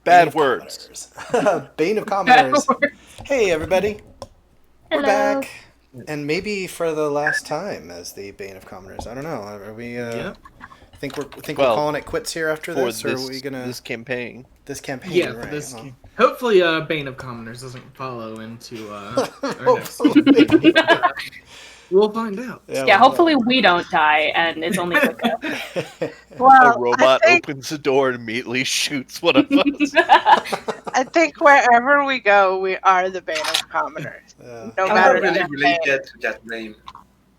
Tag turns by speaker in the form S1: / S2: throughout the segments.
S1: Bad words.
S2: Bane of Commoners. Hey, everybody. We're
S3: Hello.
S2: back. And maybe for the last time as the Bane of Commoners. I don't know. Are we,
S4: Yep.
S2: think we're
S1: Well,
S2: calling it quits here after
S1: For
S2: this? Or
S1: this,
S2: are we gonna...
S1: this campaign.
S2: This campaign,
S4: Yeah,
S2: right.
S4: for this
S2: well.
S4: game. Hopefully, Bane of Commoners doesn't follow into our next
S2: Hopefully.
S4: game. We'll find out.
S3: Yeah, hopefully we don't die and it's only Wicca.
S5: Well,
S1: A robot
S5: I think,
S1: opens the door and immediately shoots one of us.
S5: I think wherever we go, we are the Bane of Commoners.
S2: Yeah.
S5: No
S3: I'm
S5: matter
S3: not
S5: the
S6: really related to that name.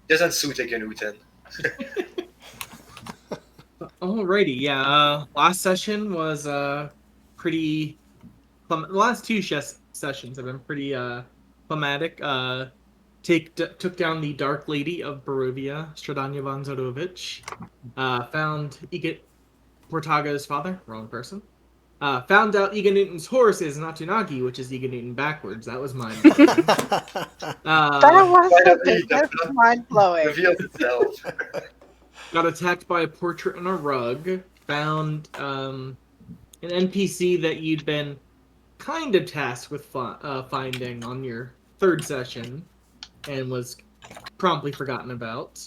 S6: Doesn't suit a Ganutan.
S4: Alrighty, yeah. Last session was pretty. The last two sessions have been pretty climatic. Took down the Dark Lady of Barovia, Stradania von Zodovich. Found Portaga's father, wrong person. Found out Iga Newton's horse is Natunagi, which is Iga Newton backwards. That was mine.
S5: that was the biggest mind blowing.
S6: Reveals itself.
S4: Got attacked by a portrait on a rug. Found an NPC that you'd been kind of tasked with finding on your third session, and was promptly forgotten about.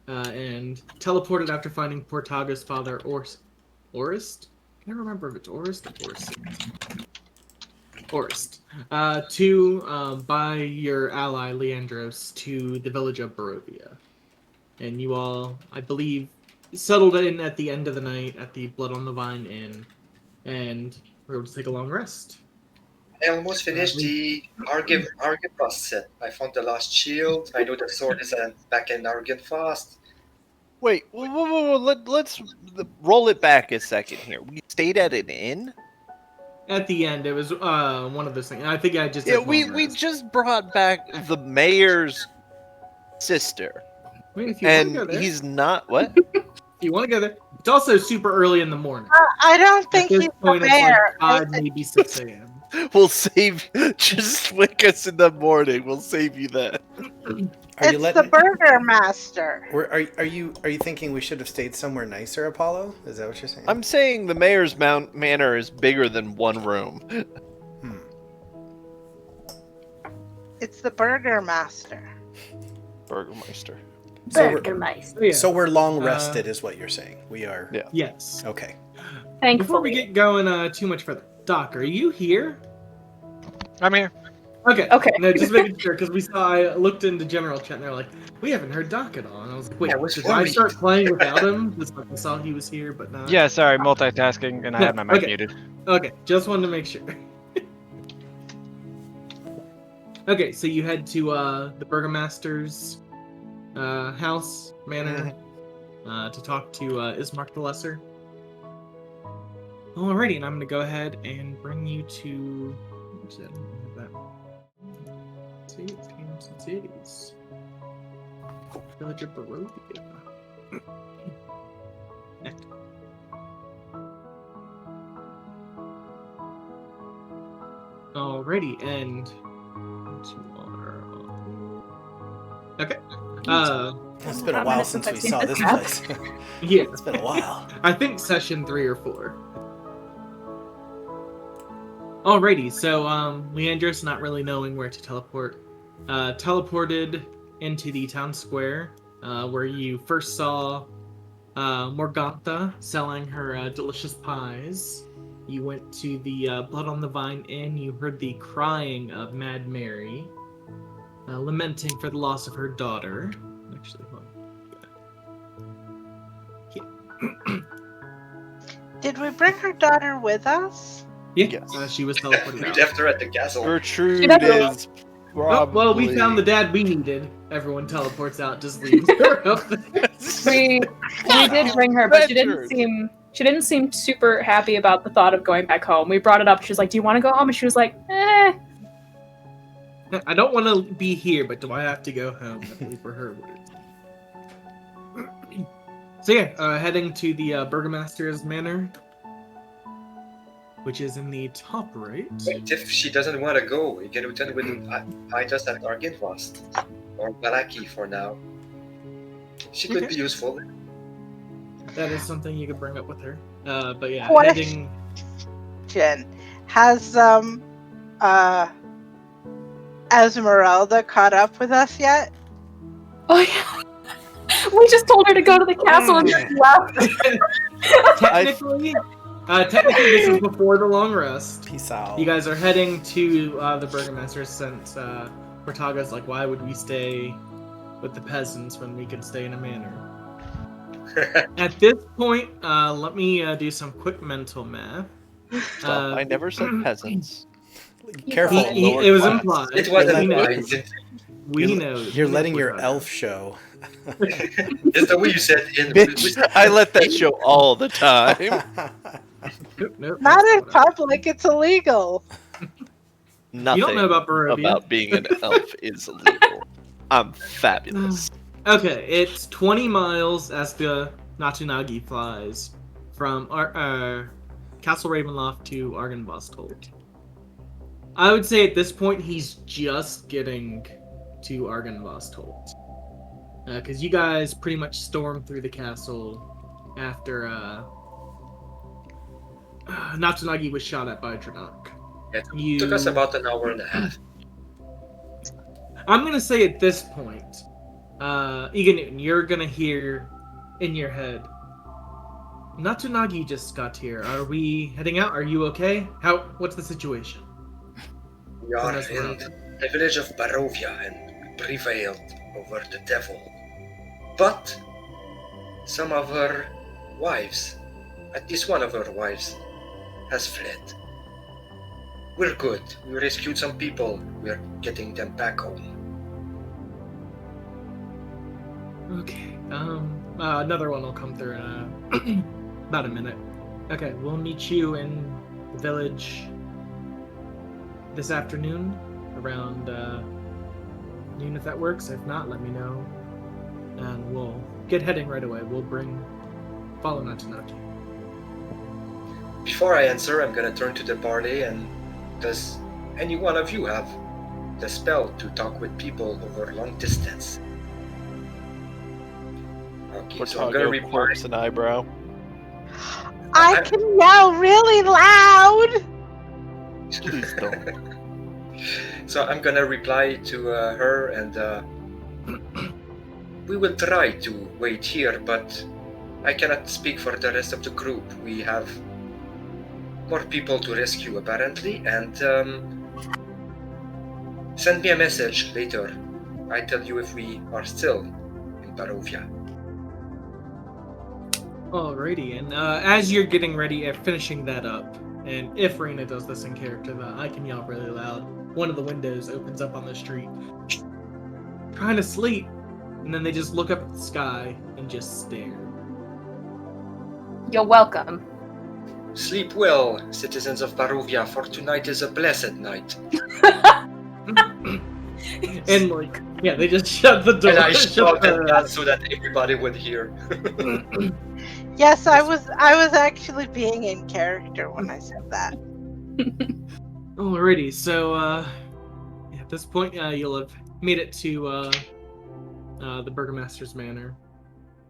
S4: And teleported after finding Portaga's father, Orist? I can't remember if it's Orist or Orist. By your ally Leandros to the village of Barovia. And you all, I believe, settled in at the end of the night at the Blood on the Vine Inn, and were able to take a long rest.
S6: I almost finished the Argynfrost set. I found the lost shield. I know the sword is back in Argynfrost.
S1: Wait, whoa. Let's roll it back a second here. We stayed at an inn?
S4: At the end, it was one of those things. I think I just
S1: Yeah,
S4: did
S1: we
S4: long rest.
S1: just brought back the mayor's sister.
S4: Wait, if you want to
S1: And
S4: go there,
S1: he's not... What?
S4: if you want to go there, it's also super early in the morning.
S5: I don't
S4: At
S5: think
S4: this
S5: he's the
S4: point,
S5: mayor.
S4: it's like 5, maybe 6 a.m.
S1: We'll save... Just wake us in the morning. We'll save you that.
S2: Are you
S5: It's the Burger Master.
S2: Are you thinking we should have stayed somewhere nicer, Apollo? Is that what you're saying?
S1: I'm saying the mayor's manor is bigger than one room.
S5: It's the Burger Master.
S1: Burgermeister.
S3: Burgermeister.
S4: Oh, yeah.
S2: So we're long rested, is what you're saying. We are.
S1: Yeah.
S4: Yes.
S2: Okay.
S3: Thankfully.
S4: Before we get going too much further, Doc, are you here?
S7: I'm here.
S4: Okay.
S3: Okay.
S4: No, just making sure, because I looked into general chat and they're like, we haven't heard Doc at all. And I was like, wait,
S6: Yeah, what's
S4: did I
S6: worried?
S4: start playing without him? Just like I saw he was here, but not.
S7: Yeah, sorry, multitasking, and I had my mic
S4: Okay.
S7: muted.
S4: Okay, just wanted to make sure. Okay, so you head to the Burgomaster's house, manor, to talk to Ismark the Lesser. Alrighty, and I'm going to go ahead and bring you to... What's that? See, it's Games and Cities. Village of Barovia. Next. Alrighty, and... Okay.
S2: It's been a while since we saw this place.
S4: Yeah.
S2: It's been a while.
S4: I think session 3 or 4. Alrighty, so Leandros, not really knowing where to teleport, teleported into the town square, where you first saw Morgantha selling her delicious pies. You went to the Blood on the Vine Inn. You heard the crying of Mad Mary, lamenting for the loss of her daughter. Actually, hold on.
S5: Did we bring her daughter with us?
S4: Yeah,
S1: Yes.
S4: she was teleported
S6: We
S4: out.
S6: left her at the castle.
S1: Gertrude
S3: She doesn't-
S1: is
S4: Oh,
S1: probably...
S4: well, we found the dad we needed. Everyone teleports out, just leaves her up there.
S3: We did bring her, but
S1: Adventures.
S3: she didn't seem super happy about the thought of going back home. We brought it up. She was like, "Do you want to go home?" And she was like, "Eh."
S4: I don't want to be here, but do I have to go home? I believe were her words. So yeah, heading to the Burgomaster's manor, which is in the top right.
S6: But if she doesn't want to go, Ganutan will hide us at Argynfrost. Or Balaki for now. She could
S4: Okay.
S6: be useful.
S4: That is something you could bring up with her. But yeah,
S5: What?
S4: heading...
S5: Jen, Has Esmeralda caught up with us yet?
S3: Oh yeah. We just told her to go to the castle and just left.
S4: Technically, this is before the long rest.
S2: Peace out.
S4: You guys are heading to the Burgomaster since Portaga's like, why would we stay with the peasants when we can stay in a manor? At this point, let me do some quick mental math.
S1: Stop. I never said peasants.
S2: Careful.
S4: It was implied.
S6: It was
S2: You're
S6: implied.
S4: We know.
S2: You're letting your elf show.
S6: It's the way you said in.
S1: Bitch, I let that show all the time.
S4: Nope,
S5: Not in public. It's illegal.
S1: Nothing
S4: You don't know about Barovia.
S1: about being an elf is illegal. I'm fabulous.
S4: Okay, it's 20 miles as the Natsunagi flies from Castle Ravenloft to Argynvostholt. I would say at this point he's just getting to Argynvostholt. Because you guys pretty much stormed through the castle after Natsunagi was shot at by Dranok.
S6: It took us about an hour and a half.
S4: I'm going to say at this point, Egan Newton, you're going to hear in your head, Natsunagi just got here. Are we heading out? Are you okay? What's the situation?
S6: We are in the village of Barovia and prevailed over the devil. But some of her wives, at least one of her wives, has fled. We're good. We rescued some people. We're getting them back home.
S4: Okay. Another one will come through in about a minute. Okay, we'll meet you in the village this afternoon around noon if that works. If not, let me know. And we'll get heading right away. We'll follow Natsunaki.
S6: Before I answer, I'm gonna turn to the party and does any one of you have the spell to talk with people over long distance? Okay, so I'm gonna reply.
S1: Quirks an eyebrow.
S5: I can yell really loud.
S1: Please don't.
S6: So I'm gonna reply to her and we will try to wait here, but I cannot speak for the rest of the group. We have more people to rescue apparently, and send me a message later. I tell you if we are still in Barovia.
S4: Alrighty, and as you're getting ready, finishing that up, and if Rena does this in character, then I can yell really loud. One of the windows opens up on the street, trying to sleep, and then they just look up at the sky and just stare.
S3: You're welcome.
S6: Sleep well, citizens of Barovia, for tonight is a blessed night.
S4: And like, yeah, they just shut the door.
S6: And I shouted that so that everybody would hear.
S5: Yes, I was actually being in character when I said that.
S4: Alrighty, so at this point, you'll have made it to the Burgomaster's Manor.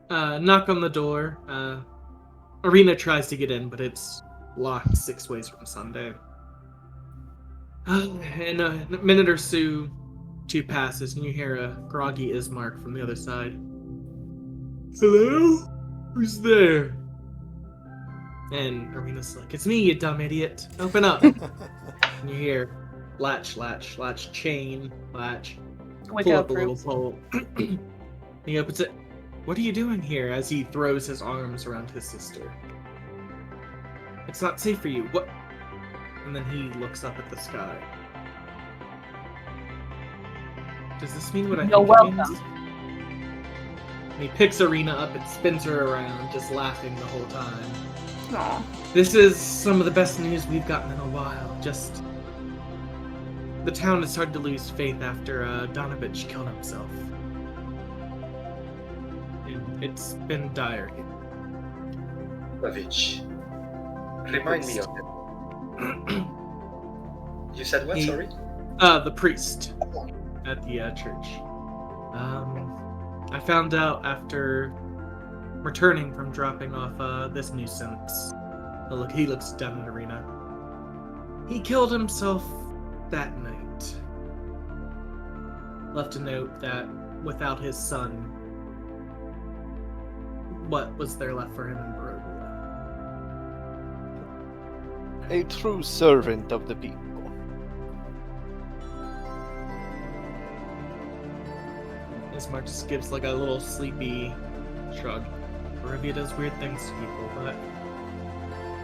S4: Knock on the door. Arena tries to get in, but it's locked 6 ways from Sunday. And a minute or two passes, and you hear a groggy Ismark from the other side. Hello? Who's there? And Arena's like, it's me, you dumb idiot. Open up. And you hear latch, chain, latch.
S3: Wake
S4: Pull
S3: up,
S4: up a little
S3: Bruce.
S4: pole. He opens it. What are you doing here? As he throws his arms around his sister. It's not safe for you. What? And then he looks up at the sky. Does this mean what I
S3: You're
S4: think
S3: welcome.
S4: it means? And he picks Arena up and spins her around, just laughing the whole time.
S3: Aw.
S4: This is some of the best news we've gotten in a while. Just the town has started to lose faith after Donovich killed himself. And it's been dire.
S6: Lovich. Remind me of it. You said what, sorry?
S4: The priest at the church. I found out after returning from dropping off this nuisance. Oh, look, he looks down at Arena. He killed himself that night. Left a note that without his son, what was there left for him in Barovia?
S1: A true servant of the people.
S4: Ismark just gives like a little sleepy shrug. Barovia does weird things to people, but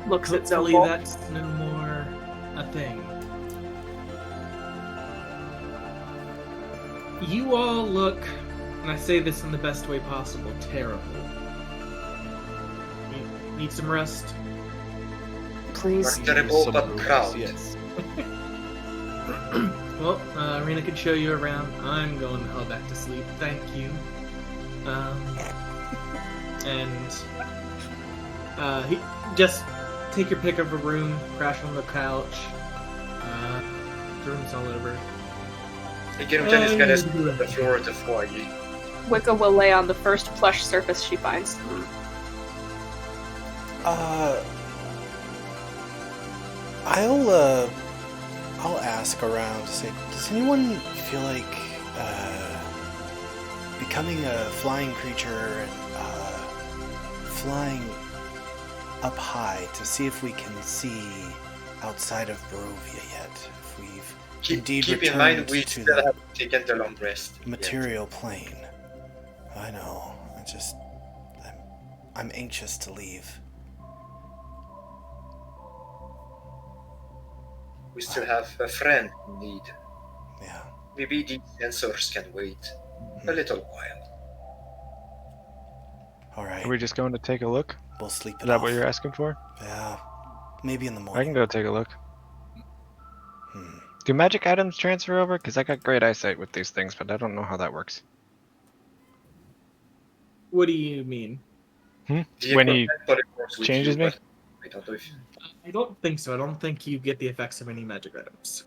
S3: Looks at
S4: hopefully
S3: Zobel.
S4: that's no more a thing. You all look, and I say this in the best way possible, terrible. You need some rest?
S3: Please.
S6: Terrible
S1: Some
S6: but
S1: rules,
S6: proud.
S1: Yes.
S4: Well, Rena could show you around. I'm going the hell back to sleep. Thank you. He just take your pick of a room, crash on the couch. Droom's all over.
S6: Igenuten is gonna sleep on the floor of the foyer.
S3: Wicca will lay on the first plush surface she finds.
S2: I'll ask around to say, does anyone feel like becoming a flying creature and flying up high to see if we can see outside of Barovia yet? If we've indeed
S6: Keep in
S2: returned
S6: mind we
S2: to
S6: still
S2: the
S6: haven't taken the long rest. yet.
S2: material plane. I know. I'm anxious to leave.
S6: We still have a friend in need.
S2: Yeah.
S6: Maybe these sensors can wait a little while.
S2: All right.
S7: Are we just going to take a look?
S2: We'll sleep it
S7: Is that
S2: off.
S7: what you're asking for?
S2: Yeah. Maybe in the
S7: I
S2: morning.
S7: can go take a look.
S2: Hmm.
S7: Do magic items transfer over? Because I got great eyesight with these things, but I don't know how that works.
S4: What do you mean?
S6: The
S7: When he
S6: equipment teleports with
S7: changes
S6: you,
S7: me?
S6: but I don't know if
S4: I don't think so. I don't think you get the effects of any magic items.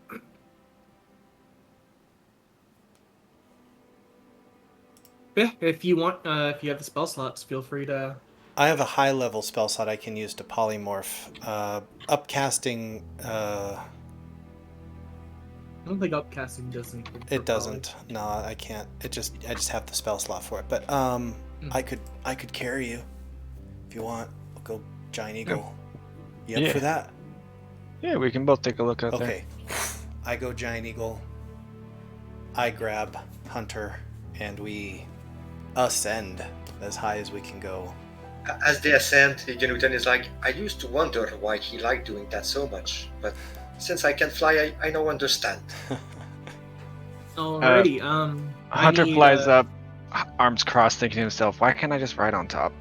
S4: Yeah, if you want, if you have the spell slots, feel free to.
S2: I have a high level spell slot I can use to polymorph. Upcasting,
S4: I don't think upcasting does anything. for
S2: it doesn't. No, I can't. I just have the spell slot for it. But I could carry you if you want. We'll go Giant Eagle. You up
S7: Yeah.
S2: for that?
S7: Yeah, we can both take a look out there.
S2: Okay. I go Giant Eagle. I grab Hunter, and we ascend as high as we can go.
S6: as they ascend, Igenuten is like, I used to wonder why he liked doing that so much, but since I can fly, I now understand.
S4: Alrighty.
S7: Hunter
S4: I need,
S7: flies up, arms crossed, thinking to himself, "Why can't I just ride on top?"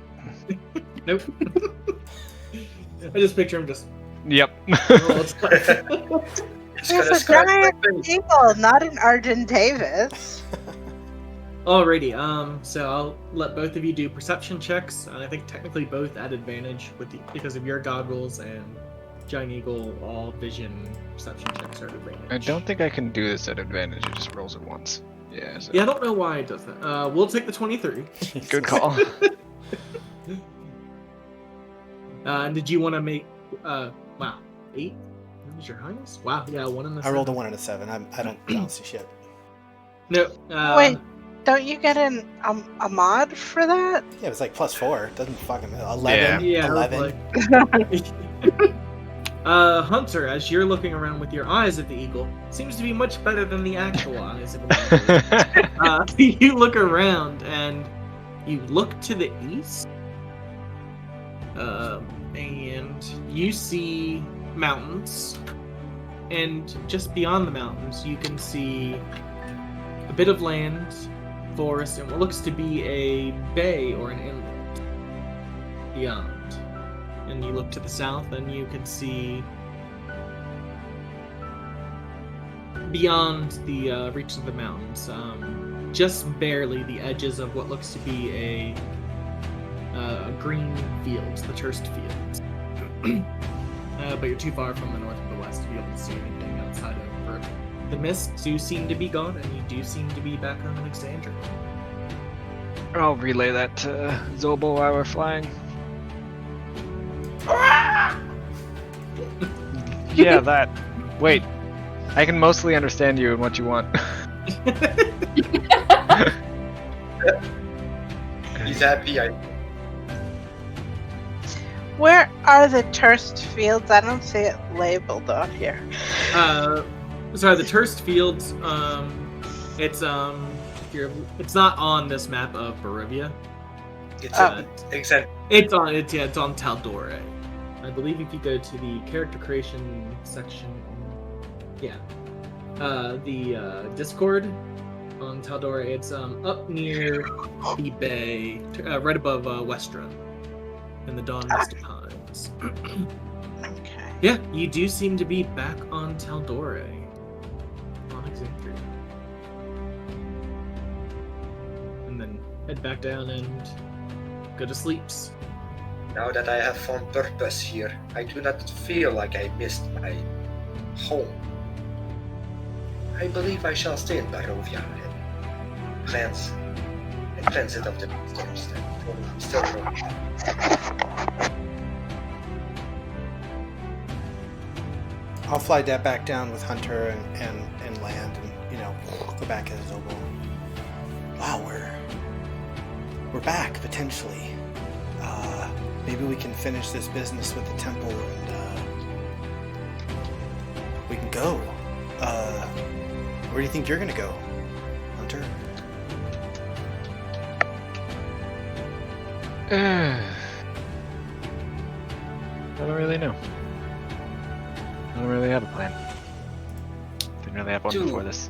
S4: Nope. I just picture him just.
S7: Yep.
S6: It's gonna
S5: There's a
S6: scratch my
S5: giant
S6: face.
S5: eagle, not an Argent Davis.
S4: Alrighty. So I'll let both of you do perception checks. I think technically both at advantage because of your goggles and Giant Eagle. All vision perception checks are at advantage.
S7: I don't think I can do this at advantage. It just rolls it once. Yeah. So.
S4: Yeah, I don't know why it does that. We'll take the 23.
S7: Good call.
S4: And did you want to make? Wow, 8. What was your highest? Wow, yeah, 1 in the.
S2: I rolled a
S4: 7.
S2: 1 and a 7. I don't see shit.
S4: No.
S5: Wait, don't you get a mod for that?
S2: Yeah, it was like +4. It doesn't fucking 11.
S4: Yeah.
S2: 11.
S4: Hunter, as you're looking around with your eyes at the eagle, seems to be much better than the actual eyes of the eagle. You look around and you look to the east, and you see mountains, and just beyond the mountains, you can see a bit of land, forest, and what looks to be a bay or an inlet beyond. And you look to the south, and you can see beyond the reach of the mountains, just barely the edges of what looks to be a green fields, the Turst Fields. But you're too far from the north and the west to be able to see anything outside of Earth. The mists do seem to be gone, and you do seem to be back on Alexandria.
S7: I'll relay that to Zobel while we're flying. Yeah, that. Wait, I can mostly understand you and what you want.
S6: He's happy.
S5: Where are the Turst fields? I don't see it labeled on here.
S4: Sorry, the Turst Fields. It's not on this map of Barovia.
S6: It's
S4: It's on Taldore. I believe if you go to the character creation section, the Discord on Taldore, it's up near the bay, right above Westra, in the Dawn Mist Pines.
S5: Okay.
S4: Yeah, you do seem to be back on Taldore. On Exandria. And then head back down and go to sleeps.
S6: Now that I have found purpose here, I do not feel like I missed my home. I believe I shall stay in Barovia and cleanse it of the monsters that still roam.
S2: I'll fly that back down with Hunter and land and, go back as Zobo. Wow, we're back, potentially. Maybe we can finish this business with the temple and we can go. Where do you think you're gonna go, Hunter?
S7: I don't really know. I don't really have a plan. Didn't really have one before this.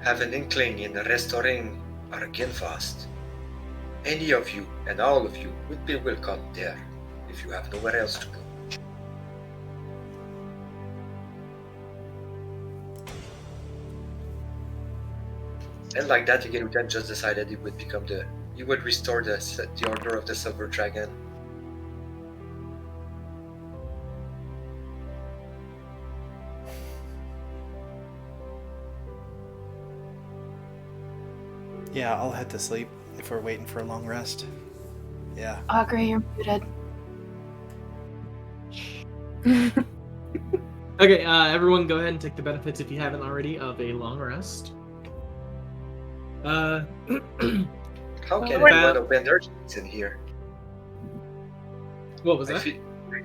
S6: Have an inkling in restoring Argenfast. Any of you and all of you would be welcome there if you have nowhere else to go. And like that, Gerutan just decided he would restore the Order of the Silver Dragon.
S2: Yeah, I'll head to sleep if we're waiting for a long rest. Yeah.
S3: Augury, you're muted.
S4: Okay, everyone go ahead and take the benefits if you haven't already of a long rest.
S6: How can
S4: What
S6: anyone
S4: about-
S6: open their sheets in here?
S4: What was
S6: I
S4: that?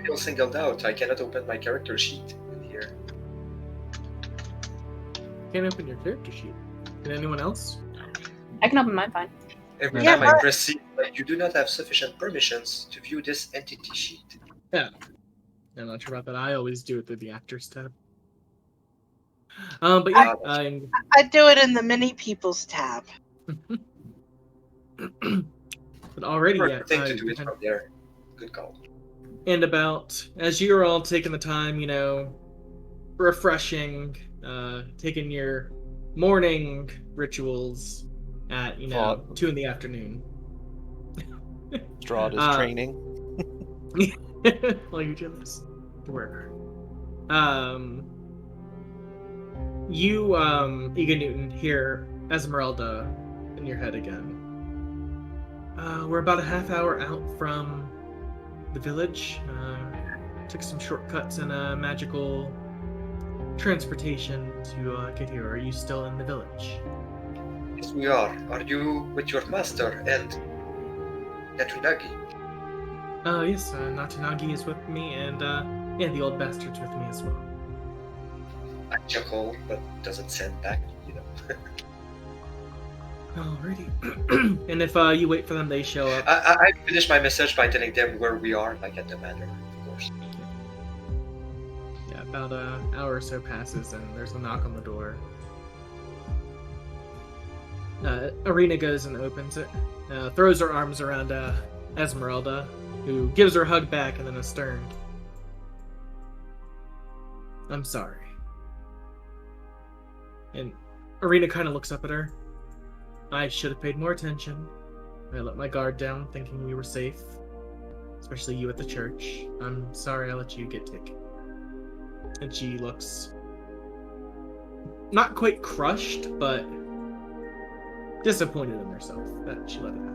S6: feel singled out. I cannot open my character sheet in here.
S4: Can't open your character sheet. Can anyone else?
S3: I can open mine fine.
S6: Every
S2: Yeah,
S6: time I press C, you do not have sufficient permissions to view this entity sheet.
S4: I'm not sure about that. I always do it through the actors tab. But yeah,
S5: I do it in the mini peoples tab.
S4: but already, yeah.
S6: Thing to do it from there. Good call.
S4: And about as you're all taking the time, refreshing, taking your morning rituals at 2 in the afternoon.
S1: Strahd is training.
S4: Like each other's work. You, Egan Newton, hear Esmeralda in your head again. We're about a half hour out from the village. Took some shortcuts and a magical transportation to get here. Are you still in the village?
S6: Yes, we are. Are you with your master and Netunagi?
S4: Yes, Natanagi is with me, and the old bastard's with me as well.
S6: I chuckle, but doesn't send back,
S4: Alrighty. And if you wait for them, they show up.
S6: I finish my message by telling them where we are, like at the manor, of course.
S4: Yeah, about an hour or so passes, and there's a knock on the door. Arena goes and opens it, throws her arms around Esmeralda, who gives her a hug back and then a stern. I'm sorry. And Arena kind of looks up at her. I should have paid more attention. I let my guard down thinking we were safe. Especially you at the church. I'm sorry I let you get taken. And she looks not quite crushed, but disappointed in herself that she let it happen.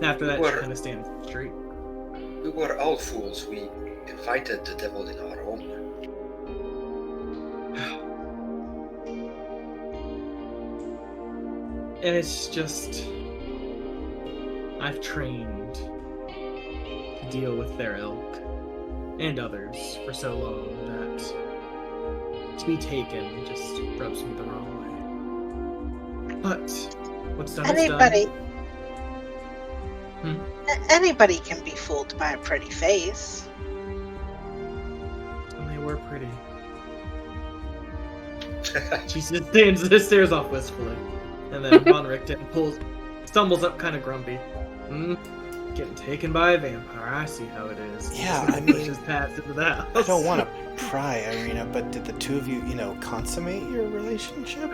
S4: After that, she kind of stands straight.
S6: We were all fools. We invited the devil in our home.
S4: It's just I've trained to deal with their ilk and others for so long that to be taken just rubs me the wrong way. But what's done is
S5: Anybody,
S4: done.
S5: anybody can be fooled by a pretty face.
S4: And they were pretty. She just stares off wistfully. And then Von Richten stumbles up kind of grumpy. Getting taken by a vampire, I see how it is.
S2: Yeah,
S4: Just
S2: I mean,
S4: pushes past into the house.
S2: I don't want to pry, Irina, but did the two of you, consummate your relationship?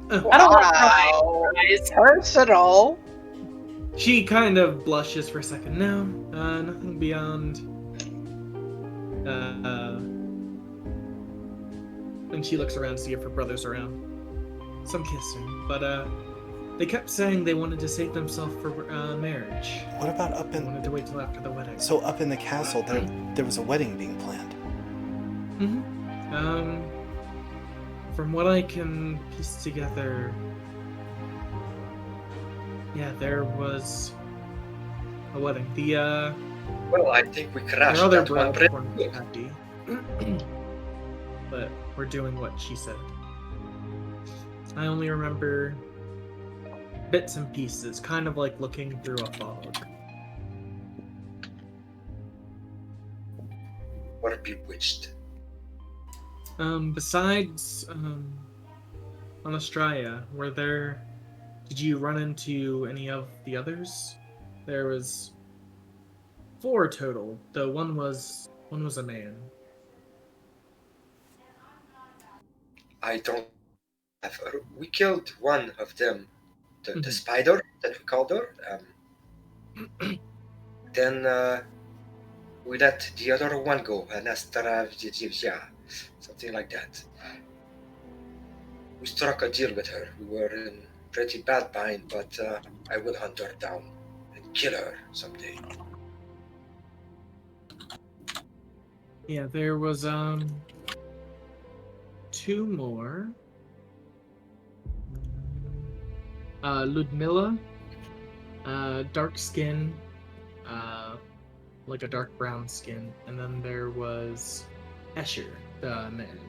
S3: I don't want
S5: Wow.
S3: to
S5: Personal.
S4: She kind of blushes for a second. No, nothing beyond. And she looks around to see if her brother's around. Some kissing, but they kept saying they wanted to save themselves for marriage.
S2: What about
S4: They wanted to wait till after the wedding.
S2: So up in the castle, there was a wedding being planned.
S4: From what I can piece together, yeah, there was a wedding.
S6: Well, I think we crashed
S4: Her other
S6: that one
S4: bride
S6: bridge.
S4: wasn't happy, but we're doing what she said. I only remember bits and pieces, kind of like looking through a fog.
S6: We're bewitched.
S4: Besides, on Australia, did you run into any of the others? There was 4 total, though one was a man.
S6: I don't have. We killed one of them, the
S4: Mhm.
S6: spider that we called her. Then we let the other one go, Anastasia, something like that. We struck a deal with her. We were in pretty bad bind, but I will hunt her down and kill her someday.
S4: Yeah, there was 2 more. Ludmilla, dark skin, like a dark brown skin, and then there was Escher, the man.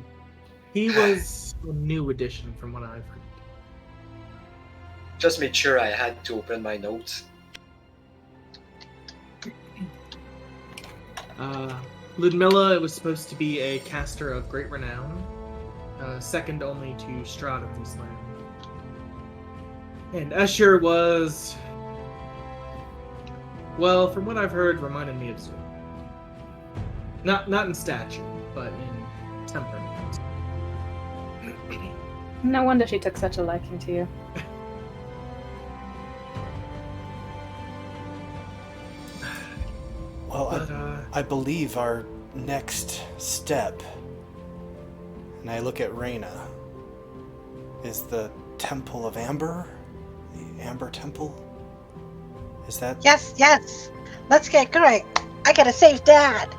S4: He was a new addition from what I've heard.
S6: Just made sure I had to open my notes.
S4: Ludmilla was supposed to be a caster of great renown, second only to Strahd of this land. And Escher was, well, from what I've heard, reminded me of Zoom. Not in stature, but in temperament.
S3: No wonder she took such a liking to you.
S2: Well,
S4: But,
S2: I believe our next step, and I look at Reyna, is the Temple of Amber? The Amber Temple? Is that...
S5: Yes, yes. Let's get going. I gotta save Dad.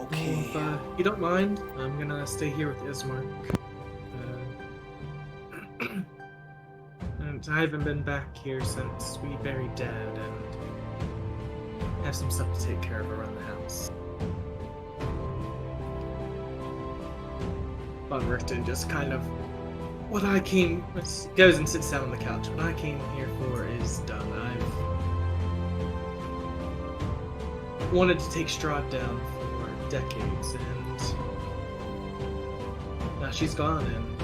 S2: Okay.
S4: If you don't mind, I'm gonna stay here with Ismark. And I haven't been back here since we buried Dad, and have some stuff to take care of around the house. Von Richten just kind of... What I came... goes and sits down on the couch. What I came here for is done. I've wanted to take Strahd down for decades, and now she's gone, and I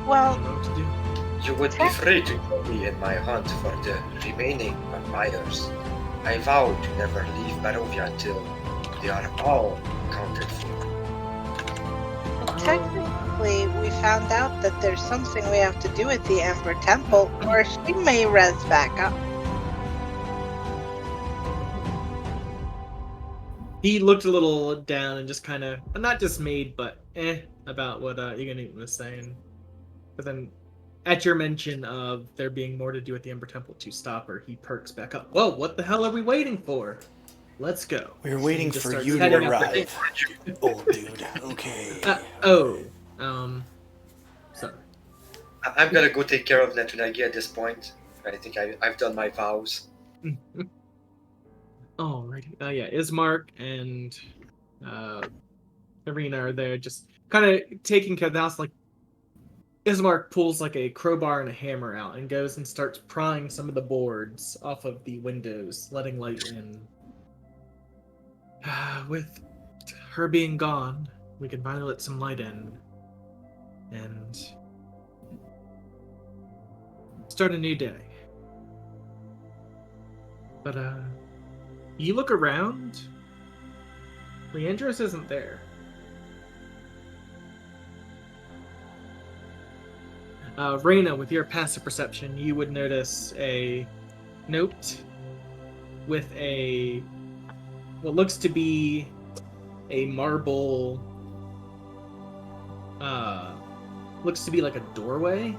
S5: Well,
S4: don't know what to do.
S6: You would be free to join me in my hunt for the remaining vampires. I vow to never leave Barovia until they are all accounted for.
S5: technically, we found out that there's something we have to do with the Amber Temple, or she may res back up.
S4: He looked a little down and just kind of, not dismayed, but about what Iganit was saying. But then at your mention of there being more to do at the Ember Temple to stop her, he perks back up. Whoa, what the hell are we waiting for? Let's go.
S2: We're waiting
S4: And just
S2: for
S4: starts
S2: you to
S4: heading up the
S2: arrive, old dude. Okay.
S4: Sorry.
S6: I'm gonna go take care of Netunagi at this point. I think I've done my vows.
S4: Alrighty. Yeah, Ismark and Arena are there just kind of taking care of the house. Like, Ismark pulls like a crowbar and a hammer out and goes and starts prying some of the boards off of the windows, letting light in. With her being gone, we can finally let some light in and start a new day. But you look around, Leandros isn't there. Reyna, with your passive perception, you would notice a note with what looks to be a marble, looks to be like a doorway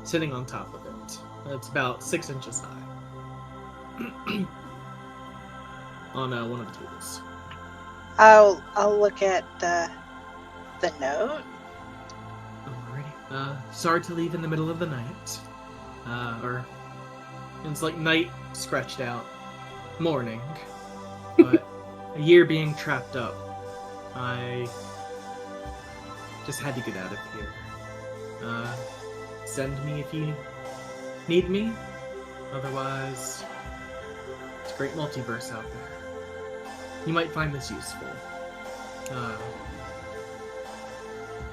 S4: sitting on top of it. It's about 6 inches high on one of the tables.
S5: I'll look at the note.
S4: Alrighty. Sorry to leave in the middle of the night. Or it's like night scratched out, morning. But a year being trapped up, I just had to get out of here. Send me if you need me. Otherwise, it's a great multiverse out there. You might find this useful.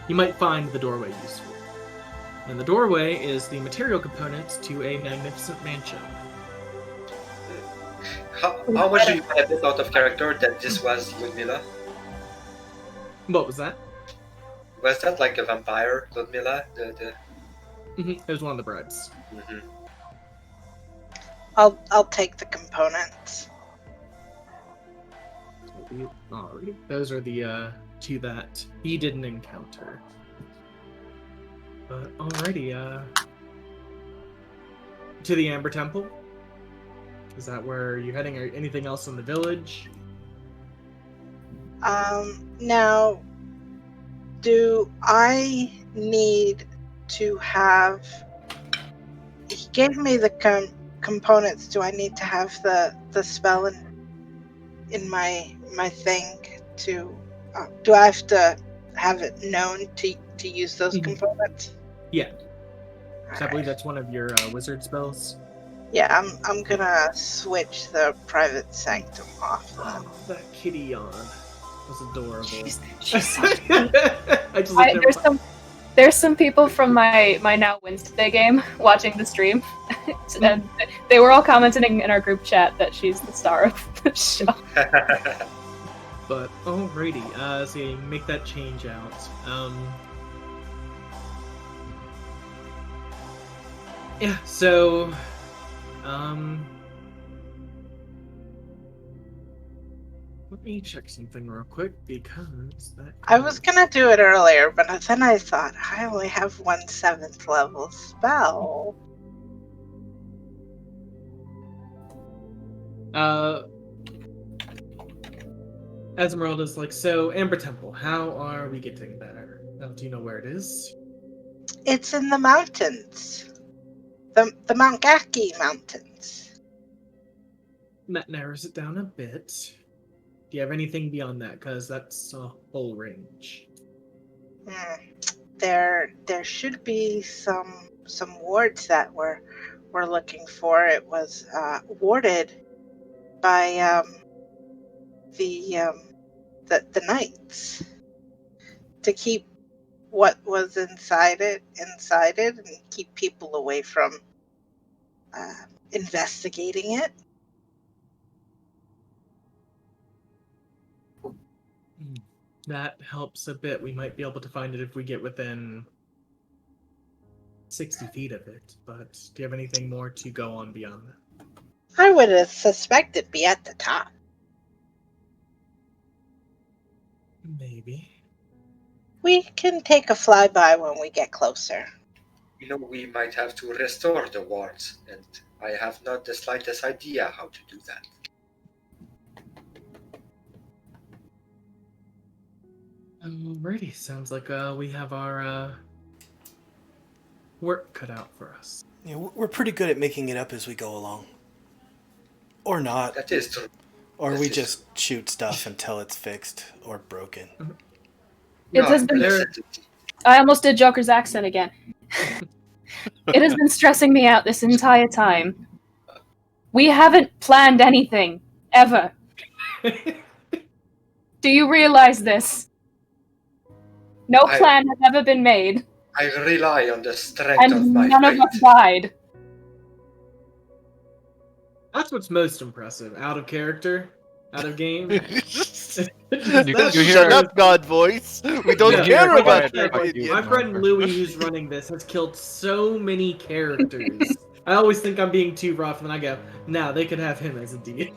S4: You might find the doorway useful. And the doorway is the material components to a magnificent mansion.
S6: How much do you find a bit out of character that this was Ludmilla?
S4: What was that?
S6: Was that like a vampire, Ludmilla?
S4: It was one of the bribes.
S6: Mm-hmm.
S5: I'll take the components.
S4: Alrighty. Those are the two that he didn't encounter. But alrighty, to the Amber Temple. Is that where you're heading, or anything else in the village?
S5: Now, do I need to have? He gave me the components. Do I need to have the spell in my thing to? Do I have to have it known to use those components?
S4: Yeah. So I
S5: Alright.
S4: believe that's one of your wizard spells.
S5: Yeah, I'm gonna switch the private sanctum off.
S4: Oh, that kitty yawn was adorable.
S3: She's so
S4: I just looked at
S3: there's some people from my now Wednesday game watching the stream, and they were all commenting in our group chat that she's the star of the show.
S4: But alrighty, so you make that change out. Yeah, so let me check something real quick because that
S5: I was gonna do it earlier, but then I thought I only have 1 7th level spell.
S4: Esmeralda's like, so Amber Temple, how are we getting there? Do you know where it is?
S5: It's in the mountains. The Mount Gaki Mountains.
S4: That narrows it down a bit. Do you have anything beyond that? Because that's a whole range.
S5: There should be some wards that we're looking for. It was warded by the knights to keep what was inside it, and keep people away from investigating it.
S4: That helps a bit. We might be able to find it if we get within 60 feet of it, but do you have anything more to go on beyond that?
S5: I would have suspected be at the top.
S4: Maybe.
S5: We can take a flyby when we get closer.
S6: we might have to restore the wards, and I have not the slightest idea how to do that.
S4: Alrighty, sounds like we have our work cut out for us.
S2: Yeah, we're pretty good at making it up as we go along. Or not.
S6: That is true.
S2: Or
S6: This
S2: we
S6: is
S2: just shoot stuff until it's fixed or broken.
S3: It has been.
S4: there-
S3: I almost did Joker's accent again. It has been stressing me out this entire time. We haven't planned anything, ever. Do you realize this? No plan has ever been made,
S6: I rely on the strength of
S3: and
S6: my
S3: none of
S6: faith.
S3: us died.
S4: That's what's most impressive. Out of character, out of game.
S1: Shut
S7: you hear-
S1: up, God voice. We don't
S4: Yeah,
S1: care
S4: like
S1: about
S4: I said,
S1: your
S4: like,
S1: opinion.
S4: my friend Louis, who's running this, has killed so many characters. I always think I'm being too rough, and I go, "Nah, they could have him as a DM."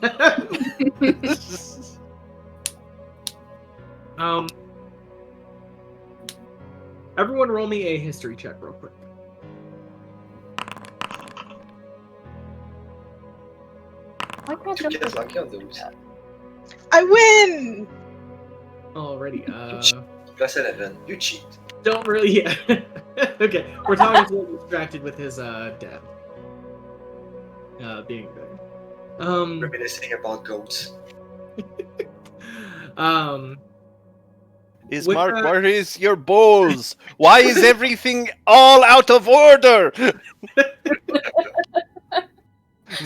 S4: Everyone, roll me a history check real quick.
S3: Why can't
S6: You
S3: Joker-
S6: get lucky on those.
S5: I win!
S4: Alrighty,
S6: Plus 11. You cheat.
S4: don't really. Yeah. Okay, we're talking to him distracted with his death. Being there.
S6: Reminiscing about goats.
S1: Is
S4: With
S1: Mark,
S4: that-
S1: where is your bowls? Why is everything all out of order?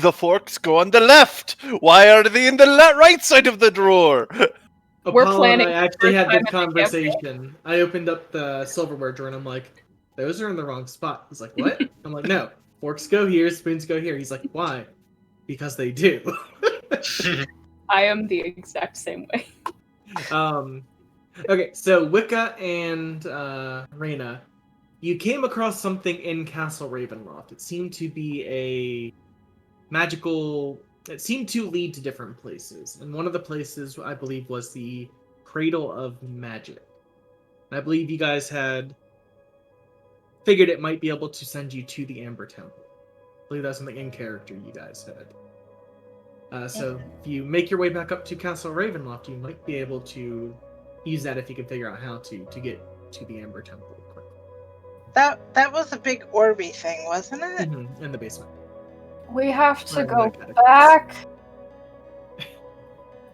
S1: The forks go on the left. Why are they in the right side of the drawer?
S3: We're
S4: Apollo
S3: planning
S4: and I actually
S3: for
S4: had this
S3: time in the
S4: conversation. I opened up the silverware drawer and I'm like, those are in the wrong spot. He's like, what? I'm like, no. Forks go here, spoons go here. He's like, why? Because they do.
S3: I am the exact same way.
S4: Okay, so Wicca and Reyna, you came across something in Castle Ravenloft. It seemed to be a magical. It seemed to lead to different places, and one of the places I believe was the Cradle of Magic. I believe you guys had figured it might be able to send you to the Amber Temple. I believe that's something in character you guys had. So if you make your way back up to Castle Ravenloft, you might be able to use that if you can figure out how to get to the Amber Temple quickly.
S5: That was a big Orby thing, wasn't it?
S4: In the basement.
S3: We have to
S4: Right,
S3: go
S4: like that.
S3: back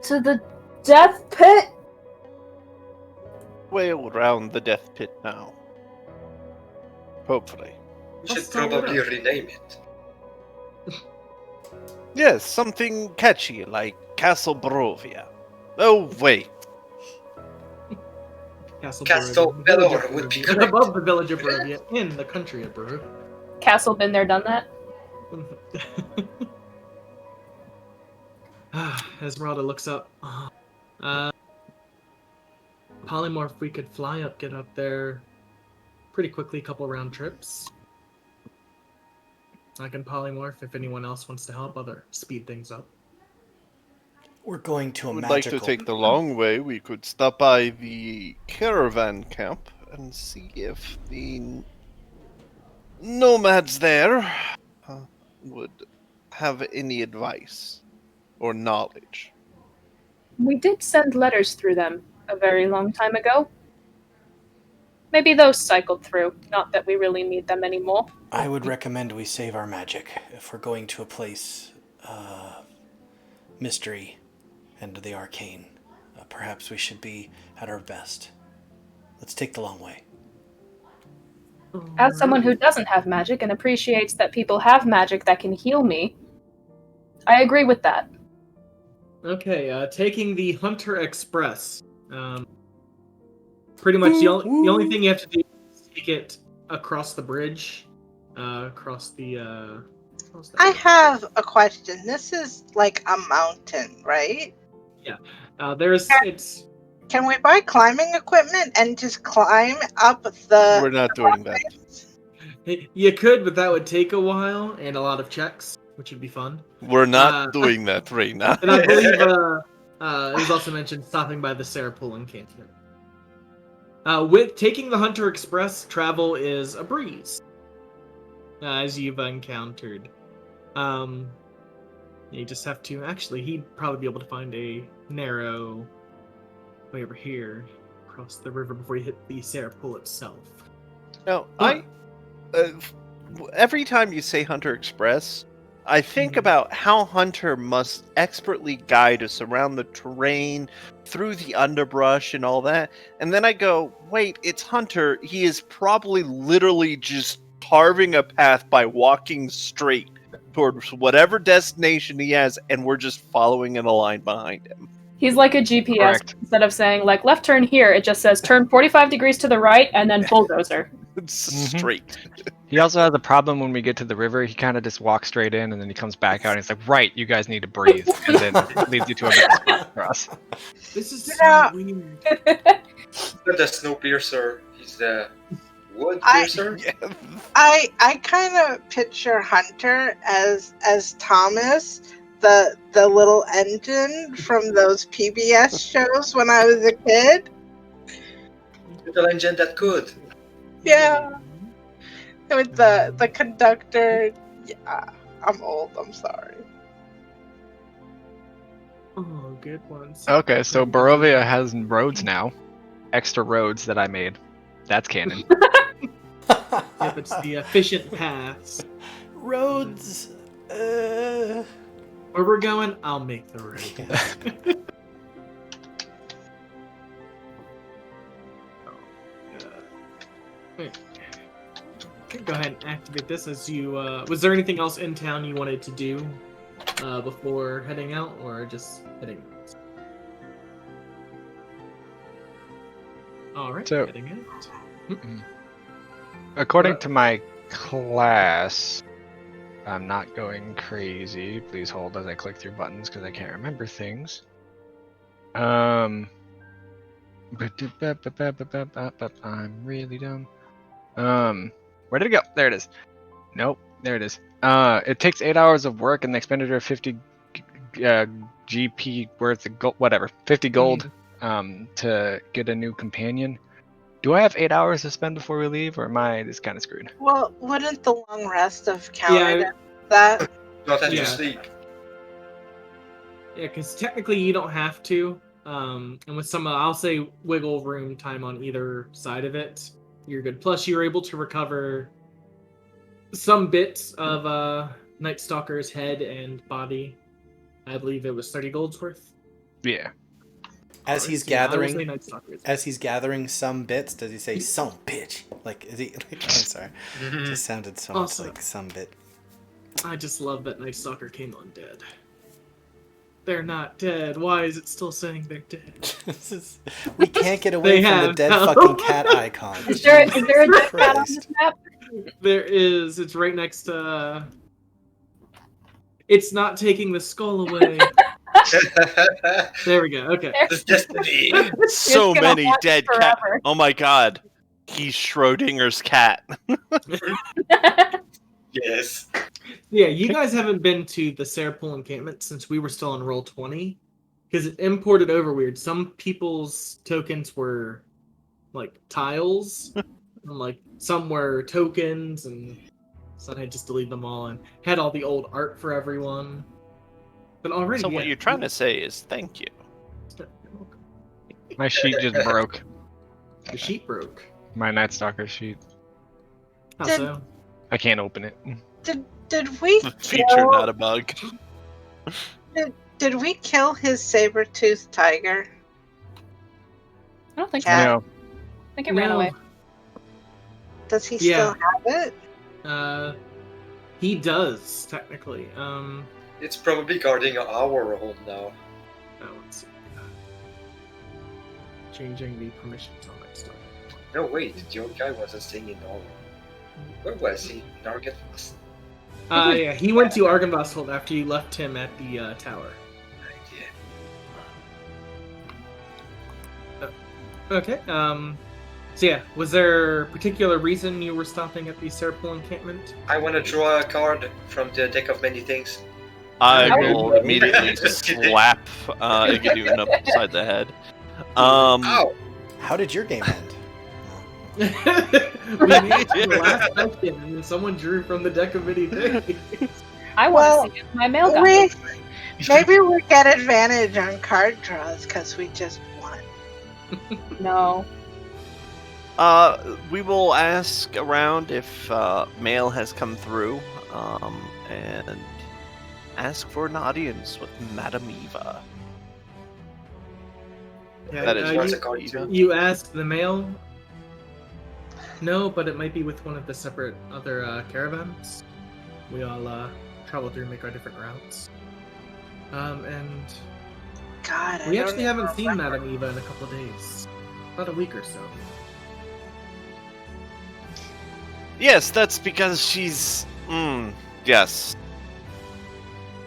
S3: to the death pit.
S1: Wail around the death pit now. Hopefully.
S6: We should
S4: Let's start
S6: probably
S4: it up.
S6: rename it.
S1: Yes, something catchy like Castle Barovia. Oh, wait.
S4: Castle
S6: Castle
S4: Barovia,
S6: Belor
S4: village of
S6: would be
S4: Barovia,
S6: great.
S4: above the village of Barovia, in the country of Barovia.
S3: Castle been there, done that.
S4: Esmeralda looks up. Polymorph, we could fly up, get up there pretty quickly, couple round trips. I can polymorph if anyone else wants to help other speed things up.
S2: We're going to a
S1: Would like
S2: magical...
S1: to take the long way. We could stop by the caravan camp and see if the nomads there would have any advice or knowledge.
S3: We did send letters through them a very long time ago. Maybe those cycled through. Not that we really need them anymore.
S2: I would recommend we save our magic if we're going to a place mystery and the arcane. Perhaps we should be at our best. Let's take the long way.
S3: As someone who doesn't have magic and appreciates that people have magic that can heal me, I agree with that.
S4: Okay, taking the Hunter Express. Pretty much the only thing you have to do is take it across the bridge. Across the how's that?
S5: I have a question. This is like a mountain, right?
S4: It's
S5: Can we buy climbing equipment and just climb up the...
S1: We're not doing that.
S4: you could, but that would take a while and a lot of checks, which would be fun.
S1: We're not doing that right now.
S4: And I believe it was also mentioned stopping by the Sarapul encampment. With taking the Hunter Express, travel is a breeze. as you've encountered. You just have to. Actually, he'd probably be able to find a narrow way over here across the river before you hit the Sarah Pool itself.
S1: No, every time you say Hunter Express, I think about how Hunter must expertly guide us around the terrain, through the underbrush and all that, and then I go, wait, it's Hunter. He is probably literally just carving a path by walking straight towards whatever destination he has, and we're just following in a line behind him.
S3: He's like a GPS.
S7: Correct.
S3: Instead of saying, like, left turn here, it just says turn 45 degrees to the right and then bulldozer.
S1: It's straight.
S7: He also has a problem when we get to the river. He kind of just walks straight in, and then he comes back out, and he's like, right, you guys need to breathe. And then leads you to a better spot for us.
S4: This is so
S5: Yeah.
S4: weird.
S6: He's not the Snowpiercer. He's the Wood Piercer.
S5: I kind of picture Hunter as Thomas, the little engine from those PBS shows when I was a kid.
S6: Little engine that could.
S5: Yeah. With the conductor. Yeah, I'm old. I'm sorry.
S4: Oh, good ones.
S7: Okay, so Barovia has roads now. Extra roads that I made. That's canon.
S4: Yep, it's the efficient paths.
S2: Roads.
S4: Where we're going, I'll make the road.
S2: Yeah.
S4: Wait. Okay, go ahead and activate this as you. Was there anything else in town you wanted to do before heading out, or just heading out? All right,
S7: So-
S4: heading out.
S7: According to my class, I'm not going crazy. Please hold as I click through buttons because I can't remember things. I'm really dumb. Where did it go? There it is. Nope, there it is. It takes 8 hours of work and the expenditure of 50 GP worth of gold, whatever, 50 gold, to get a new companion. Do I have 8 hours to spend before we leave, or am I just kind of screwed?
S5: Well, wouldn't the long rest have counted
S4: Yeah.
S5: as that?
S6: Not have
S4: Yeah.
S6: to sleep.
S4: Yeah, because technically you don't have to. And with some, I'll say, wiggle room time on either side of it, you're good. Plus, you're able to recover some bits of Night Stalker's head and body. I believe it was 30 gold's worth.
S7: Yeah.
S2: As he's
S4: Yeah, I would say
S2: gathering,
S4: Night Stalker's.
S2: as he's gathering some bits, does he say "some bitch"? Like, is he? Like, I'm sorry, it just sounded so much
S4: Also-
S2: like some bit.
S4: I just love that Night Stalker came undead. They're not dead. Why is it still saying they're dead?
S2: We can't get away
S4: They
S2: from the
S4: have
S2: dead
S4: no-
S2: fucking cat icon.
S3: Is there a dead cat on
S2: Christ.
S3: this map?
S4: There is. It's right next to. It's not taking the skull away. There we go. Okay.
S6: This destiny.
S1: So
S3: It's gonna
S1: many
S3: haunt
S1: dead cats.
S3: forever.
S1: Oh my god. He's Schrodinger's cat.
S6: Yes.
S4: Yeah, you guys haven't been to the Sarapul encampment since we were still on roll 20, because it imported over weird. Some people's tokens were like tiles, and like some were tokens, and so I had just deleted them all and had all the old art for everyone. But already,
S1: So what
S4: yeah,
S1: you're trying to say is thank you.
S7: My sheet just broke.
S4: the sheet broke.
S7: My Night Stalker sheet.
S4: How
S5: Did-
S4: so?
S7: I can't open it.
S5: Did we
S1: The feature,
S5: kill?
S1: not a bug.
S5: Did we kill his saber-toothed tiger?
S3: I don't think so.
S5: Yeah.
S3: I
S7: No.
S3: think it ran
S4: No.
S3: away.
S5: Does he
S4: Yeah.
S5: still have it?
S4: He does technically.
S6: It's probably guarding our home now.
S4: Let's see. Changing the permissions on that stuff.
S6: No, wait. The old guy wasn't staying in Norway. Where was he? Narget?
S4: Yeah, he went to Argynvostholt after you left him at the tower. Okay. So yeah, was there a particular reason you were stopping at the Sarapul encampment?
S6: I want to draw a card from the deck of many things.
S1: I
S3: Okay.
S1: will immediately slap Igadun upside the head.
S6: Ow!
S2: How did your game end?
S4: We made the last session, and someone drew from the deck of mini things.
S3: I
S5: Well,
S3: want to see if my mail got
S5: Maybe we get advantage on card draws because we just won.
S3: No.
S1: We will ask around if mail has come through, and ask for an audience with Madame Eva.
S4: Yeah,
S1: That is
S6: What's
S1: right,
S6: it called?
S1: Eva.
S4: You asked the mail? No, but it might be with one of the separate other caravans. We all travel through and make our different routes. And
S5: God,
S4: we actually haven't seen Madame Eva in a couple of days. About a week or so.
S1: Yes, that's because she's. Yes.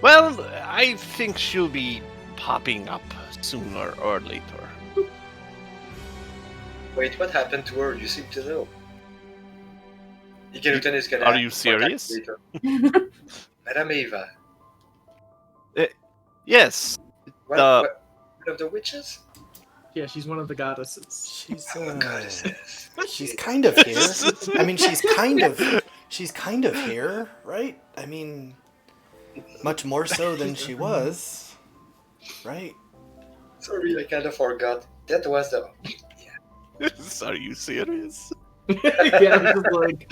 S1: Well, I think she'll be popping up sooner or later.
S6: Wait, what happened to her? You seem to know. Ikerutan is gonna.
S1: Are you serious?
S6: later. Madame Eva.
S1: Yes.
S6: What,
S1: The-
S6: what? One of the witches?
S4: Yeah, she's one of the goddesses.
S2: She's
S6: Goddesses.
S2: she's kind of here. I mean, she's kind of here, right? I mean, much more so than she was, right?
S6: Sorry, I kind of forgot. That was the.
S1: Are you serious?
S4: Yeah, I'm just like,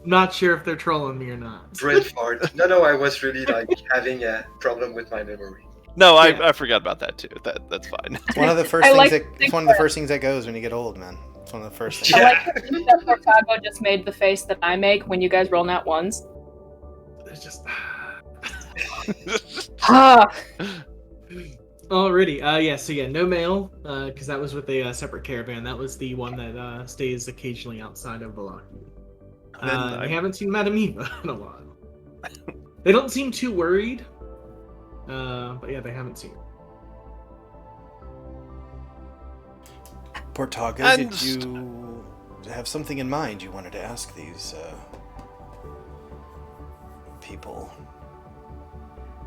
S4: not sure if they're trolling me or not.
S6: Brain fart. No, I was really like having a problem with my memory.
S1: No,
S4: Yeah.
S1: I forgot about that too. That's fine.
S2: It's one of the first
S3: I
S2: things
S3: like
S2: that
S3: to
S2: it's
S3: think
S2: one of the
S3: that-
S2: first things that goes when you get old, man. It's one of the first things.
S3: I
S6: Yeah.
S3: like to think that Portago just made the face that I make when you guys roll nat ones.
S4: It's just.
S3: Ah.
S4: Alrighty, no mail, because that was with a separate caravan. That was the one that stays occasionally outside of Valaki. We haven't seen Madame Eva in a while. They don't seem too worried, but yeah, they haven't seen her.
S2: Portago,
S1: And-
S2: did you have something in mind you wanted to ask these people?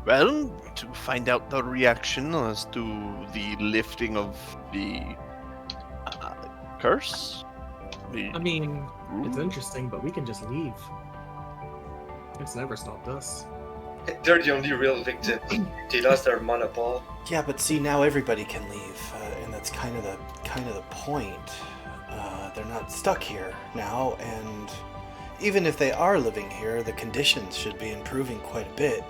S1: Well, to find out the reaction as to the lifting of the curse.
S4: I mean, it's
S1: Ooh.
S4: interesting, but we can just leave. It's never stopped us.
S6: They're the only real victim. They lost their monopole.
S2: Yeah, but see, now everybody can leave, and that's kind of the point. They're not stuck here now, and even if they are living here, the conditions should be improving quite a bit.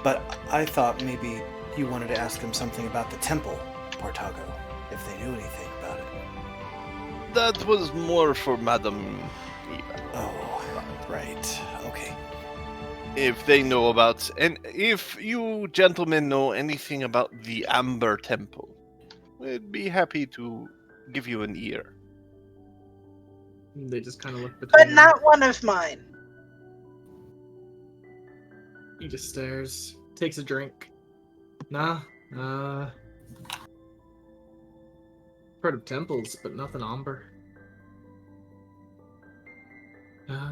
S2: But I thought maybe you wanted to ask them something about the temple, Portago, if they knew anything about it.
S1: That was more for Madame Eva.
S2: Oh, right. Okay.
S1: If they know about, and if you gentlemen know anything about the Amber Temple, we'd be happy to give you an ear.
S4: They just kind of look between
S5: But
S4: them.
S5: not one of mine.
S4: He just stares, takes a drink. Nah, heard of temples, but nothing amber.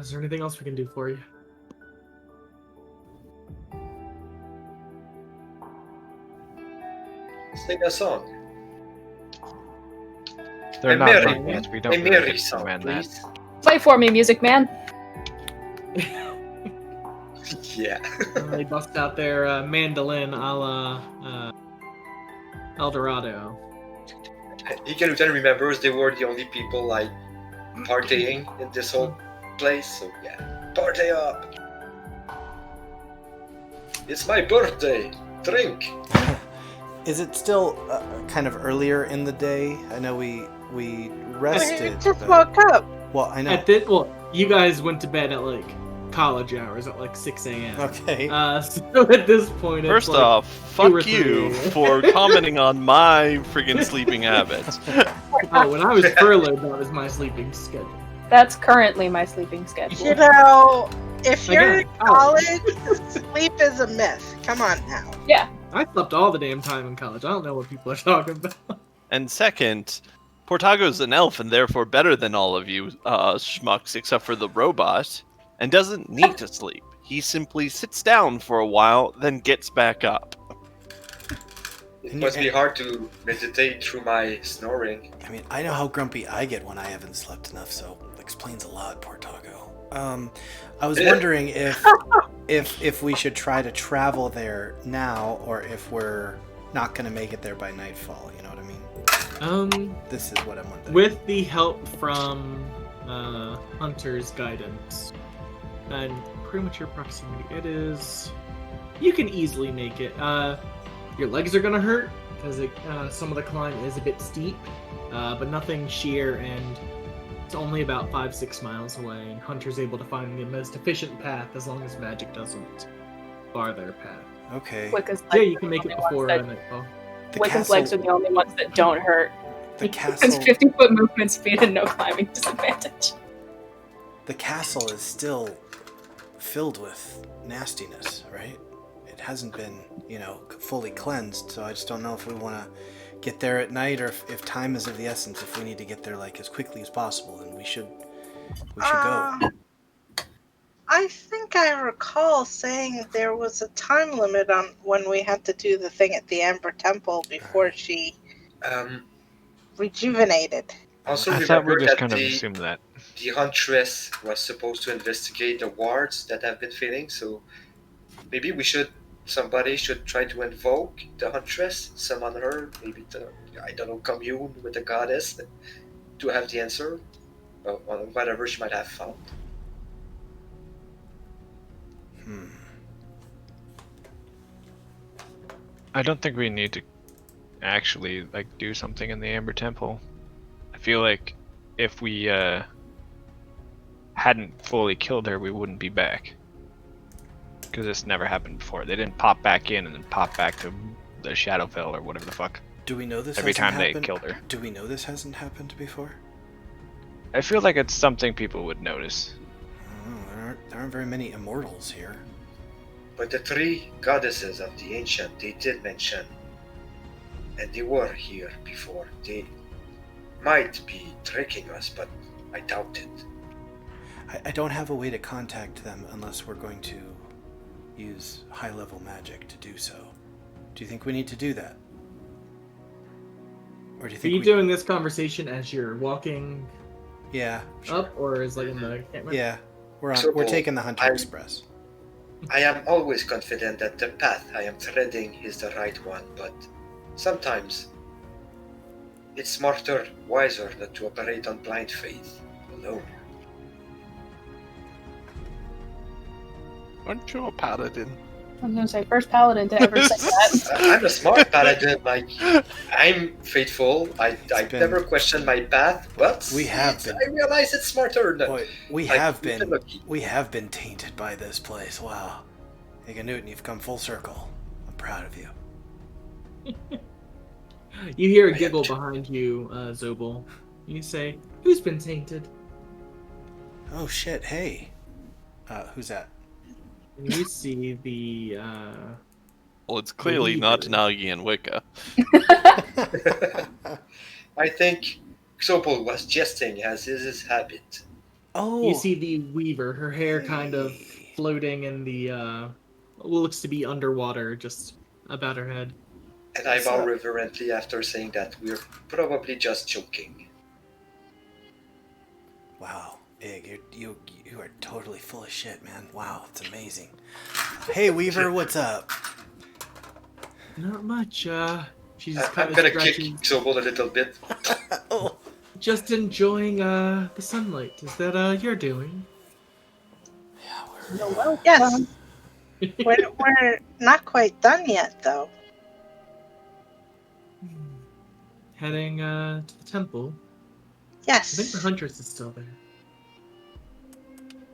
S4: Is there anything else we can do for you?
S6: Sing a song.
S7: They're
S6: A
S7: not
S6: merry
S7: wrong,
S6: one.
S7: yet. We
S6: A
S7: don't really
S6: merry
S7: get to
S6: song,
S7: command that.
S6: please.
S3: Play for me, music man.
S6: Yeah.
S4: They bust out their mandolin a la El Dorado.
S6: Ikerutan remembers they were the only people like partying in this whole place, so yeah. Party up! It's my birthday! Drink!
S2: Is it still kind of earlier in the day? I know we
S5: We
S2: rested.
S5: just
S2: but-
S5: woke up.
S2: Well, I know.
S4: At this, well, you guys went to bed at like college hours at like 6 a.m.
S2: Okay.
S4: So at this point, it's
S1: First
S4: like,
S1: off,
S4: 2 or
S1: fuck you
S4: 3.
S1: for commenting on my friggin' sleeping habits.
S4: when I was furloughed, that was my sleeping schedule.
S3: That's currently my sleeping schedule.
S5: You know, if you're
S4: Again,
S5: in college, sleep is a myth. Come on now.
S4: I slept all the damn time in college. I don't know what people are talking about.
S1: And second, Portago's an elf and therefore better than all of you schmucks except for the robot, and doesn't need to sleep. He simply sits down for a while, then gets back up.
S6: It must be hard to meditate through my snoring.
S2: I mean, I know how grumpy I get when I haven't slept enough, so it explains a lot, Portago. I was wondering if we should try to travel there now, or if we're not going to make it there by nightfall. You know what I mean? This is what I'm wondering.
S4: With the help from Hunter's guidance and pretty much your proximity, you can easily make it. Your legs are gonna hurt because some of the climb is a bit steep, but nothing sheer, and it's only about 5-6 miles away. And Hunter's able to find the most efficient path as long as magic doesn't bar their path.
S2: Okay.
S4: Yeah, you can make it before nightfall.
S3: Wiccan's legs are the only ones that don't hurt.
S2: The
S3: It's
S2: castle.
S3: 50-foot movement speed and no climbing disadvantage.
S2: The castle is still filled with nastiness, right? It hasn't been, fully cleansed, so I just don't know if we want to get there at night, or if time is of the essence. If we need to get there as quickly as possible, then we should go.
S5: I think I recall saying there was a time limit on when we had to do the thing at the Amber Temple before she rejuvenated.
S6: Also,
S7: I thought we
S6: remember
S7: just
S6: that
S7: kind of assumed that.
S6: the Huntress was supposed to investigate the wards that have been failing, so maybe somebody should try to invoke the Huntress, summon her, maybe commune with the goddess to have the answer on whatever she might have found.
S7: I don't think we need to actually do something in the Amber Temple. I feel like if we hadn't fully killed her, we wouldn't be back. Because this never happened before. They didn't pop back in and then pop back to the Shadowfell or whatever the fuck.
S2: Do we know this
S7: every
S2: hasn't
S7: time
S2: happened?
S7: they killed her?
S2: Do we know this hasn't happened before?
S7: I feel like it's something people would notice.
S2: There aren't very many immortals here.
S6: But the 3 goddesses of the ancient, they did mention, and they were here before. They might be tricking us, but I doubt it.
S2: I don't have a way to contact them unless we're going to use high-level magic to do so. Do you think we need to do that? Or do you think
S4: Are you doing this conversation as you're walking
S2: sure.
S4: up, or is in the campment?
S2: Yeah, we're taking the Hunter Express.
S6: I am always confident that the path I am treading is the right one, but sometimes it's smarter, wiser than to operate on blind faith alone.
S1: Aren't you a paladin?
S3: I was gonna say, first paladin to ever say that.
S6: I'm a smart paladin, I'm faithful, I never question my path, but I realize it's smarter than...
S2: Boy, we have been tainted by this place, wow. Higa Newton, you've come full circle. I'm proud of you.
S4: You hear a giggle behind you, Zobel. You say, "Who's been tainted?"
S2: Oh shit, hey. Who's that?
S4: And you see the,
S1: Well, it's clearly not Nagi and Wicca.
S6: I think Xopal was jesting, as is his habit.
S2: Oh!
S4: You see the Weaver, her hair kind of floating in the, looks to be underwater, just about her head.
S6: And I bow reverently after saying that we're probably just joking.
S2: Wow, Ig, you are totally full of shit, man. Wow, it's amazing. Hey, Weaver, what's up?
S4: Not much, she's
S6: I'm
S4: kind of
S6: gonna
S4: stretching.
S6: kick Xopal a little bit.
S2: Oh.
S4: Just enjoying, the sunlight. Is that, your doing?
S2: Yeah,
S5: Yes. We're not quite done yet, though.
S4: Heading, to the temple.
S5: Yes.
S4: I think the Huntress is still there.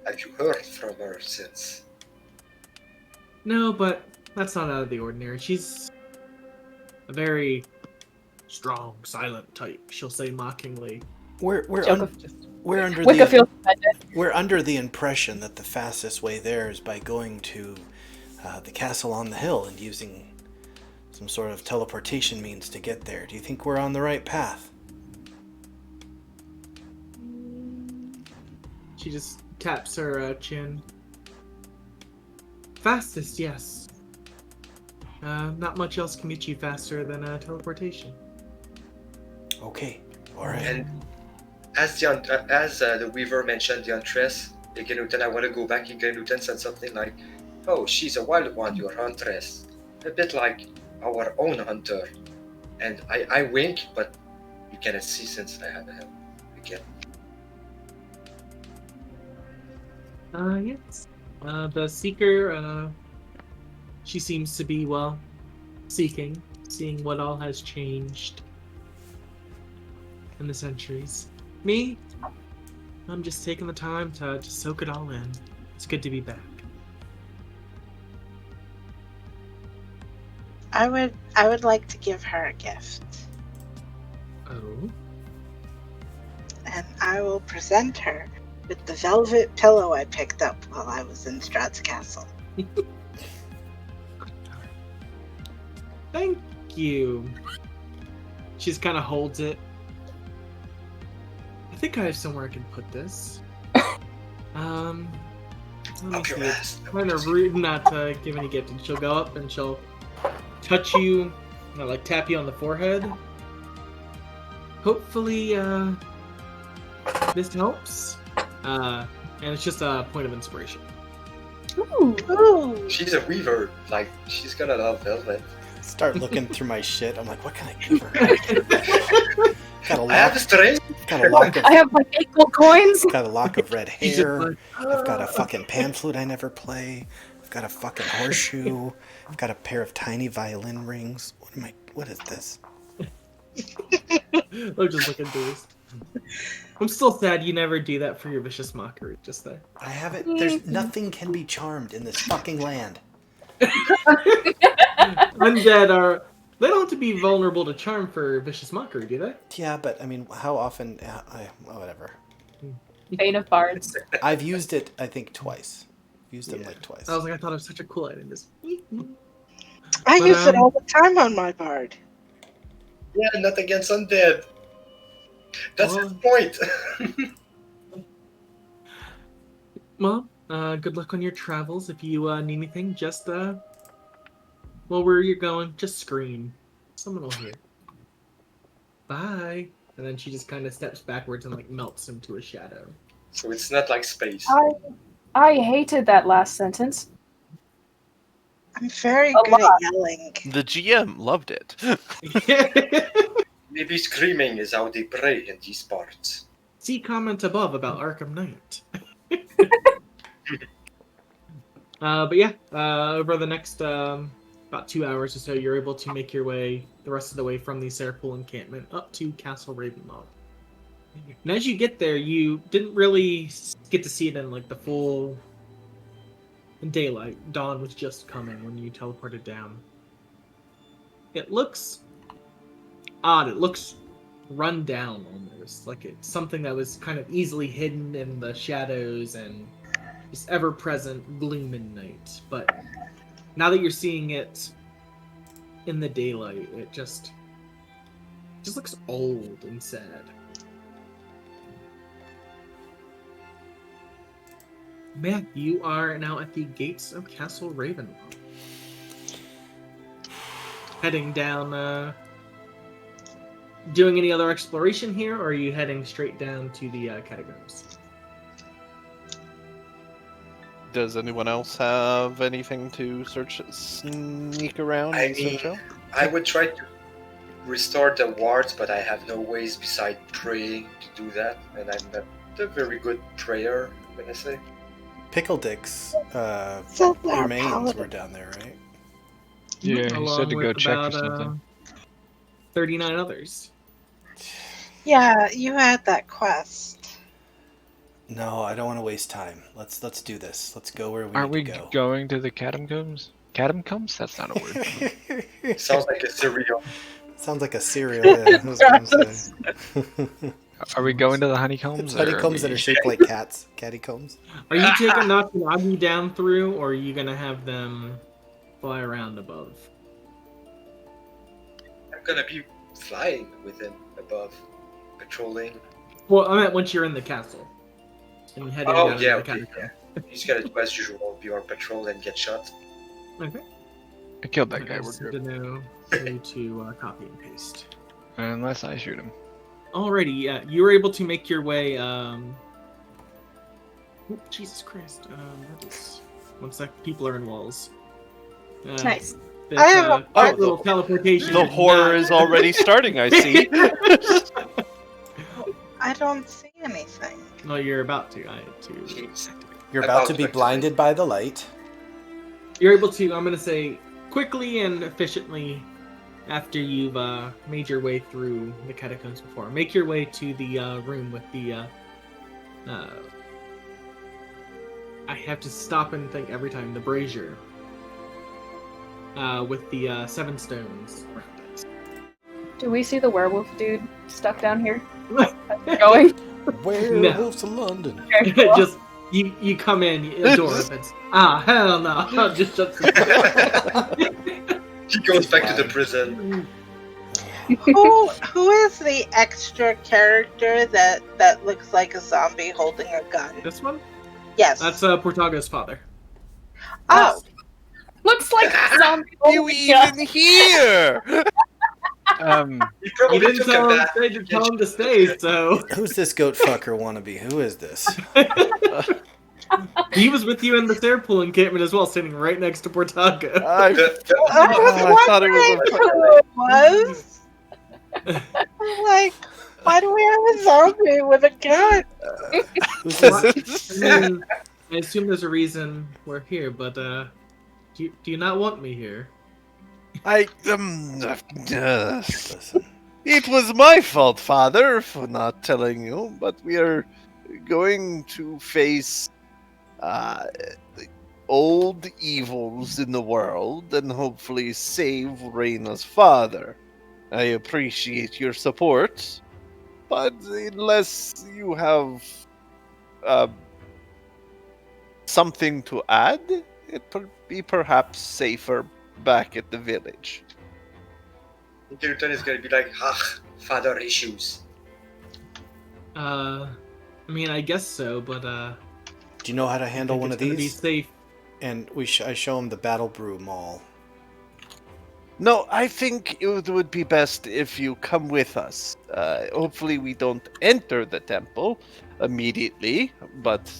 S6: Have you heard from her since?
S4: No, but that's not out of the ordinary. She's a very strong, silent type. She'll say mockingly.
S2: We're under
S3: Wicca feels offended.
S2: we're under the impression that the fastest way there is by going to the castle on the hill and using some sort of teleportation means to get there. Do you think we're on the right path?
S4: She just taps her chin. Fastest, yes. Not much else can get you faster than teleportation.
S2: Okay. All right.
S6: And as the Weaver mentioned, the Huntress, Iganutan, I want to go back. Iganutan said something like, "Oh, she's a wild one, your Huntress. A bit like our own hunter." And I wink, but you cannot see since I have a helm again.
S4: Yes. The Seeker, she seems to be, well, seeing what all has changed in the centuries. Me, I'm just taking the time to just soak it all in. It's good to be back.
S5: I would like to give her a gift,
S4: Oh?
S5: and I will present her with the velvet pillow I picked up while I was in Strat's castle.
S4: Thank you. She just kind of holds it. I think I have somewhere I can put this. Let me
S6: Up your
S4: see.
S6: ass.
S4: Kind of rude not to give any gift, and she'll go up and she'll touch you, like tap you on the forehead. Hopefully, this helps. And it's just a point of inspiration.
S3: Ooh.
S5: Ooh!
S6: She's a Weaver. Like, she's gonna love velvet.
S2: Start looking through my shit. I'm like, what can I give her? Got a
S6: I have
S2: lock.
S6: a string.
S2: Got a lock of.
S3: I have like 8 gold coins.
S2: Got a lock of red
S4: She's just
S2: hair.
S4: like,
S2: I've got a fucking pan flute I never play. I've got a fucking horseshoe. I've got a pair of tiny violin rings. What is this?
S4: I'm just looking through this. I'm still sad you never do that for your vicious mockery. Just there.
S2: I have it. There's nothing can be charmed in this fucking land.
S4: Undead are. They don't have to be vulnerable to charm for vicious mockery, do they?
S2: Yeah, but I mean, how often? Whatever.
S3: Bane of bards.
S2: I've used it, I think, twice. Used them like twice.
S4: I was like, I thought it was such a cool item. Just.
S5: I
S4: But,
S5: use it all the time on my bard.
S6: Yeah, not against undead. That's
S4: Well-
S6: his point.
S4: Well, good luck on your travels. If you need anything, just well, where you're going, just scream. Someone will hear. Bye. And then she just kind of steps backwards and like melts into a shadow.
S6: So it's not like space.
S3: I hated that last sentence.
S5: I'm very
S3: A
S5: good
S3: lot.
S5: at yelling.
S1: The GM loved it.
S6: Maybe screaming is how they pray in these parts.
S4: See comment above about Arkham Knight. But yeah, over the next about 2 hours or so, you're able to make your way the rest of the way from the Serpool encampment up to Castle Ravenloft. And as you get there, you didn't really get to see it in like the full daylight. Dawn was just coming when you teleported down. It looks odd. It looks run down almost, like it's something that was kind of easily hidden in the shadows and just ever-present gloom in night. But now that you're seeing it in the daylight, it just looks old and sad. Yeah, you are now at the gates of Castle Ravenloft. Heading down, doing any other exploration here, or are you heading straight down to the catacombs?
S1: Does anyone else have anything to sneak around
S6: I
S1: and search
S6: mean-
S1: out?
S6: I would try to restore the wards, but I have no ways beside praying to do that, and I'm not a very good prayer, I'm gonna say.
S2: Pickle Dick's
S5: So our
S2: remains
S5: paladin.
S2: were down there, right?
S7: Yeah, he
S4: Along
S7: said to go
S4: with
S7: check for
S4: about,
S7: something.
S4: 39 others.
S5: Yeah, you had that quest.
S2: No, I don't want to waste time. Let's do this. Let's go where we
S7: Aren't we
S2: need to go.
S7: going to the catacombs? Catacombs? That's not a word.
S6: Sounds like a cereal.
S2: Sounds like a cereal. Yeah, I was gonna say.
S7: Are we going to the honeycombs? or
S2: Honeycombs
S7: are
S2: that are
S7: we-
S2: shaped like cats. Cattycombs.
S4: Are you taking Natsunagi down through, or are you gonna have them fly around above?
S6: I'm gonna be flying with him above, patrolling.
S4: Well, I meant once you're in the castle. And heading
S6: Oh,
S4: down
S6: yeah,
S4: to the
S6: okay,
S4: catacomb.
S6: yeah. He's gonna do as usual, be on patrol and get shot.
S4: Okay.
S7: I killed that
S4: I
S7: guy. We're
S4: just need
S7: good.
S4: to know for you to copy and paste.
S7: Unless I shoot him.
S4: Alrighty, yeah, you were able to make your way. Jesus Christ. That is. One sec. People are in walls.
S3: Nice.
S4: This,
S5: I have a
S4: quick
S1: Oh,
S4: little teleportation.
S1: The
S4: did
S1: horror
S4: not-
S1: is already starting, I see.
S5: I don't see anything.
S4: No, you're about to. I had to.
S6: Jeez.
S2: You're
S6: I'm
S2: about to
S6: about
S2: be
S6: to
S2: blinded by the light.
S4: You're able to. I'm gonna say quickly and efficiently. After you've made your way through the catacombs before, make your way to the room with the. I have to stop and think every time. The brazier. With the 7 stones.
S3: Do we see the werewolf dude stuck down here? Going?
S2: Werewolves of London.
S3: Very cool.
S4: Just you come in, the door opens. Ah, hell no! Just shuts the door.
S6: He goes back to the prison.
S5: Who is the extra character that looks like a zombie holding a gun?
S4: This one?
S5: Yes.
S4: That's Portago's father.
S5: Oh,
S3: Looks like a zombie.
S1: You even here?
S6: He
S4: You
S6: probably
S4: didn't
S6: took
S4: tell
S6: a
S4: him,
S6: bath.
S4: to tell him to stay, so
S2: Who's this goat fucker wannabe? Who is this?
S4: he was with you in the Stairpool encampment as well, sitting right next to Portago.
S1: I
S5: I
S1: thought it was
S5: who it was. I'm like, why do we have a zombie with a gun?
S2: Who's this?
S4: I mean, I assume there's a reason we're here, but do you not want me here?
S2: Listen.
S1: It was my fault, Father, for not telling you, but we are going to face the old evils in the world and hopefully save Reyna's father. I appreciate your support, but unless you have something to add, it would be perhaps safer back at the village.
S6: Newton is gonna be like, father issues.
S4: I mean, I guess so, but
S2: Do you know how to handle one of
S4: Be
S2: these?
S4: safe.
S2: And I show him the Battle Brew Mall.
S1: No, I think it would be best if you come with us. Hopefully we don't enter the temple immediately, but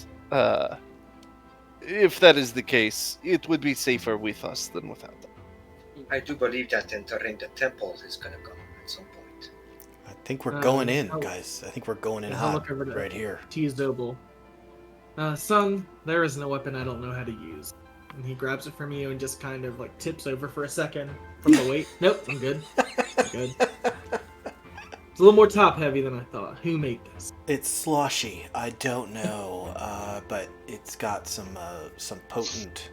S1: if that is the case, it would be safer with us than without them.
S6: I do believe that entering the temple is gonna come at some point.
S2: I think we're going in,
S4: I'll-
S2: guys. I think we're going in
S4: I'll
S2: hot
S4: look over there.
S2: right here.
S4: T Zobel. Son, there is no weapon I don't know how to use. And he grabs it from you and just kind of like tips over for a second from the weight. Nope, I'm good. I'm good. It's a little more top heavy than I thought. Who made this?
S2: It's sloshy. I don't know, but it's got some potent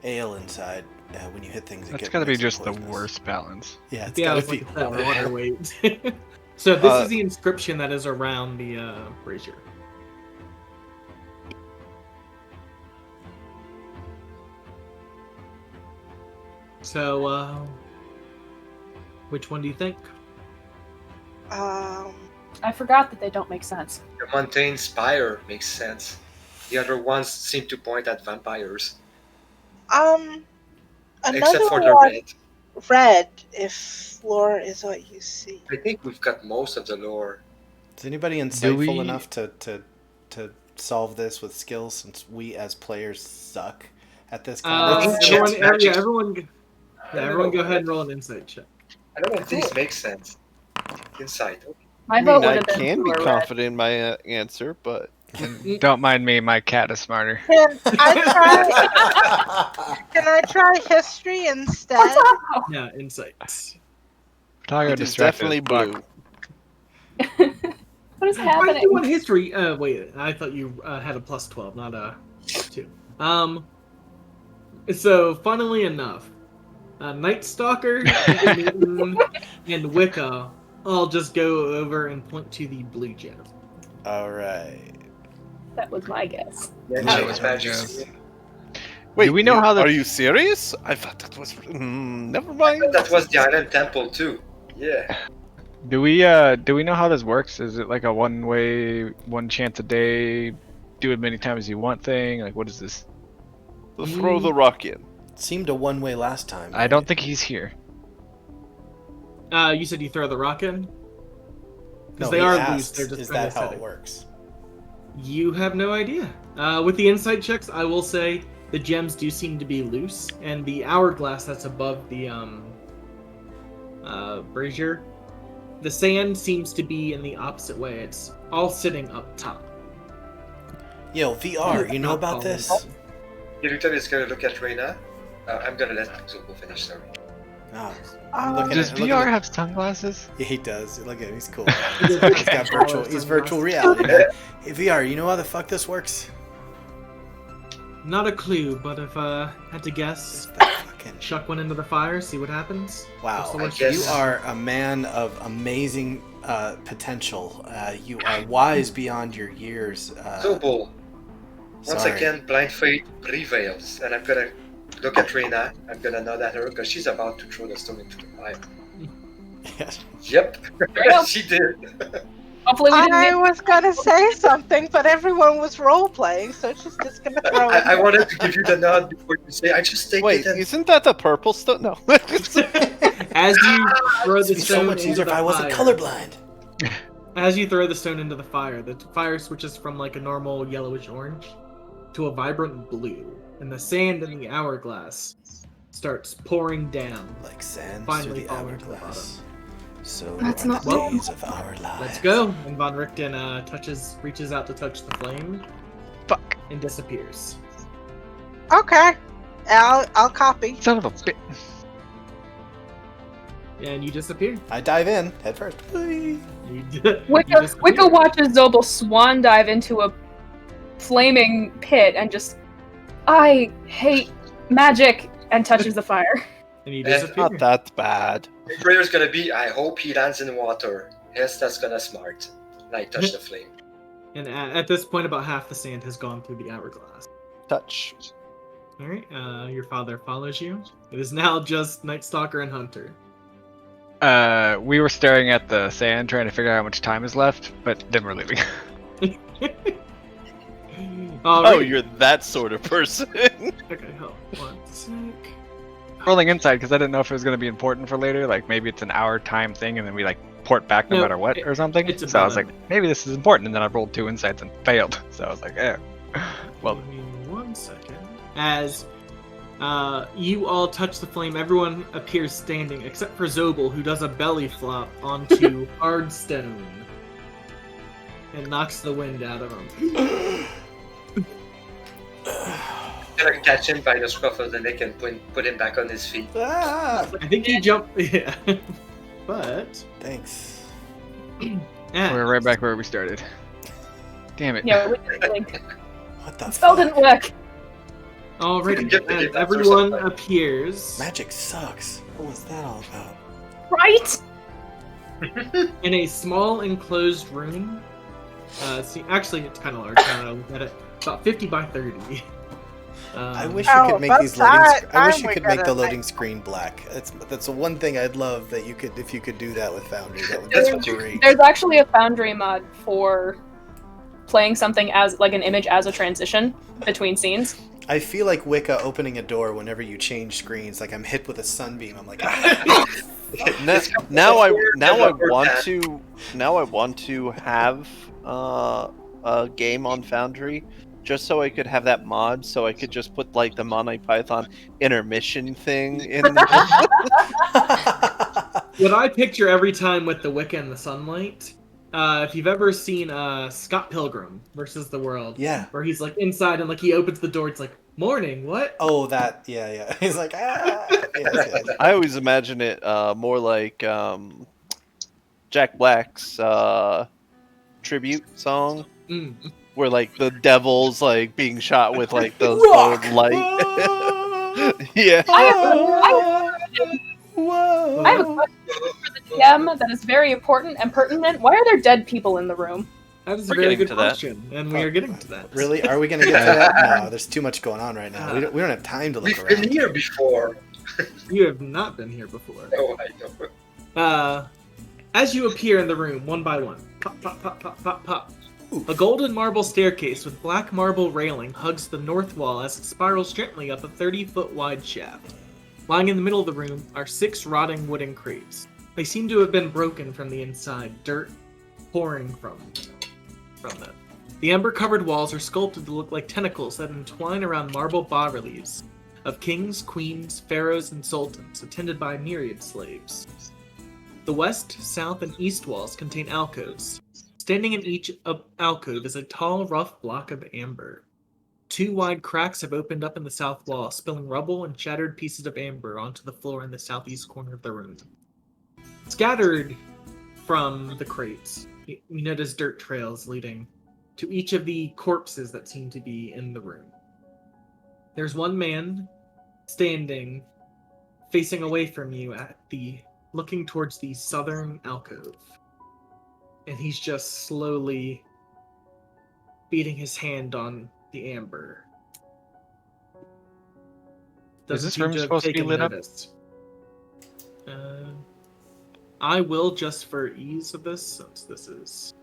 S2: ale inside. When you hit things,
S7: That's
S2: makes
S7: gotta be
S2: them
S7: just the
S2: poisonous.
S7: worst balance.
S2: Yeah, it's
S4: Yeah,
S2: gotta
S4: it's
S2: be.
S4: like that water
S2: horrible.
S4: weight. So this is the inscription that is around the brazier. So, which one do you think?
S3: I forgot that they don't make sense.
S6: The Montaigne Spire makes sense. The other ones seem to point at vampires.
S5: Another
S6: Except for the
S5: one,
S6: red.
S5: red, if lore is what you see.
S6: I think we've got most of the lore.
S2: Is anybody insightful enough to solve this with skills, since we as players suck at this kind of
S6: Ancient
S2: stuff?
S6: magic.
S4: Everyone go ahead and roll an insight check.
S6: I don't know if these make sense. Insight.
S3: My
S1: I
S3: vote
S1: mean,
S3: would
S1: I
S3: have been
S1: can be
S3: blue or red.
S1: confident in my answer, but
S7: Don't mind me, my cat is smarter.
S5: Can I try history instead?
S4: Yeah, insight.
S7: Portago
S1: it is
S7: distracted
S1: definitely
S7: as fuck.
S1: blue.
S3: What is
S4: Why
S3: happening?
S4: do you want history? Wait, I thought you had a plus 12, not a +2. So funnily enough, Night Stalker, Newton, and Wicca all just go over and point to the blue gem.
S2: All right.
S3: That was my guess.
S6: Yeah,
S7: That
S6: change
S7: was my
S6: magic.
S7: guess.
S1: Wait,
S7: Do we know how
S1: Are
S7: the-
S1: you serious? I thought that was. Never mind.
S6: That was the Island Temple too. Yeah.
S7: Do we know how this works? Is it like a one chance a day, do it many times as you want thing? Like what is this?
S1: So throw the rock in.
S2: Seemed a one-way last time.
S7: I don't think he's here.
S4: You said you throw the rock in? Because they
S2: he
S4: are
S2: asked,
S4: loose. They're just
S2: is
S4: kind
S2: that
S4: of
S2: how
S4: setting.
S2: it works?
S4: You have no idea. With the insight checks, I will say the gems do seem to be loose, and the hourglass that's above the brazier, the sand seems to be in the opposite way. It's all sitting up top.
S2: Yo, VR, you know
S4: Not
S2: about
S4: falling
S2: this?
S4: down.
S6: Hirutan is gonna look at Reina. I'm gonna let Zuko finish, sorry.
S2: No.
S5: Um,
S7: Does
S2: look
S7: VR
S2: at-
S7: have sunglasses?
S2: Yeah, he does. Look at him. He's cool.
S4: He
S2: He's
S4: does
S2: got
S4: have
S2: virtual.
S4: sunglasses.
S2: He's virtual reality, man. Hey, VR, you know how the fuck this works?
S4: Not a clue, but if I had to guess,
S2: It's the fucking.
S4: chuck one into the fire, see what happens.
S2: Wow,
S4: What's the
S6: I
S4: worst
S6: guess-
S2: you
S4: case?
S2: are a man of amazing potential. You are wise beyond your years.
S6: Zobul, once
S2: sorry.
S6: again, blind faith prevails, and I'm gonna look at Reina. I'm gonna nod at her because she's about to throw the stone into the fire.
S2: Yes.
S6: Yep,
S3: Yeah.
S6: she did.
S3: Hopefully we didn't
S5: I
S3: need
S5: was gonna say something, but everyone was role playing, so she's just gonna throw it.
S6: I wanted to give you the nod before you say. I just take
S1: Wait,
S6: it and
S1: isn't that the purple stone? No.
S4: As you throw the
S2: It'd be so
S4: stone
S2: much
S4: into
S2: easier
S4: the
S2: if I wasn't
S4: fire,
S2: colorblind.
S4: as you throw the stone into the fire switches from like a normal yellowish orange to a vibrant blue, and the sand in the hourglass starts pouring down.
S2: Like sand
S4: Finally
S2: through the
S4: falling to the
S2: hourglass. So
S3: That's
S2: are
S3: not
S2: the
S4: me.
S2: days of our lives.
S4: Let's go. And Von Richten reaches out to touch the flame
S7: Fuck.
S4: and disappears.
S5: Okay, I'll copy.
S7: Son of a bitch.
S4: And you disappear.
S2: I dive in head first. Whee!
S4: You
S3: Wicca watches Zobel swan dive into a flaming pit and just, I hate magic, and touches the fire.
S4: And you
S6: Yeah,
S4: disappear.
S1: Not that bad.
S6: my prayer's gonna be. I hope he lands in water. Yes, that's gonna smart. And I touch the flame.
S4: And at this point, about half the sand has gone through the hourglass.
S1: Touch.
S4: All right, your father follows you. It is now just Night Stalker and Hunter.
S7: We were staring at the sand trying to figure out how much time is left, but then we're leaving.
S1: Oh, you're that sort of person.
S4: Okay, hold on 1 sec.
S7: Rolling inside because I didn't know if it was going to be important for later. Like maybe it's an hour time thing and then we like port back no
S4: No,
S7: matter what or something.
S4: it's
S7: So I was
S4: about
S7: like, maybe this is important. And then I rolled 2 insights and failed. So I was like, eh. Well,
S4: Give me 1 second. As you all touch the flame, everyone appears standing except for Zobel, who does a belly flop onto hard stone and knocks the wind out of him.
S6: Gonna catch him by the scruff of the neck and put him back on his feet.
S2: Ah,
S4: I think he jumped. Yeah, but
S2: thanks.
S7: we're right back where we started. Damn it.
S3: Yeah, like,
S2: What the
S3: spell
S2: fuck?
S3: didn't work.
S4: Alrighty,
S6: Get the
S4: as
S6: gift
S4: everyone
S6: after
S4: appears
S2: Magic sucks. What was that all about?
S3: Right?
S4: in a small enclosed room. See, actually, it's kind of large. Now that I look at it, about 50 by 30.
S2: I wish
S5: Oh,
S2: you could make
S5: about
S2: these loading.
S5: that
S2: I wish
S5: time
S2: you
S5: we
S2: could make the
S5: gotta
S2: loading screen black. That's the one thing I'd love that you could if you could do that with Foundry. That would
S6: That's
S2: be
S6: what you-
S2: great.
S3: There's actually a Foundry mod for playing something as like an image as a transition between scenes.
S2: I feel like Wicca opening a door whenever you change screens. Like I'm hit with a sunbeam. I'm like, ah.
S1: Now I
S6: Developer
S1: want to have a game on Foundry just so I could have that mod, so I could just put like the Monty Python intermission thing in.
S4: What I picture every time with the Wicca and the sunlight, if you've ever seen Scott Pilgrim versus the World,
S2: Yeah.
S4: where he's like inside and like he opens the door, it's like morning. What?
S2: Oh, that. Yeah. He's like, ah. Yes.
S1: I always imagine it more like Jack Black's tribute song,
S4: Mm.
S1: where like the devil's like being shot with like the
S2: Rock!
S1: light. Yeah.
S3: I
S2: Whoa.
S3: have a question for the DM that is very important and pertinent. Why are there dead people in the room?
S4: That is a
S1: We're
S4: very
S1: getting
S4: good
S1: to that.
S4: question, and we are getting to that.
S2: Really? Are we gonna get to that? No, there's too much going on right now. We don't have time to look
S6: We've been
S2: around.
S6: here before.
S4: You have not been here before.
S6: Oh, I know.
S4: As you appear in the room, one by one, pop, pop, pop, pop, pop, pop. A golden marble staircase with black marble railing hugs the north wall as it spirals gently up a 30-foot wide shaft. Lying in the middle of the room are 6 rotting wooden crates. They seem to have been broken from the inside, dirt pouring from them. The amber-covered walls are sculpted to look like tentacles that entwine around marble bas-reliefs of kings, queens, pharaohs, and sultans, attended by myriad slaves. The west, south, and east walls contain alcoves. Standing in each alcove is a tall, rough block of amber. 2 wide cracks have opened up in the south wall, spilling rubble and shattered pieces of amber onto the floor in the southeast corner of the room. Scattered from the crates, you notice dirt trails leading to each of the corpses that seem to be in the room. There's one man standing, facing away from you looking towards the southern alcove. And he's just slowly beating his hand on the amber.
S7: Is this room supposed to be lit up?
S4: I will, just for ease of this, since this is...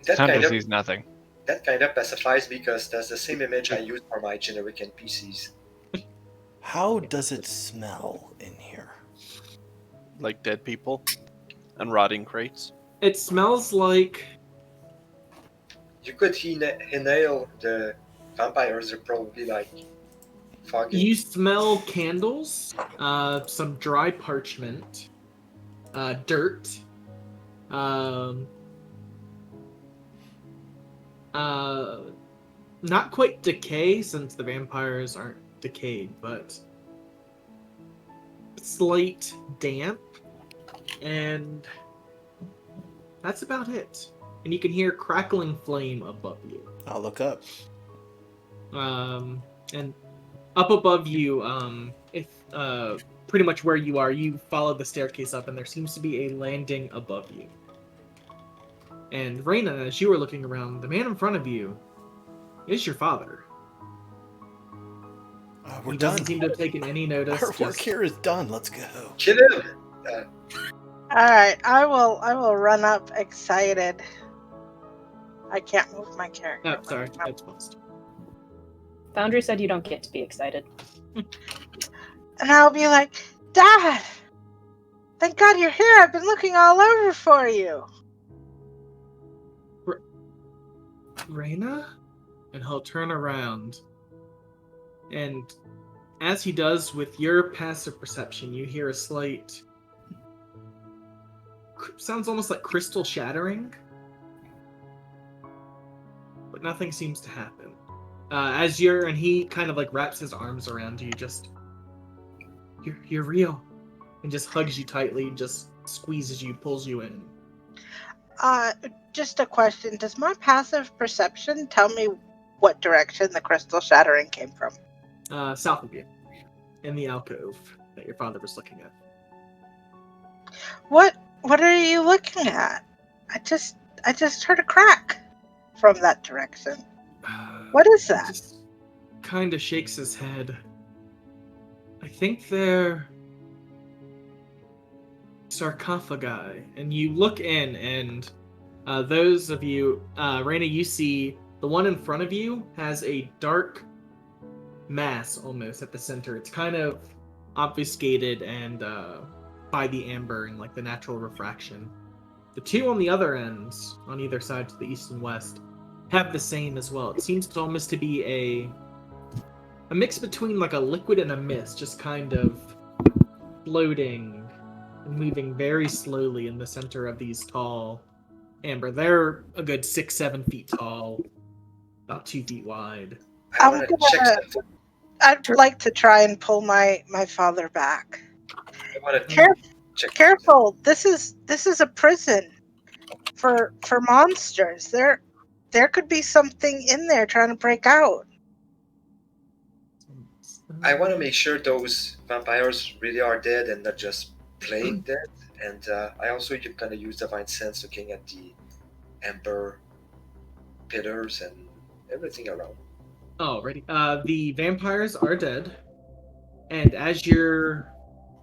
S7: Hunter sees nothing.
S6: That kind of pacifies because that's the same image I use for my generic NPCs.
S2: How does it smell in here?
S1: Like dead people and rotting crates.
S4: It smells like...
S6: You could inhale the vampires are probably like foggy.
S4: You smell candles, some dry parchment, dirt, not quite decay since the vampires aren't decayed, but slight damp, and that's about it. And you can hear crackling flame above you.
S2: I'll look up.
S4: And up above you, pretty much where you are, you follow the staircase up, and there seems to be a landing above you. And Reyna, as you were looking around, the man in front of you is your father.
S2: We're
S4: he
S2: done.
S4: doesn't seem to have taken any notice.
S2: Our work here is done. Let's go.
S6: Kill him!
S5: All right, I will run up excited. I can't move my character.
S4: Oh, sorry, that's paused.
S3: Foundry said you don't get to be excited.
S5: And I'll be like, Dad! Thank God you're here. I've been looking all over for you.
S4: Reyna? And he'll turn around. And as he does, with your passive perception, you hear a slight... sounds almost like crystal shattering. But nothing seems to happen. And he kind of like wraps his arms around you, just... You're real. And just hugs you tightly, just squeezes you, pulls you in.
S5: Just a question. Does my passive perception tell me what direction the crystal shattering came from?
S4: South of you. In the alcove that your father was looking at.
S5: What are you looking at? I just heard a crack from that direction. What is that?
S4: He just kind of shakes his head. I think they're sarcophagi. And you look in, and those of you, Reyna, you see the one in front of you has a dark mass almost at the center. It's kind of obfuscated and by the amber and like the natural refraction. The two on the other ends, on either side to the east and west, have the same as well. It seems to almost to be a mix between like a liquid and a mist, just kind of floating and moving very slowly in the center of these tall amber. They're a good 6-7 feet tall, about 2 feet wide.
S5: I'd like to try and pull my father back. Careful! This is a prison for monsters. There could be something in there trying to break out.
S6: I want to make sure those vampires really are dead and not just playing dead. And I also kind of use Divine Sense looking at the amber pillars and everything around.
S4: Alrighty. The vampires are dead. And as you're...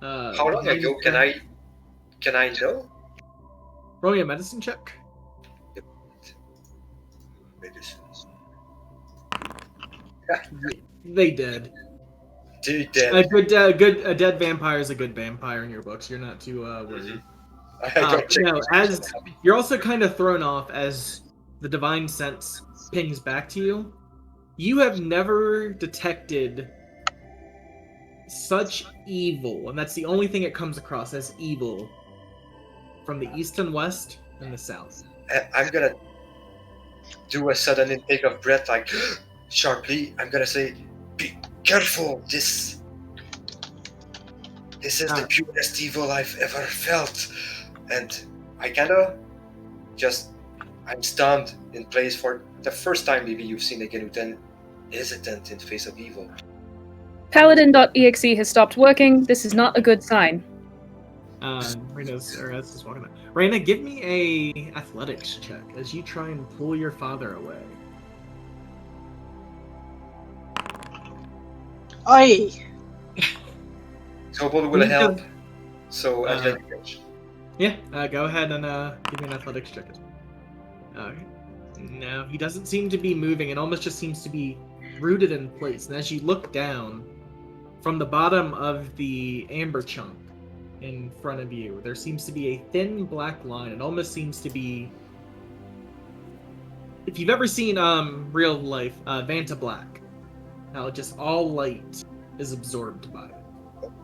S6: How long ago can I know?
S4: Roll me a medicine check.
S6: medicines.
S4: They did.
S6: They dead.
S4: A dead vampire is a good vampire in your books. You're not too worried.
S6: I don't check.
S4: No,
S6: these
S4: as
S6: things.
S4: you're also kind of thrown off as the divine sense pings back to you. You have never detected such evil, and that's the only thing it comes across as evil from the east and west and the south.
S6: I'm gonna do a sudden intake of breath, like sharply. I'm gonna say, "Be careful! This is the purest evil I've ever felt." And I kinda I'm stunned in place for the first time. Maybe you've seen a Genutan hesitant in face of evil.
S3: Paladin.exe has stopped working. This is not a good sign.
S4: Reina's walking out. Reina, give me a athletics check as you try and pull your father away.
S5: Oi!
S6: Kobold will help. So advantage.
S4: Yeah, go ahead and give me an athletics check. No, he doesn't seem to be moving. It almost just seems to be rooted in place. And as you look down from the bottom of the amber chunk in front of you, there seems to be a thin black line. It almost seems to be, if you've ever seen real life Vanta Black, how just all light is absorbed by it.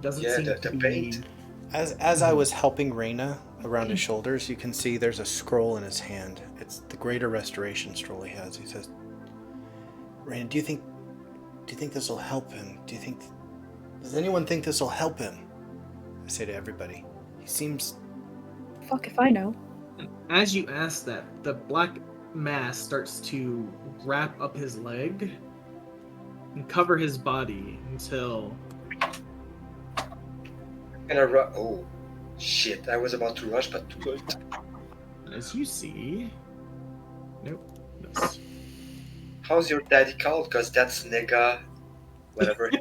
S4: Doesn't seem to be.
S6: paint.
S2: As I was helping Reyna around his shoulders, you can see there's a scroll in his hand. It's the Greater Restoration scroll he has. He says, "Reyna, do you think this will help him? Does anyone think this will help him?" I say to everybody. He seems...
S3: Fuck if I know.
S4: As you ask that, the black mass starts to wrap up his leg and cover his body until...
S6: Oh, shit. I was about to rush, but too late.
S4: As you see... Nope. Miss.
S6: How's your daddy called? Because that's nigga. Whatever.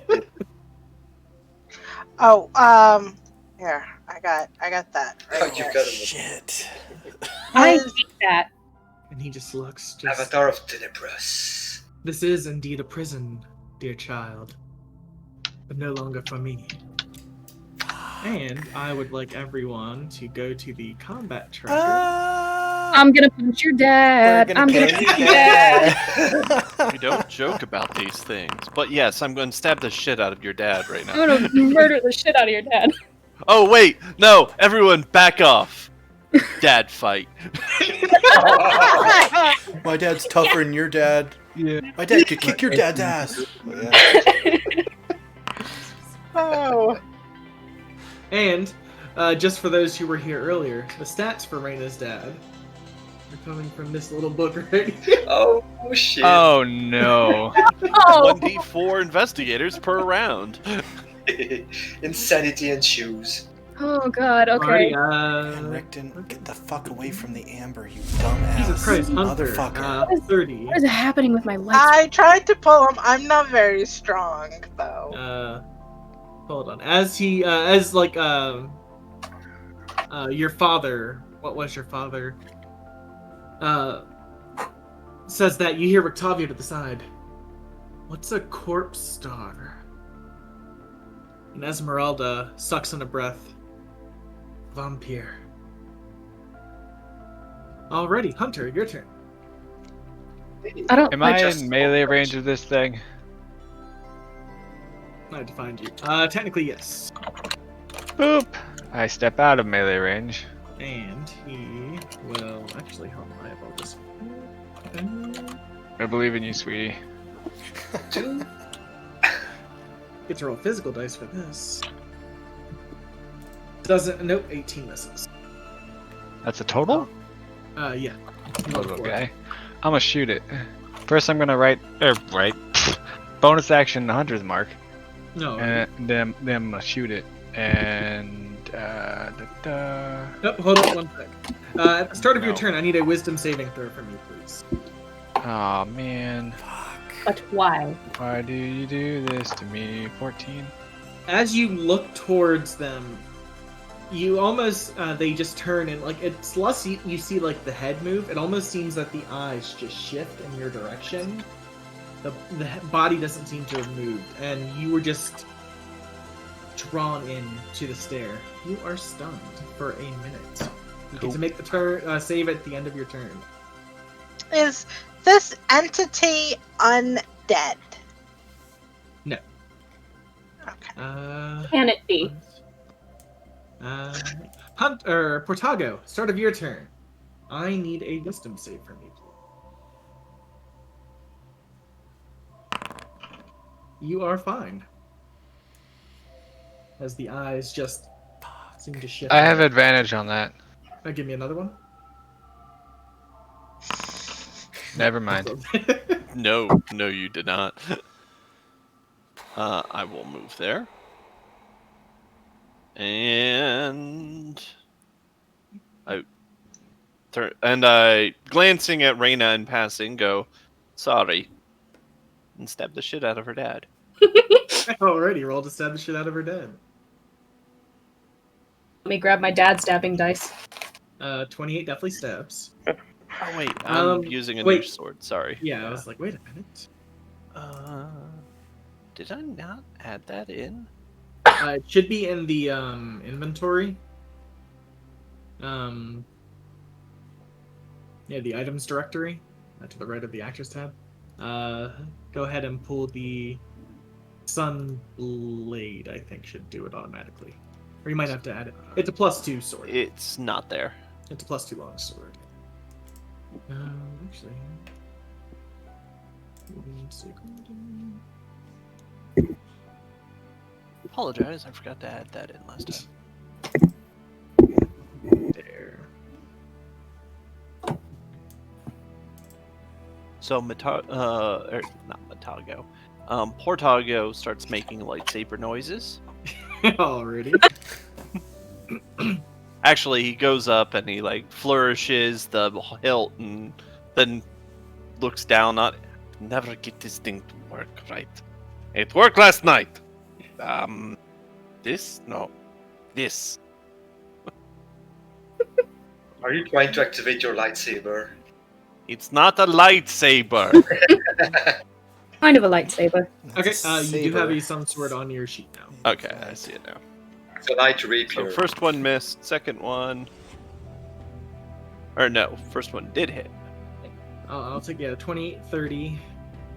S5: Oh, here. I got that.
S6: Oh,
S5: Right
S6: you
S5: here.
S6: got him.
S2: Shit.
S3: I
S5: His-
S3: hate that.
S4: And he just looks
S6: Avatar of Tenebris.
S4: This is indeed a prison, dear child. But no longer for me. And I would like everyone to go to the combat tracker.
S3: I'm gonna punch your dad. I'm gonna punch your dad.
S1: We don't joke about these things. But yes, I'm going to stab the shit out of your dad right now.
S3: I'm gonna murder the shit out of your dad.
S1: Oh, wait. No. Everyone, back off. Dad fight.
S2: My dad's tougher than your dad.
S7: Yeah.
S2: My dad could kick your dad's ass. Yeah.
S5: Oh.
S4: And, just for those who were here earlier, the stats for Reyna's dad are coming from this little book right here.
S6: Oh, shit.
S7: Oh no.
S3: Oh,
S1: 1d4 investigators per round.
S6: Insanity and shoes.
S3: oh god, okay.
S4: Alrighty,
S2: And Rickton, get the fuck away from the amber, you dumbass.
S4: Jesus Christ, Hunter,
S2: Motherfucker.
S4: 30.
S3: What is happening with my lights?
S5: I tried to pull him. I'm not very strong, though.
S4: Hold on. As he, your father, what was your father, says that, you hear Octavio to the side. What's a corpse star? And Esmeralda sucks in a breath. Vampire. Alrighty, Hunter, your turn.
S3: I don't.
S7: Am I
S6: just-
S7: in melee range of this thing?
S4: I had to find you. Technically, yes.
S7: Boop! I step out of melee range.
S4: And he will actually hold on. I have all this.
S7: I believe in you, sweetie.
S4: Get to roll physical dice for this. Doesn't. Nope. 18 misses.
S7: That's a total?
S4: Yeah.
S7: Okay. I'm gonna shoot it. First, I'm gonna write bonus action the hunter's mark,
S4: No.
S7: and then I'm gonna shoot it. And
S4: Nope. Hold on one sec. At the start of your
S7: No.
S4: turn, I need a wisdom saving throw from you, please.
S7: oh man,
S3: But why?
S7: why do you do this to me? 14.
S4: As you look towards them, You almost they just turn and like it's less you see like the head move. It almost seems that the eyes just shift in your direction. The body doesn't seem to have moved, and you were just drawn in to the stare. You are stunned for a minute. You get to make the turn save at the end of your turn.
S5: Is this entity undead?
S4: No.
S5: Okay.
S3: Can it be?
S4: Portago, start of your turn. I need a wisdom save from you. You are fine. As the eyes just seem to shift.
S7: I have advantage on that.
S4: Give me another one.
S7: Never mind.
S1: No, you did not. I will move there. And I glancing at Reyna in passing, go, sorry, and stab the shit out of her dad.
S4: Already rolled to stab the shit out of her dead.
S3: Let me grab my dad's stabbing dice.
S4: 28 definitely stabs.
S1: Oh wait, I'm using a new sword. Sorry.
S4: Yeah, I was like, wait a minute.
S1: Did I not add that in?
S4: It should be in the inventory. Yeah, the items directory to the right of the actors tab. Go ahead and pull the Sun Blade. I think should do it automatically, or you might have to add it. It's a +2 sword.
S1: It's not there.
S4: It's a +2 long sword. Actually.
S1: Apologize, I forgot to add that in last time.
S4: There.
S1: So Portago starts making lightsaber noises.
S4: Already.
S1: Actually, he goes up and he like flourishes the hilt and then looks down on it. Never get this thing to work right. It worked last night. This? No. This.
S6: Are you trying to activate your lightsaber?
S1: It's not a lightsaber.
S3: Kind of a lightsaber.
S4: Okay, you do have a Sun Sword on your sheet now.
S1: Okay, I see it now.
S6: It's a light rapier.
S1: So first one missed, second one... Or no, first one did hit.
S4: I'll take 28, 30.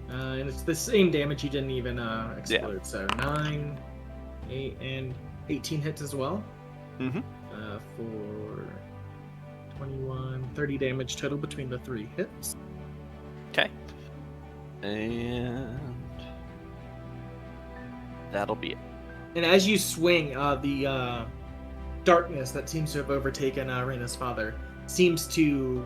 S4: And it's the same damage you didn't even explode. Yeah. So 9, 8, and 18 hits as well.
S1: Mm-hmm.
S4: For 21, 30 damage total between the 3 hits.
S1: Okay. And that'll be it.
S4: And as you swing, the darkness that seems to have overtaken Reyna's father seems to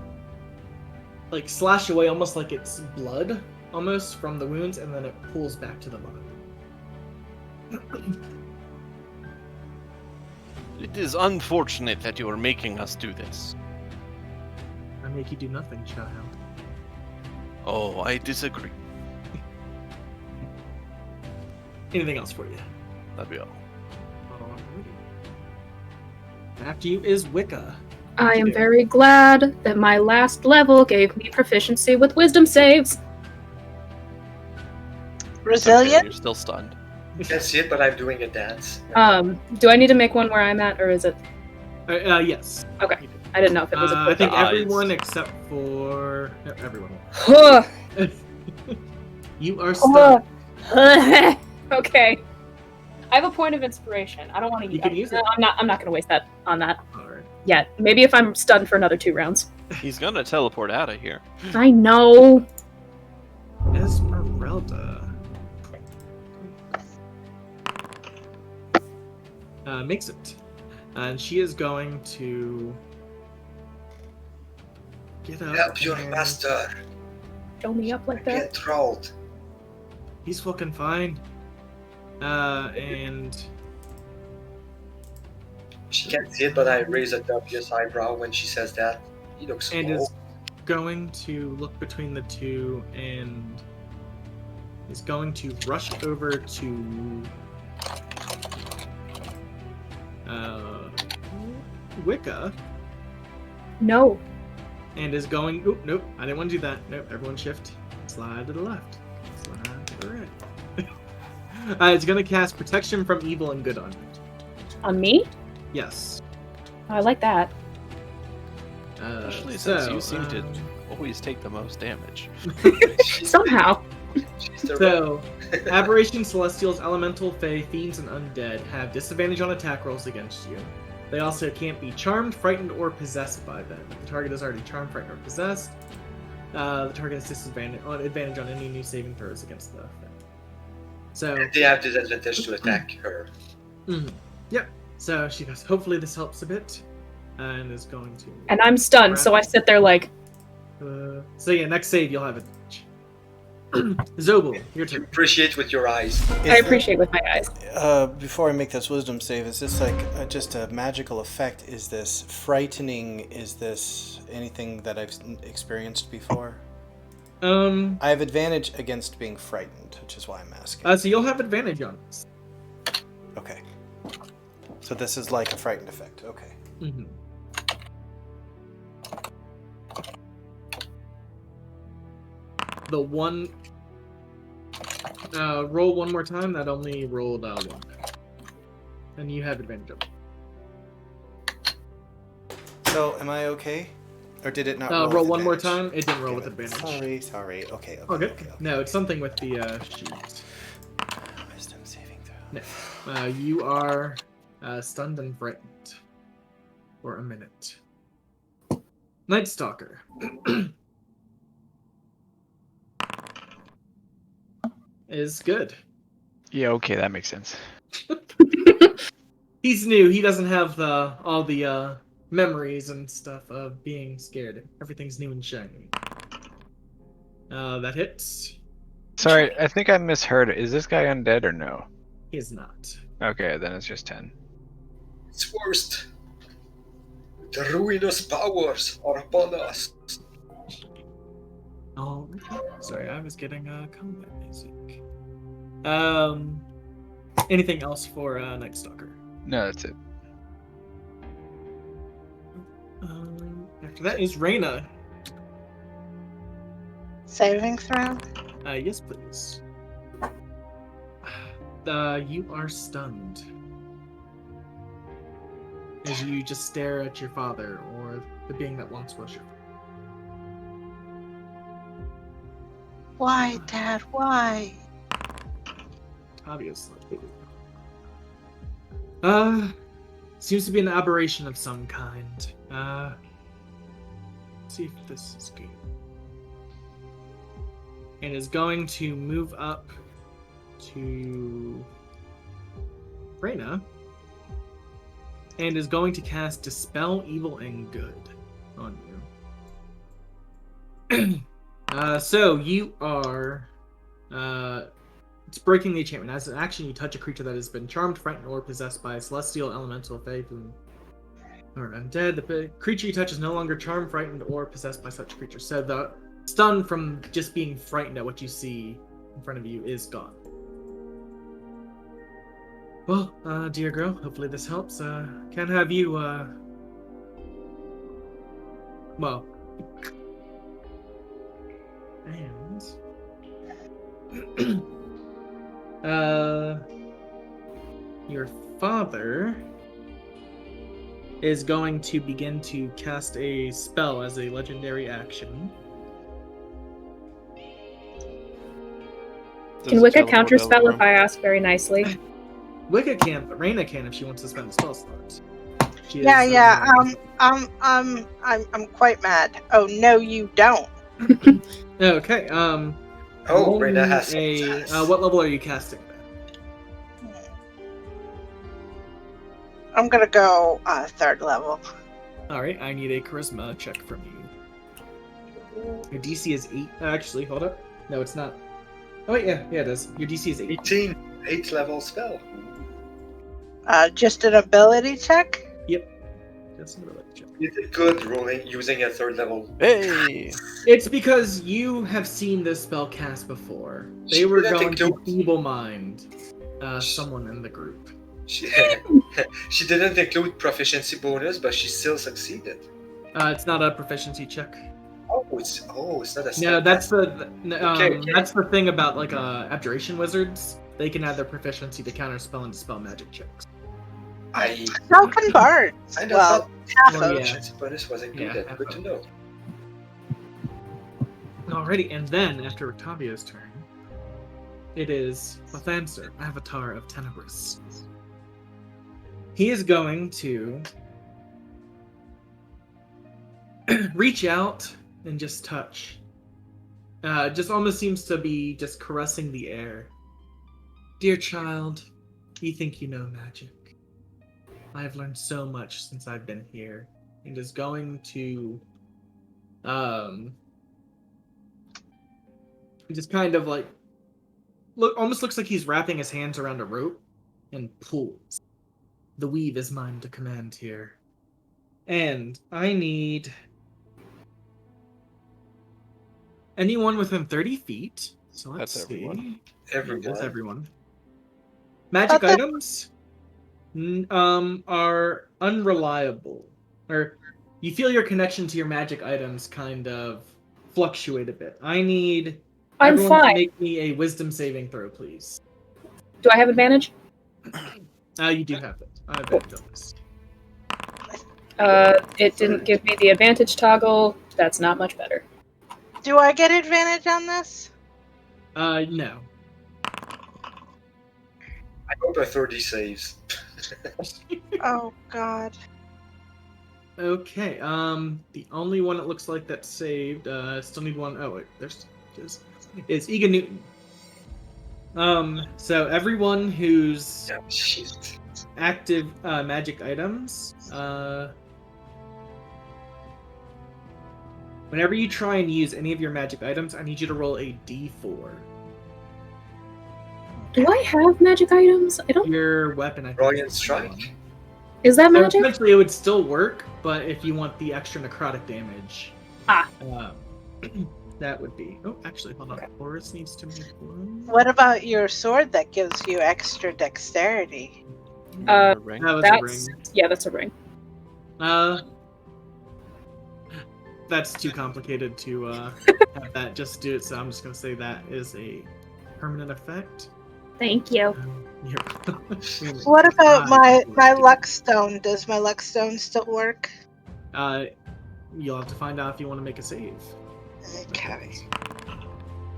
S4: like slash away almost like it's blood almost from the wounds, and then it pulls back to the body.
S1: It is unfortunate that you are making us do this.
S4: I make you do nothing, child.
S1: Oh, I disagree.
S4: Anything else for you?
S1: That'd be all.
S4: After you is Wicca.
S3: I am very glad that my last level gave me proficiency with wisdom saves.
S5: Resilient?
S1: Okay, you're still stunned.
S6: You can see it, but I'm doing a dance.
S3: Do I need to make one where I'm at, or is it?
S4: Yes.
S3: Okay. I didn't know if it was a
S4: I think
S1: eyes.
S4: everyone except for... everyone. You are stunned.
S3: Okay. I have a point of inspiration. I don't want to
S4: You can use it.
S3: I'm not going to waste that on that
S4: Alright.
S3: yet. Maybe if I'm stunned for another 2 rounds.
S1: He's gonna teleport out of here.
S3: I know.
S4: Esmeralda. Makes it. And she is going to get up.
S6: Help your
S4: and-
S6: master.
S3: Show me up like that.
S6: Get trolled.
S4: He's fucking fine. And
S6: She can't see it, but I raise a dubious eyebrow when she says that. He looks
S4: and
S6: slow.
S4: is going to look between the two and is going to rush over to Wicca
S3: No.
S4: and is going. Oh, nope, I didn't want to do that. Nope, everyone shift. Slide to the left. Slide to the right. It's going to cast Protection from Evil and Good on you.
S3: On me?
S4: Yes.
S3: I like that.
S1: Especially since you seem to always take the most damage.
S3: Somehow.
S6: She's the
S4: So, Aberration, Celestials, Elemental, Fae, Fiends, and Undead have disadvantage on attack rolls against you. They also can't be charmed, frightened, or possessed by them. If the target is already charmed, frightened, or possessed, the target has advantage on any new saving throws against the thing. So,
S6: And they have disadvantage to attack her.
S4: Yep. So she goes, hopefully this helps a bit. And is going to...
S3: And I'm stunned, so I sit there like...
S4: so yeah, next save you'll have advantage. Zobel, your
S6: You
S4: turn.
S6: appreciate with your eyes.
S3: I appreciate with my eyes.
S2: Before I make this wisdom save, is this like just a magical effect? Is this frightening? Is this anything that I've experienced before? I have advantage against being frightened, which is why I'm asking.
S4: So you'll have advantage on this.
S2: Okay. So this is like a frightened effect. Okay.
S4: Mm-hmm. The one... roll one more time. That only rolled 1. And you have advantage of it.
S2: So am I okay? Or did it not
S4: Roll
S2: with
S4: one more
S2: advantage?
S4: time. It didn't roll
S2: Damn
S4: with
S2: it.
S4: advantage.
S2: Sorry. Okay.
S4: Okay.
S2: Okay.
S4: No, it's something with the shoot.
S2: Wisdom saving throw.
S4: No. You are stunned and frightened. For a minute. Night Stalker. Is good.
S7: Yeah, okay, that makes sense.
S4: He's new. He doesn't have all the memories and stuff of being scared. Everything's new and shiny. That hits.
S7: Sorry, I think I misheard. Is this guy undead or no?
S4: He is not.
S7: Okay, then it's just 10.
S6: It's worst. The ruinous powers are upon us.
S4: Oh, sorry, I was getting combat music. Anything else for Night Stalker?
S7: No, that's it.
S4: After that is Reyna.
S5: Saving throw?
S4: Yes, please. You are stunned. As you just stare at your father, or the being that once was your father.
S5: Why, Dad? Why?
S4: Obviously. Seems to be an aberration of some kind. Let's see if this is good. And is going to move up to Reyna. And is going to cast Dispel Evil and Good on you. So you are... it's breaking the enchantment. As an action, you touch a creature that has been charmed, frightened, or possessed by a celestial, elemental, fae, or undead. The creature you touch is no longer charmed, frightened, or possessed by such creature. So the stun from just being frightened at what you see in front of you is gone. Well, dear girl, hopefully this helps. Can't have you, well... And... your father is going to begin to cast a spell as a legendary action.
S3: Can Wicca counterspell if I ask very nicely?
S4: Wicca can, but Reyna can if she wants to spend the spell slots.
S5: I'm quite mad. Oh no, you don't.
S4: Okay.
S6: Oh, Reyna has
S4: what level are you casting?
S5: I'm gonna go 3rd level.
S4: All right, I need a charisma check from you. Your DC is 8. Actually, hold up. No, it's not. Oh wait, yeah, it is. Your DC is 8.
S6: 18. 8th level spell.
S5: Just an ability check?
S4: Yep. That's an ability check.
S6: You did good rolling using a 3rd level.
S1: Hey!
S4: It's because you have seen this spell cast before. They were going to feeble mind someone in the group.
S6: She, she didn't include proficiency bonus, but she still succeeded.
S4: It's not a proficiency check.
S6: It's not a
S4: No,
S6: stat.
S4: that's
S6: Okay.
S4: that's the thing about like abjuration wizards. They can add their proficiency to counter spell and dispel magic checks.
S5: So can bards.
S6: I
S5: Well,
S6: thought
S5: half
S4: Well,
S5: of.
S4: yeah.
S6: proficiency bonus was included.
S4: Yeah,
S6: Good to know.
S4: Alrighty, and then after Octavio's turn, it is Lathancer, Avatar of Tenebris. He is going to reach out and just touch. Just almost seems to be just caressing the air. Dear child, you think you know magic. I have learned so much since I've been here. And is going to just kind of like almost looks like he's wrapping his hands around a rope and pulls. The weave is mine to command here. And I need anyone within 30 feet. So let's
S1: That's
S4: see.
S1: everyone.
S4: That's everyone. Magic items are unreliable. Or you feel your connection to your magic items kind of fluctuate a bit. I need
S3: I'm
S4: everyone
S3: fine.
S4: to make me a wisdom saving throw, please.
S3: Do I have advantage?
S4: You do have it. I have advantage on this.
S3: It didn't give me the advantage toggle. That's not much better.
S5: Do I get advantage on this?
S4: No.
S6: I hope a 30 saves.
S5: Oh God.
S4: Okay. The only one it looks like that saved. Still need one. Oh wait, there's is Egan Newton. So everyone who's
S6: Yeah, shit.
S4: active magic items, whenever you try and use any of your magic items, I need you to roll a d4.
S3: Do I have magic items? I don't.
S4: Your weapon, I think.
S6: Brilliant strike.
S3: Is that
S4: So
S3: magic?
S4: essentially, it would still work, but if you want the extra necrotic damage, that would be. Oh, actually, hold on. Boris needs to make one.
S5: What about your sword that gives you extra dexterity?
S1: Ring.
S4: That was a
S3: That's
S4: ring.
S3: yeah, that's a ring.
S4: That's too complicated to have that just do it. So I'm just gonna say that is a permanent effect.
S3: Thank you.
S5: What about my luck stone? Does my luck stone still work?
S4: You'll have to find out if you want to make a save.
S5: Okay.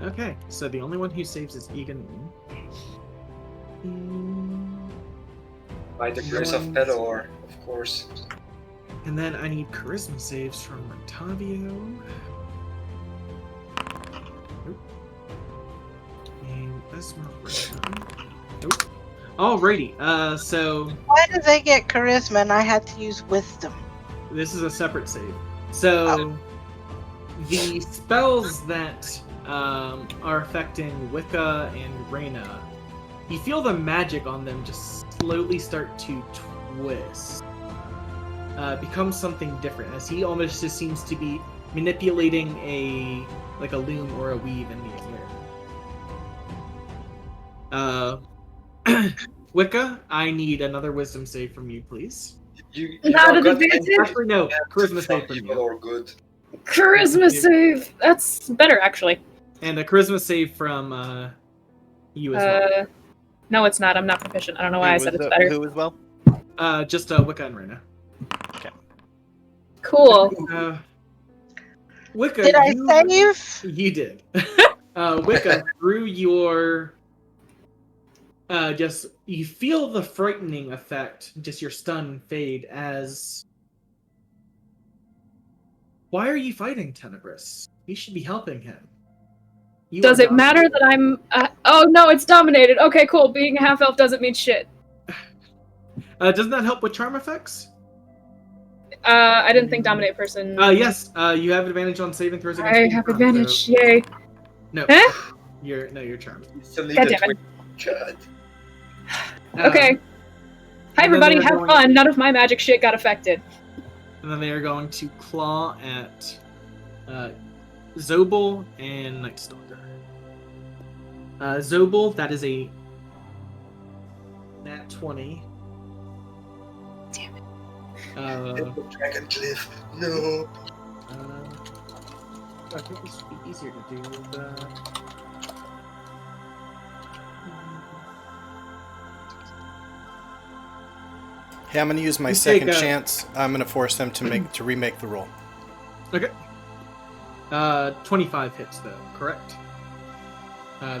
S4: Okay, so the only one who saves is Egan.
S6: By the grace of Pelor, of course.
S4: And then I need charisma saves from Octavio. Nope. And that's not right. Nope. Alrighty, so
S5: Why did they get charisma and I had to use wisdom?
S4: this is a separate save. So the spells that are affecting Wicca and Reyna, you feel the magic on them just slowly start to twist. Become something different, as he almost just seems to be manipulating a loom or a weave in the air. Wicca, I need another wisdom save from you, please.
S6: You
S3: Not
S6: don't
S3: an
S6: got
S3: advantage?
S4: Actually, no, charisma save from
S6: people
S4: you,
S6: are good.
S3: Charisma save. That's better actually.
S4: and a charisma save from you as well.
S3: No, it's not. I'm not proficient. I don't know why I said it's
S1: Who
S3: better.
S1: as well?
S4: Just Wicca and Reyna.
S3: Cool.
S4: Wicca,
S5: Did I save?
S4: You did. Wicca, through your just you feel the frightening effect, just your stun fade as. Why are you fighting Tenebris? You should be helping him. You
S3: Does
S4: are
S3: it matter that I'm? Oh no, it's dominated. Okay, cool. Being a half elf doesn't mean shit.
S4: Doesn't that help with charm effects?
S3: I didn't think dominate person.
S4: Yes. You have advantage on saving throws against.
S3: I
S4: being
S3: have
S4: charmed,
S3: advantage.
S4: so-
S3: Yay.
S4: No.
S3: Huh?
S4: You're charmed.
S6: You still need
S3: God
S6: a
S3: damn it.
S6: 20. God.
S3: Okay. Hi
S4: and then
S3: everybody,
S4: they're
S3: have
S4: going-
S3: fun. None of my magic shit got affected.
S4: And then they are going to claw at Zobel and Nightstalker. Zobel, that is a nat 20.
S6: The Dragon Cliff. No.
S4: I think this would be easier to do with
S2: Hey, I'm gonna use my
S4: You
S2: second
S4: take a-
S2: chance. I'm gonna force them to remake the roll.
S4: Okay. 25 hits though, correct?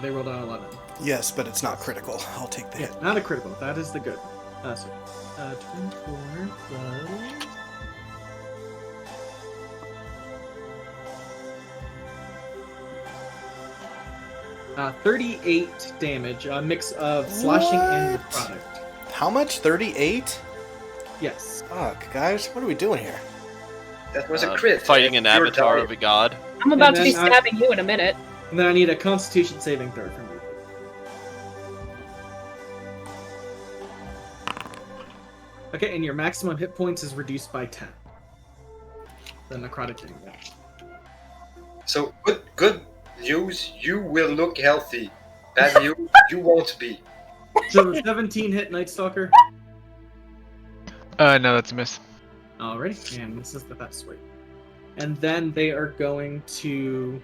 S4: They rolled an 11.
S2: Yes, but it's not critical. I'll take the
S4: Yeah,
S2: hit.
S4: not a critical. That is the good. So, 24 plus. Uh, 38 damage, a mix of slashing and
S2: What?
S4: product.
S2: How much? 38?
S4: Yes.
S2: Fuck, guys, what are we doing here?
S6: That was a crit.
S1: Fighting an
S6: You're
S1: avatar
S6: dying.
S1: of a god.
S3: I'm about
S4: And
S3: to be
S4: then I-
S3: stabbing you in a minute.
S4: And then I need a Constitution saving throw from you. Okay, and your maximum hit points is reduced by 10. The necrotic damage.
S6: So good news. You will look healthy. Bad news. You won't be.
S4: So the 17 hit Night Stalker.
S7: No, that's a miss.
S4: Alrighty, and this is the best way. And then they are going to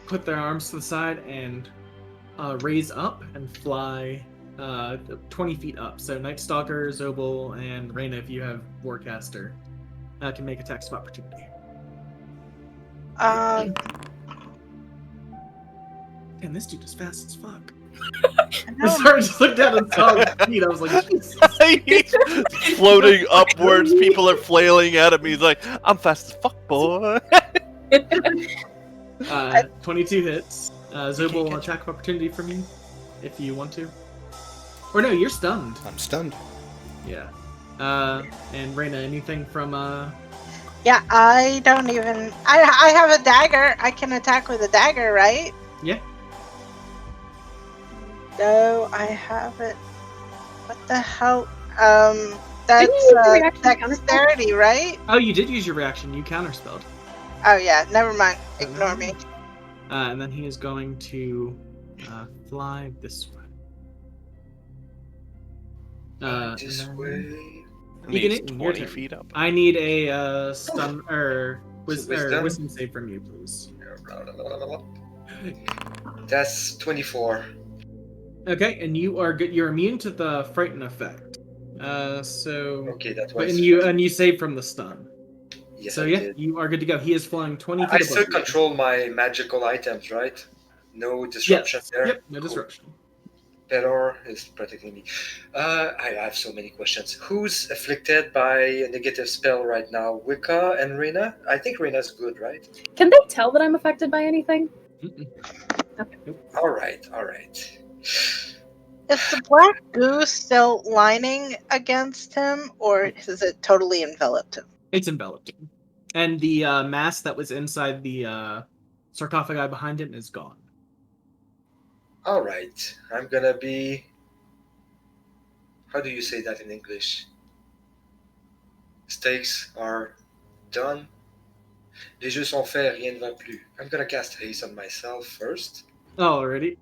S4: put their arms to the side and raise up and fly 20 feet up. So Night Stalker, Zobel, and Reyna, if you have Warcaster, can make attacks of opportunity.
S5: Um,
S4: Damn, this dude is fast as fuck.
S5: no,
S4: Sorry, I just looked down and saw his feet. I was like, Jesus.
S1: He's floating upwards. People are flailing at him. He's like, I'm fast as fuck, boy.
S4: 22 hits. Zobel, an attack of opportunity from you, if you want to. Or no, you're stunned.
S2: I'm stunned.
S4: Yeah. And Reyna, anything from
S5: yeah, I don't even. I have a dagger. I can attack with a dagger, right?
S4: Yeah.
S5: No, I haven't. What the hell?
S3: Didn't you
S5: That's
S3: use the reaction to counterspell?
S5: dexterity, right?
S4: Oh, you did use your reaction. You counterspelled.
S5: Oh yeah, never mind. Ignore me.
S4: And then he is going to fly this way.
S6: This
S4: and then-
S6: way.
S4: You can
S1: He's
S4: hit your
S1: 20
S4: turn.
S1: feet up.
S4: I need a stun or
S6: Wisdom?
S4: wisdom save from you, please.
S6: That's 24.
S4: Okay, and you are good. You're immune to the frighten effect. So
S6: Okay, that
S4: but-
S6: was.
S4: and you save from the stun.
S6: Yes,
S4: So
S6: I
S4: yeah,
S6: did.
S4: you are good to go. He is flying 20 feet
S6: I
S4: above
S6: still
S4: you.
S6: control my magical items, right? No disruption
S4: Yes.
S6: there.
S4: Yep, no
S6: Cool.
S4: disruption.
S6: Pedor is protecting me. I have so many questions. Who's afflicted by a negative spell right now? Wicca and Reyna? I think Reyna's good, right?
S3: Can they tell that I'm affected by anything?
S6: All right.
S5: Is the black goo still lining against him, or is it totally enveloped him?
S4: It's enveloped him. And the mask that was inside the sarcophagi behind him is gone.
S6: All right. I'm gonna be. How do you say that in English? Stakes are done. Les jeux sont faits, rien ne va plus. I'm gonna cast haste on myself first.
S4: Alrighty.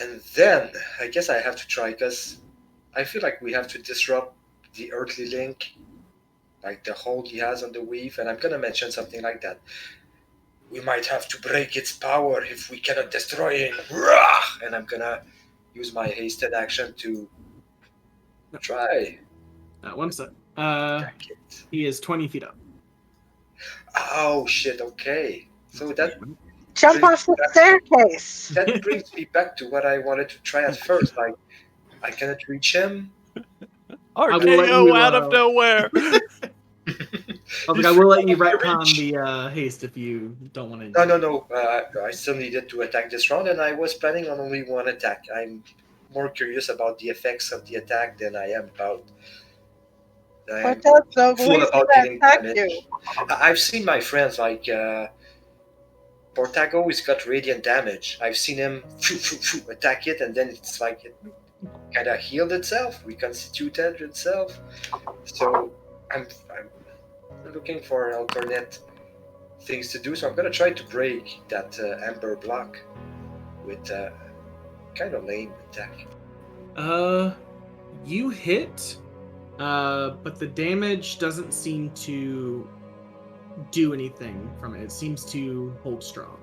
S6: And then I guess I have to try because I feel like we have to disrupt the earthly link, like the hold he has on the weave, and I'm gonna mention something like that. We might have to break its power if we cannot destroy him. Rah! And I'm gonna use my hasted action to try.
S4: One sec.
S6: Attack it.
S4: He is 20 feet up.
S6: Oh shit! Okay, so that
S5: Jump off the staircase.
S6: that brings me back to what I wanted to try at first. Like I cannot reach him.
S4: will let
S1: RKO
S4: you,
S1: out of nowhere.
S4: I will let you retcon the haste if you don't want to.
S6: No. I still needed to attack this round, and I was planning on only one attack. I'm more curious about the effects of the attack than I am about. I'm
S5: What else? So
S6: full
S5: who's
S6: about
S5: gonna
S6: getting
S5: attack
S6: damage.
S5: you?
S6: I've seen my friends like Portago. He's got radiant damage. I've seen him attack it, and then it's like it kind of healed itself, reconstituted itself. So I'm looking for alternate things to do. So I'm gonna try to break that amber block with kind of lame attack.
S4: You hit, but the damage doesn't seem to do anything from it. It seems to hold strong.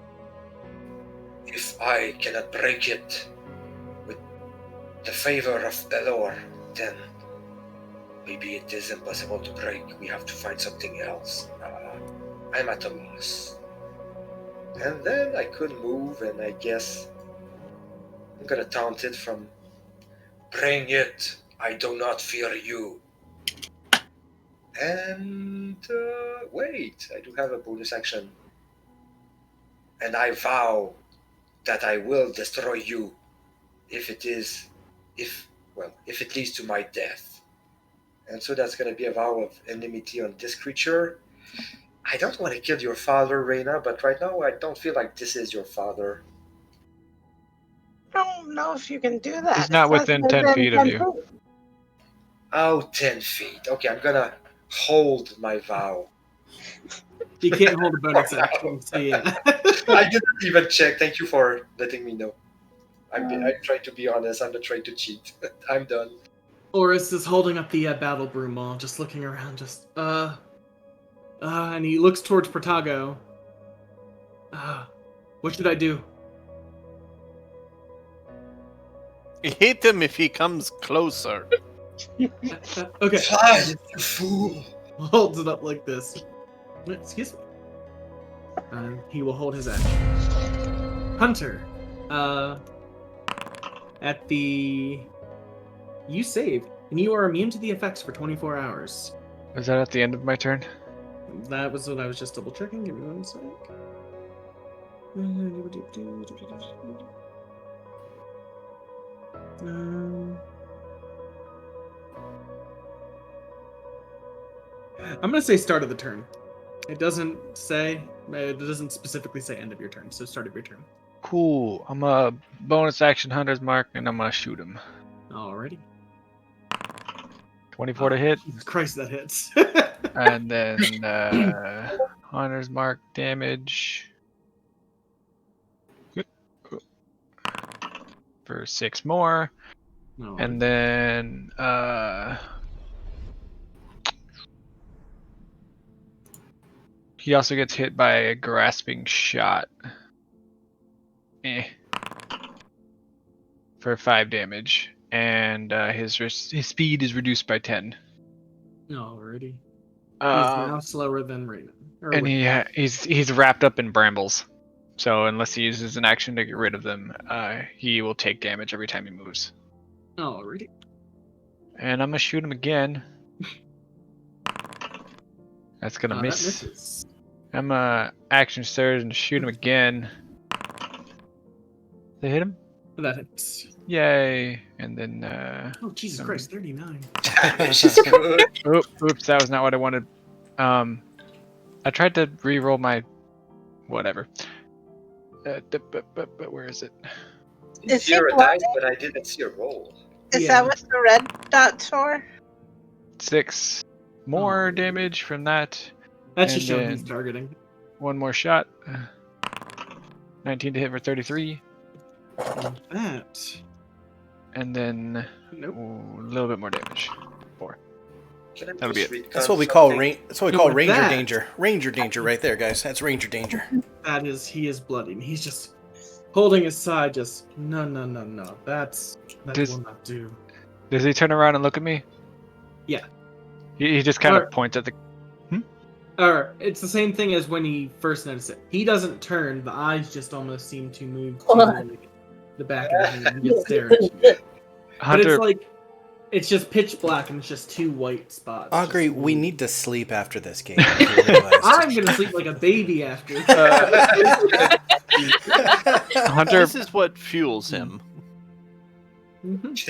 S6: If I cannot break it with the favor of Belor, then maybe it is impossible to break. We have to find something else. I'm at a loss. And then I could move, and I guess I'm gonna taunt it from bring it. I do not fear you. And wait, I do have a bonus action. And I vow that I will destroy you if it leads to my death. And so that's gonna be a vow of enmity on this creature. I don't want to kill your father, Reyna, but right now I don't feel like this is your father.
S5: I don't know if you can do that.
S7: He's not
S5: It says
S7: within 10 feet of
S5: 10
S7: you.
S5: feet.
S6: Oh, 10 feet. Okay, I'm gonna hold my vow.
S4: You can't hold a bonus action, so yeah.
S6: I didn't even check. Thank you for letting me know. I'm trying to be honest. I'm not trying to cheat. I'm done.
S4: Oris is holding up the battle broom while just looking around, and he looks towards Protego. What should I do?
S1: Hit him if he comes closer.
S4: Okay.
S6: Fly, you fool!
S4: Holds it up like this. Excuse me. He will hold his action. Hunter. You saved, and you are immune to the effects for 24 hours.
S7: Is that at the end of my turn?
S4: That was what I was just double checking. Give me 1 sec. I'm gonna say start of the turn. It doesn't specifically say end of your turn, so start of your turn.
S7: Cool. I'm a bonus action Hunter's Mark, and I'm gonna shoot him.
S4: Alrighty.
S7: 24 to hit.
S4: Jesus Christ, that hits.
S7: And then Hunter's Mark damage for 6 more.
S4: No.
S7: And then he also gets hit by a grasping shot. For 5 damage. And his speed is reduced by 10.
S4: Alrighty. He's now slower than Raymond.
S7: And he's wrapped up in brambles. So unless he uses an action to get rid of them, he will take damage every time he moves.
S4: Alrighty.
S7: And I'm gonna shoot him again. That's gonna
S4: That
S7: miss.
S4: misses.
S7: I'm action surge and shoot him again. They hit him?
S4: That hits.
S7: Yay! And then
S4: Oh Jesus Christ, 39.
S6: She's good.
S7: oops, that was not what I wanted. I tried to re-roll my whatever. But where is it?
S5: Is he
S6: You're a
S5: bloody?
S6: dice, but I didn't see a roll.
S5: Is
S4: Yeah.
S5: that what the red dot's for?
S7: 6 more damage from that.
S4: That's just
S7: And
S4: showing he's
S7: then-
S4: targeting.
S7: One more shot. 19 to hit for 33.
S4: That.
S7: And then
S4: Nope.
S7: a little bit more damage.
S6: Can I
S7: That'll be
S6: just
S7: it.
S6: retcon
S2: That's what we call
S6: something?
S2: That's what we
S4: No,
S2: call
S4: with
S2: ranger
S4: that-
S2: danger. Ranger danger right there, guys. That's ranger danger.
S4: That is, he is bloody. And he's just holding his side, just no. That will not do.
S7: Does he turn around and look at me?
S4: Yeah.
S7: He just kind
S4: Or-
S7: of points at the.
S4: Or it's the same thing as when he first noticed it. He doesn't turn. The eyes just almost seem to move to like, the back of his head and just stare at you. But
S7: Hunter,
S4: it's like it's just pitch black and it's just 2 white spots.
S2: Augury,
S4: Just-
S2: we need to sleep after this game. I realized.
S4: I'm gonna sleep like a baby after.
S7: Hunter,
S1: This is what fuels him.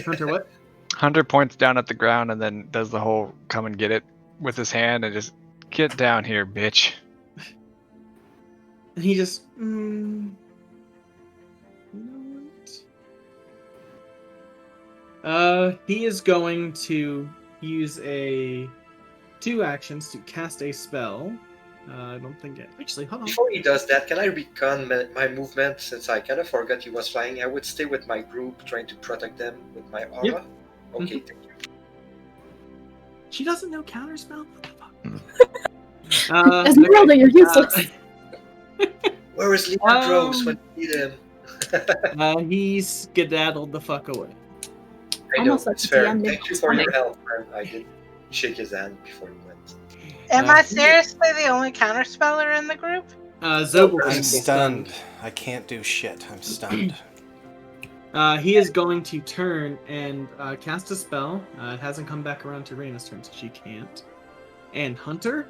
S4: Hunter, what?
S7: Hunter points down at the ground and then does the whole come and get it with his hand and just get down here, bitch.
S4: And he just. You know what? He is going to use 2 actions to cast a spell. I don't think it. Actually, hold on.
S6: Before he does that, can I recon my movement since I kind of forgot he was flying? I would stay with my group, trying to protect them with my aura. Okay, thank you.
S4: She doesn't know counterspell? What the fuck?
S3: Esmeralda, you're useless.
S6: Where is Leandros when you need him?
S4: He's skedaddled the fuck away.
S6: I know,
S3: Almost like
S6: it's fair.
S3: DM
S6: Thank you
S3: was
S6: for your
S3: funny.
S6: help, and I did shake his hand before he went.
S5: Am I seriously the only counterspeller in the group?
S4: Zobel
S2: I'm
S4: is
S2: stunned. I can't do shit. I'm stunned.
S4: He is going to turn and cast a spell. It hasn't come back around to Raina's turn, so she can't. And Hunter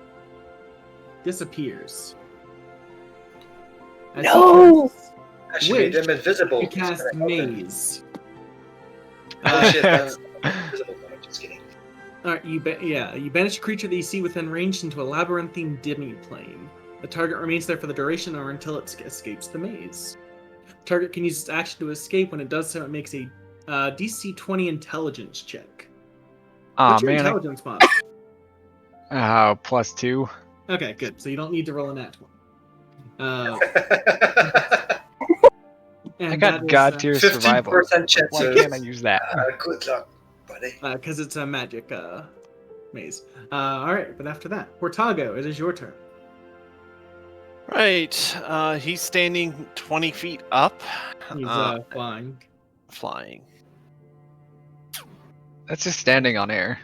S4: disappears. As
S3: No!
S6: Actually, made
S4: Which
S6: him invisible.
S4: he casts
S6: It's gonna help him.
S4: Maze.
S6: Oh shit, that's invisible. No, I'm just kidding.
S4: Alright, you banish a creature that you see within range into a labyrinthine demi-plane. The target remains there for the duration or until it escapes the maze. The target can use its action to escape. When it does so, it makes a DC 20 intelligence check.
S7: Aw,
S4: What's your
S7: man.
S4: intelligence mod?
S7: +2.
S4: Okay, good. So you don't need to roll a nat 20.
S7: I got God tier survival.
S6: 15% chance.
S7: Why can't I use that?
S6: Good luck, buddy.
S4: Because it's a magic maze. Alright, but after that, Portago, it is your turn.
S1: Right. He's standing 20 feet up.
S4: He's flying.
S1: Flying.
S7: That's just standing on air.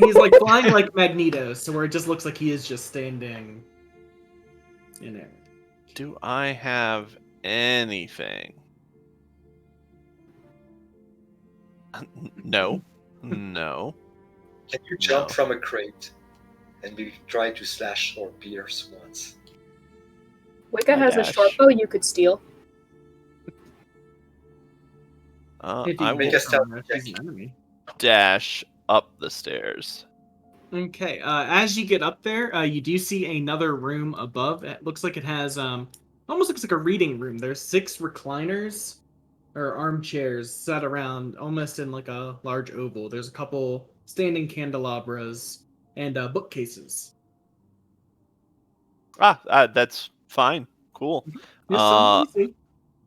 S4: He's like flying like Magneto, so where it just looks like he is just standing in air.
S1: Do I have anything? No. No.
S6: Can you jump
S1: No.
S6: from a crate and maybe try to slash or pierce once?
S3: Wicca has a
S1: dash.
S3: short bow you could steal.
S4: If he
S1: I
S6: Make
S1: will
S6: a stealth
S4: he's
S6: check.
S4: an enemy.
S1: dash up the stairs.
S4: Okay, as you get up there, you do see another room above. It looks like it has almost looks like a reading room. There's 6 recliners or armchairs set around almost in like a large oval. There's a couple standing candelabras and bookcases.
S1: That's fine. Cool.
S4: There's some you see.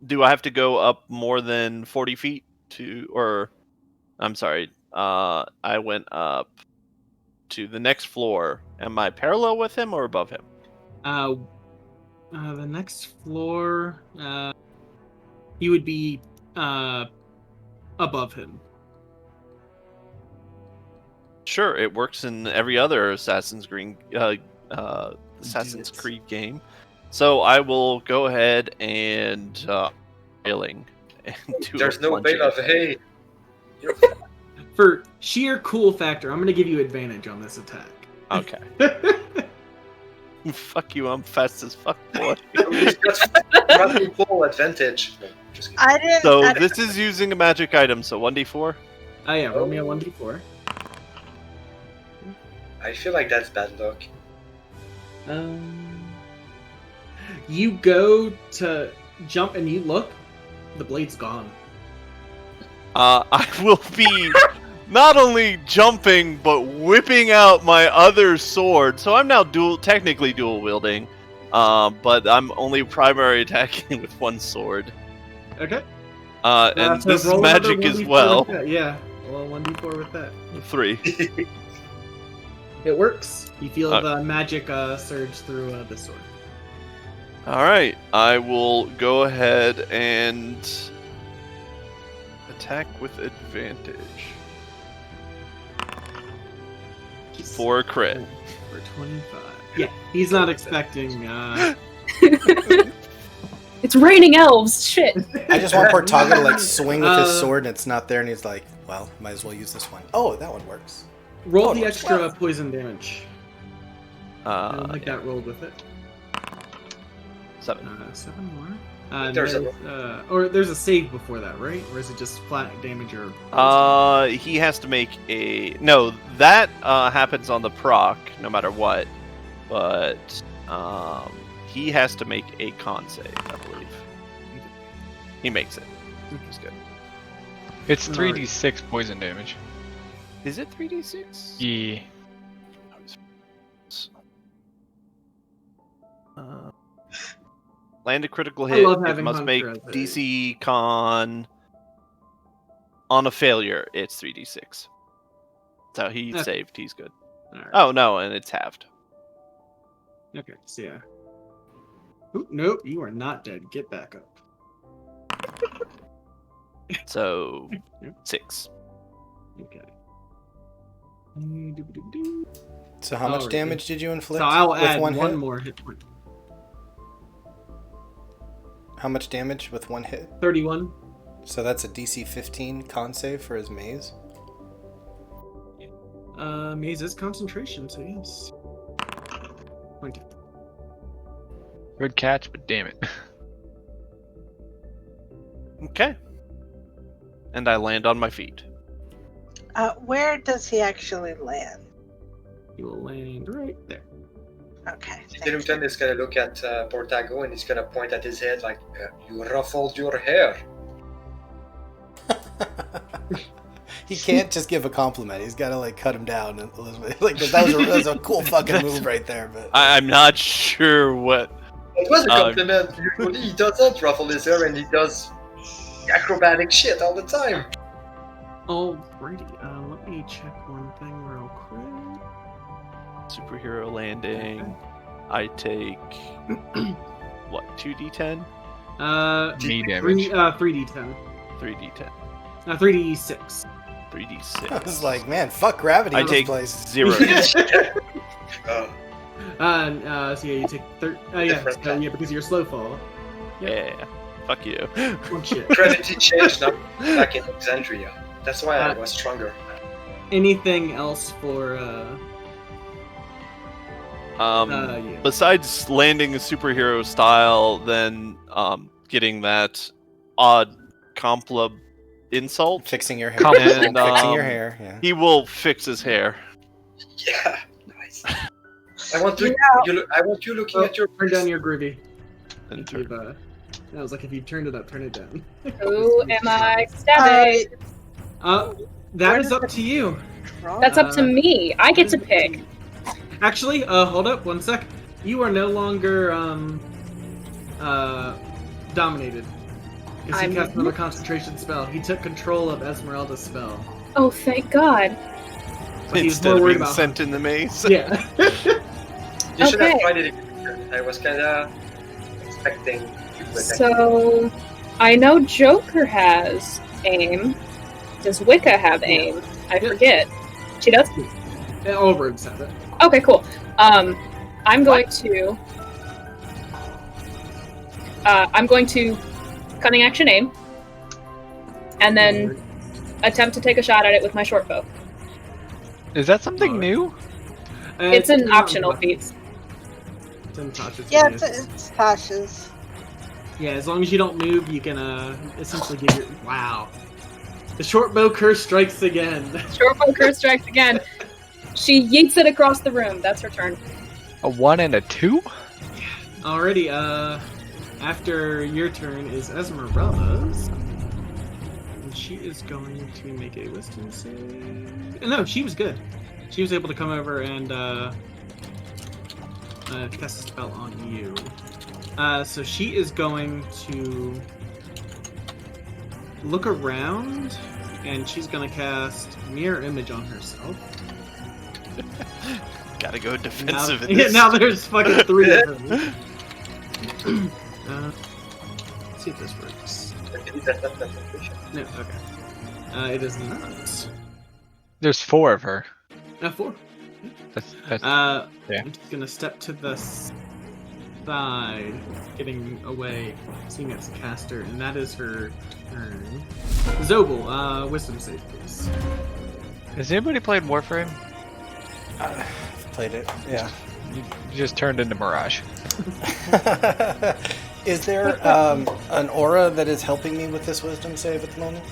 S1: Do I have to go up more than 40 feet to, or I'm sorry, I went up to the next floor. Am I parallel with him or above him?
S4: The next floor, you would be above him.
S1: Sure, it works in every other Assassin's Creed
S4: Yes.
S1: game. So I will go ahead and railing and do
S6: There's
S1: a
S6: no
S1: plunging
S6: bait of
S1: attack.
S6: hey.
S4: For sheer cool factor, I'm going to give you advantage on this attack.
S1: Okay. Fuck you, I'm fast as fuck, boy.
S6: Running full advantage. No, just kidding.
S5: I didn't.
S1: So
S5: I,
S1: this is using a magic item, so 1d4?
S4: Oh yeah, roll me a 1d4.
S6: I feel like that's bad luck.
S4: You go to jump and you look, the blade's gone.
S1: I will be not only jumping, but whipping out my other sword. So I'm now technically dual wielding, but I'm only primary attacking with one sword.
S4: Okay.
S1: And
S4: So
S1: this is
S4: roll another
S1: magic as
S4: 1d4
S1: well.
S4: with that. Yeah, roll 1d4 with that.
S1: 3.
S4: It works. You feel
S1: Uh,
S4: the magic surge through the sword.
S1: Alright, I will go ahead and attack with advantage. For a crit.
S4: For 25. Yeah, he's not expecting.
S3: It's raining elves. Shit.
S2: I just want Portago to like swing with his sword and it's not there, and he's like, well, might as well use this one. Oh, that one works.
S4: Roll
S2: Oh,
S4: the
S2: it works
S4: extra
S2: well.
S4: poison damage. I don't think
S1: Yeah,
S4: that rolled with it.
S1: 7.
S4: 7 more.
S6: There's
S4: Or there's a save before that, right? Or is it just flat damage or poison?
S1: He has to make a... No, that happens on the proc, no matter what. But he has to make a con save, I believe. He makes it. It's good.
S7: It's 3d6 poison damage.
S1: Is it 3d6?
S7: Yeah.
S1: Land a critical
S4: I
S1: hit.
S4: love
S1: It
S4: having
S1: must make
S4: Hunter as a-
S1: DC con On a failure, it's 3d6. So he
S4: Okay.
S1: saved. He's good.
S4: Alright.
S1: Oh no, and it's halved.
S4: Okay, so yeah. Ooh, nope, you are not dead. Get back up.
S1: So
S4: Yep.
S1: 6.
S4: Okay. Doo-ba-doo-doo.
S2: So how much
S4: Alrighty.
S2: damage did you inflict?
S4: So I'll
S2: with
S4: add
S2: one
S4: one
S2: hit?
S4: more hit point.
S2: How much damage with one hit?
S4: 31.
S2: So that's a DC 15 con save for his maze.
S4: Maze is concentration, so yes. 20.
S7: Good catch, but damn it.
S1: Okay. And I land on my feet.
S5: Where does he actually land?
S4: You will land right there.
S5: Okay. thank you.
S6: Zilungton is gonna look at Portago and he's gonna point at his head like, you ruffled your hair.
S2: He can't just give a compliment. He's got to like cut him down a little bit. Like that was a cool fucking move right there. But
S1: I'm not sure what.
S6: It was a compliment. Usually he doesn't ruffle his hair and he does acrobatic shit all the time.
S4: Alrighty, let me check one thing real quick.
S1: Superhero landing. I take what? 2d10,
S7: Me damage.
S4: 3d10.
S1: 3d10,
S4: 3d6.
S1: 3d6.
S2: I was like, man, fuck gravity
S1: I
S2: in this
S1: take
S2: place.
S1: 0.
S4: So yeah, you take
S6: Different
S4: so, yeah, because you're slow fall.
S1: Yeah. Fuck you.
S4: Oh shit.
S6: Gravity changed now back in Alexandria. That's why I was stronger.
S4: Anything else for yeah.
S1: Besides landing a superhero style, then getting that odd compla insult,
S2: Fixing your hair.
S7: Compliment.
S1: And,
S2: Fixing your hair. Yeah.
S1: he will fix his hair.
S6: Yeah, nice. I want to. I want you looking at your.
S4: Turn down your groovy.
S1: And
S4: If you've, I was like, if you turned it up, turn it down.
S3: Who am I stabbing?
S4: That is up to you.
S3: That's up to me. I get to pick.
S4: Actually, hold up one sec. You are no longer dominated. Because he
S3: I'm-
S4: cast another concentration spell. He took control of Esmeralda's spell.
S3: Oh, thank God.
S4: But he was
S1: Instead
S4: more
S1: of
S4: worried
S1: being
S4: about
S1: sent in the maze.
S4: Yeah.
S6: You should have
S3: Okay.
S6: tried it again. I was kind of expecting you would.
S3: So, I know Joker has aim. Does Wicca have aim? I forget. She does?
S4: All rogues have it.
S3: Okay, cool. I'm going to cunning action aim, and then attempt to take a shot at it with my short bow.
S7: Is that something
S4: Alright.
S7: new?
S3: It's an
S4: not
S3: optional
S4: much.
S3: feat.
S4: It's in Tasha's
S5: Yeah,
S4: hands.
S5: it's Tasha's.
S4: Yeah, as long as you don't move, you can essentially give your. Wow. The short bow curse strikes again.
S3: Short bow curse strikes again. She yeets it across the room. That's her turn.
S7: A 1 and a 2?
S4: Alrighty, after your turn is Esmeralda's. And she is going to make a wisdom save. No, she was good. She was able to come over and cast a spell on you. So she is going to look around, and she's going to cast Mirror Image on herself.
S1: Gotta go
S4: Now,
S1: defensive in
S4: yeah,
S1: this.
S4: now there's fucking 3 of them. Let's see if this works.
S6: That's not concentration.
S4: No, okay. It is not.
S7: There's 4 of her.
S4: 4.
S7: That's
S4: Yeah.
S7: Yeah.
S4: I'm just gonna step to the side, getting away, seeing it's a caster, and that is her turn. Zobel, wisdom save, please.
S7: Has anybody played Warframe?
S2: I've played it. Yeah.
S7: You just turned into Mirage.
S2: Is there an aura that is helping me with this wisdom save at the moment?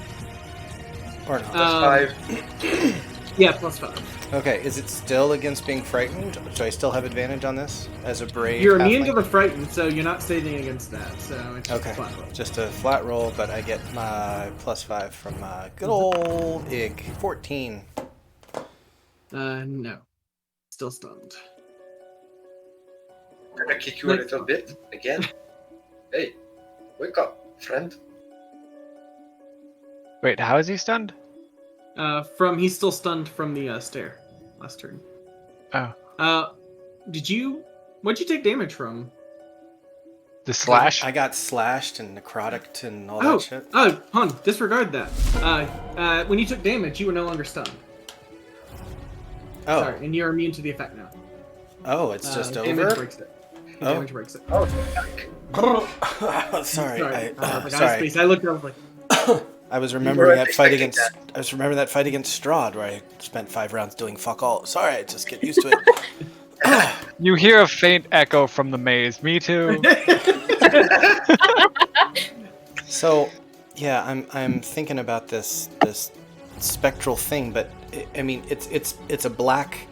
S2: Or not?
S6: That's 5.
S4: Yeah, +5.
S2: Okay, is it still against being frightened? Do I still have advantage on this as a brave?
S4: You're immune to
S2: halfling?
S4: the frightened, so you're not saving against that. So it's just
S2: Okay,
S4: flat roll.
S2: just a flat roll, but I get my +5 from good old Ig. 14.
S4: No, still stunned.
S6: I'm gonna kick you a little bit again. Hey, wake up, friend.
S7: Wait, how is he stunned?
S4: He's still stunned from the stair last turn.
S7: Oh,
S4: What'd you take damage from?
S7: the slash.
S2: I got slashed and necrotic and all
S4: Oh,
S2: that shit.
S4: Hun, disregard that. When you took damage, you were no longer stunned.
S2: Oh,
S4: Sorry, and you're immune to the effect now.
S2: oh, it's just
S4: Damage
S2: over.
S4: breaks it.
S2: Oh.
S4: Damage breaks it.
S2: Sorry,
S4: I
S2: sorry.
S4: I looked up like,
S2: I was remembering that fight
S6: expecting
S2: against.
S6: that.
S2: I was remembering that fight against Strahd where I spent 5 rounds doing fuck all. Sorry, I just get used to it.
S7: You hear a faint echo from the maze. Me too.
S2: So, yeah, I'm thinking about this spectral thing, but I mean, it's a black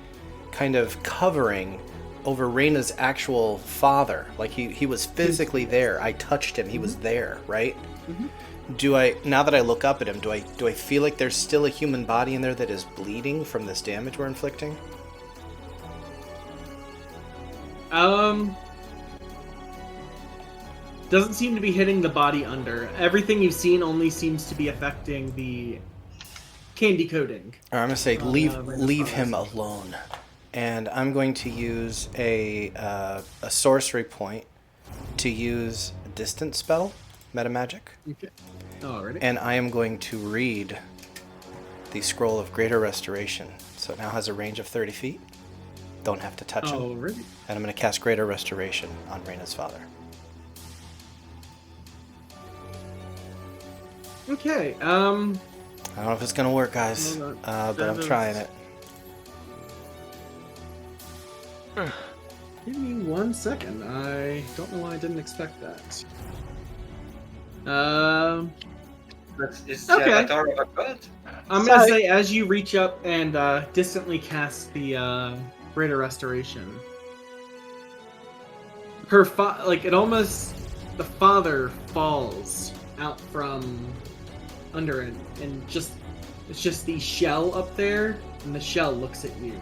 S2: kind of covering over Reyna's actual father. Like he was physically there. I touched him. He was there, right?
S4: Mhm.
S2: Now that I look up at him, do I feel like there's still a human body in there that is bleeding from this damage we're inflicting?
S4: Doesn't seem to be hitting the body under. Everything you've seen only seems to be affecting the candy coating.
S2: Or I'm gonna say
S4: Reyna's
S2: leave
S4: father's
S2: him alone, and I'm going to use a sorcery point to use a distance spell, meta magic,
S4: Okay. Alrighty.
S2: and I am going to read the scroll of greater restoration. So it now has a range of 30 feet. Don't have to touch him,
S4: Alrighty.
S2: and I'm gonna cast greater restoration on Reyna's father.
S4: Okay.
S2: I don't know if it's gonna work, guys,
S4: Hold
S2: but I'm trying it.
S4: Give me 1 second. I don't know why I didn't expect that.
S6: Is
S4: Okay.
S6: the avatar of a god?
S4: I'm gonna
S5: Sorry.
S4: say as you reach up and distantly cast the greater restoration, the father falls out from under it, and it's just the shell up there, and the shell looks at you.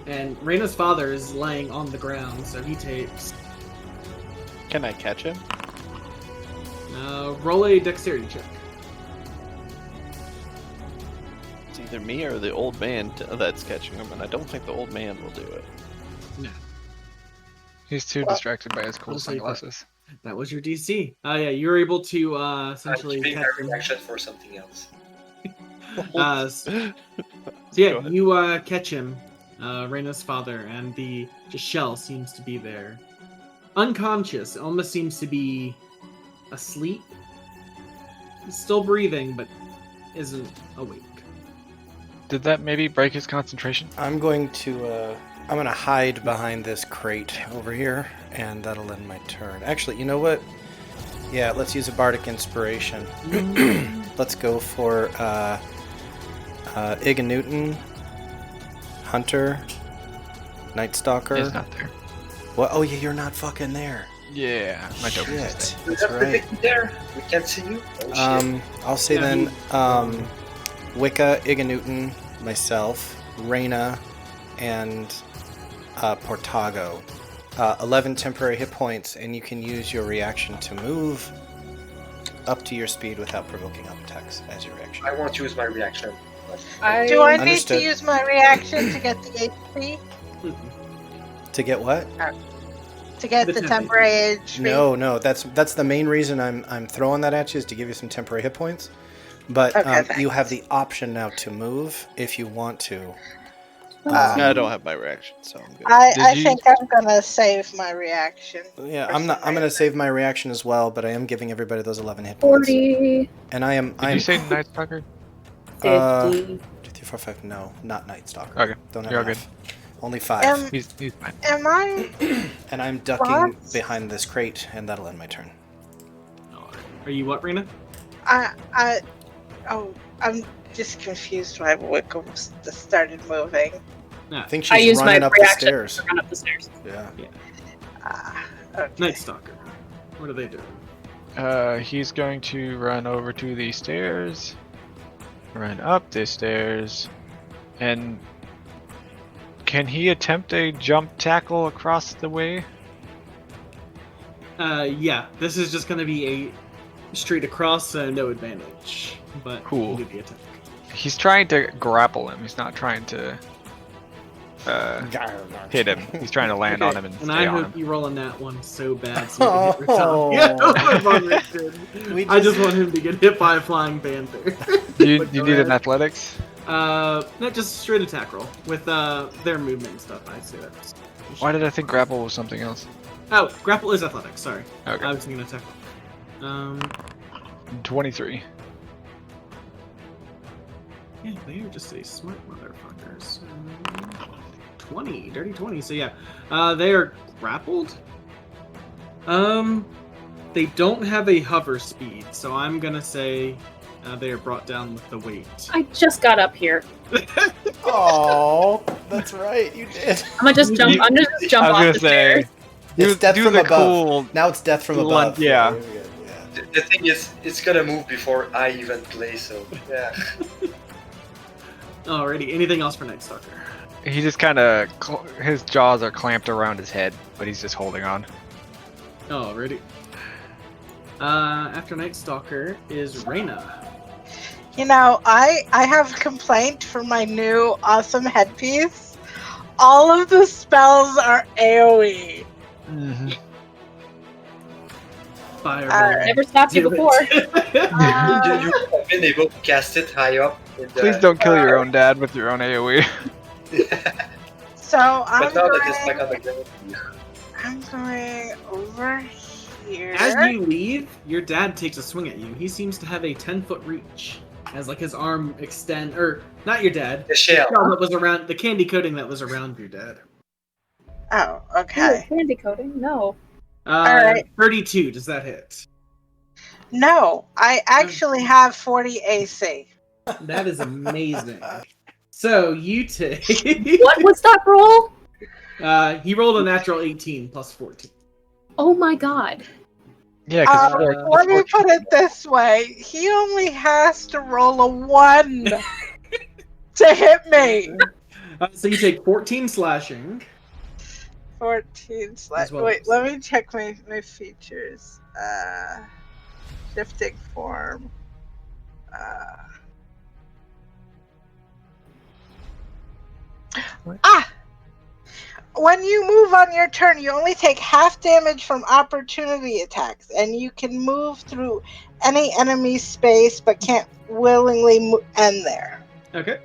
S4: And Reyna's father is laying on the ground, so he takes.
S1: Can I catch him?
S4: Roll a dexterity check.
S1: It's either me or the old man that's catching him, and I don't think the old man will do it.
S4: No,
S7: He's too distracted by his cool
S4: I'll say
S7: sunglasses.
S4: that was your DC. Yeah, you're able to essentially
S6: I'm keeping
S4: catch
S6: my
S4: him.
S6: reaction for something else.
S4: So yeah,
S1: Go ahead.
S4: you catch him, Reyna's father, and the shell seems to be there. Unconscious, it almost seems to be asleep. He's still breathing, but isn't awake.
S7: Did that maybe break his concentration?
S2: I'm going to hide behind this crate over here, and that'll end my turn. Actually, you know what? Yeah, let's use a bardic inspiration. Let's go for Ig Newton, Hunter, Night Stalker.
S7: He's not there.
S2: What? Oh yeah, you're not fucking there.
S7: Yeah, my joke is
S2: Shit,
S7: just
S2: that's
S6: Is that
S2: right.
S6: predicted there? We can't see you? Oh, shit.
S2: I'll say
S4: Yeah,
S2: then, Wicca, Ig Newton, myself, Reyna, and Portago. 11 temporary hit points, and you can use your reaction to move up to your speed without provoking up attacks as your reaction.
S6: I won't use my reaction.
S5: Do I need
S2: Understood.
S5: to use my reaction to get the HP?
S2: To get what?
S5: To get
S4: The
S5: the
S4: temp-
S5: temporary HP?
S2: No, that's the main reason I'm throwing that at you, is to give you some temporary hit points. But
S5: Okay,
S2: you have
S5: thanks.
S2: the option now to move if you want to.
S1: I don't have my reaction, so I'm good.
S5: I
S7: Did you-
S5: think I'm gonna save my reaction.
S2: Yeah,
S5: for
S2: I'm
S5: some
S2: gonna
S5: reason.
S2: save my reaction as well, but I am giving everybody those 11 hit points.
S3: 40,
S2: And I'm
S7: Did you say Night Stalker?
S3: 50.
S2: 2, 3, 4, 5. No, not Night Stalker.
S7: Okay,
S2: Don't have
S7: you're all
S2: enough. Only 5.
S7: He's fine.
S5: Am I?
S2: And I'm ducking
S5: What?
S2: behind this crate, and that'll end my turn.
S4: Are you what, Reyna?
S5: I'm just confused why Wicca started moving.
S2: I think
S3: I
S2: she's
S3: used my
S2: running up the
S3: reaction
S2: stairs.
S3: to run up the stairs.
S2: Yeah.
S5: Okay.
S4: Night Stalker. What are they doing?
S7: He's going to run over to the stairs, run up the stairs, and can he attempt a jump tackle across the way?
S4: Yeah, this is just gonna be a straight across, so no advantage. But
S7: Cool.
S4: you do the attack.
S7: He's trying to grapple him. He's not trying to hit him. He's trying to land on him and
S4: And
S7: stay
S4: I
S7: on
S4: hope
S7: him.
S4: you roll on that one so bad so you can hit Raton.
S2: Oh.
S4: Yeah, Von Richard. I just want him to get hit by a flying panther.
S7: Do you
S4: But go
S7: need an
S4: ahead.
S7: athletics?
S4: Not just straight attack roll with their movement and stuff. I'd say that's.
S7: Why did I think grapple was something else?
S4: Oh, grapple is athletics. Sorry,
S7: Okay.
S4: I was thinking attack roll.
S7: 23.
S4: Yeah, they are just a smart motherfuckers. 20, dirty 20. So yeah, they are grappled. They don't have a hover speed, so I'm gonna say they are brought down with the weight.
S3: I just got up here.
S2: Oh, that's right, you did.
S3: I'm gonna just jump. I'm gonna just jump
S7: I was
S3: off
S7: gonna
S3: the
S7: say.
S3: stairs.
S2: It's death
S7: do
S2: from
S7: the
S2: above.
S7: cool.
S2: Now it's death from
S7: Blunt,
S2: above.
S7: yeah.
S2: You're good, yeah.
S6: The thing is, it's gonna move before I even play, so yeah.
S4: Alrighty, anything else for Night Stalker?
S7: He just kind of his jaws are clamped around his head, but he's just holding on.
S4: Alrighty. After Night Stalker is Reyna.
S5: You know, I have a complaint for my new awesome headpiece. All of the spells are AoE.
S7: Mm-hmm.
S4: Fireball.
S3: Never stopped you
S4: Do
S3: before.
S4: it.
S6: You have been able to cast it high up. In the,
S7: Please don't kill your own dad with your own AoE.
S5: So
S6: But now that it's back on the ground.
S5: I'm going over here.
S4: As you leave, your dad takes a swing at you. He seems to have a 10-foot reach. As like his arm extend, or not your dad.
S6: The shell.
S4: That was around the candy coating that was around your dad.
S5: Oh,
S3: Ooh,
S5: okay.
S3: candy coating? No.
S5: Alright.
S4: 32. Does that hit?
S5: No, I actually have 40 AC.
S4: That is amazing. So you take.
S3: What was that roll?
S4: He rolled a natural 18 plus 14.
S3: Oh my god.
S7: Yeah, because
S5: Let me put it this way. He only has to roll a 1 to hit me.
S4: So you take 14 slashing.
S5: 14 slash.
S4: As well
S5: Wait,
S4: as-
S5: let me check my features. Shifting form. When you move on your turn, you only take half damage from opportunity attacks, and you can move through any enemy space but can't willingly end there.
S4: Okay.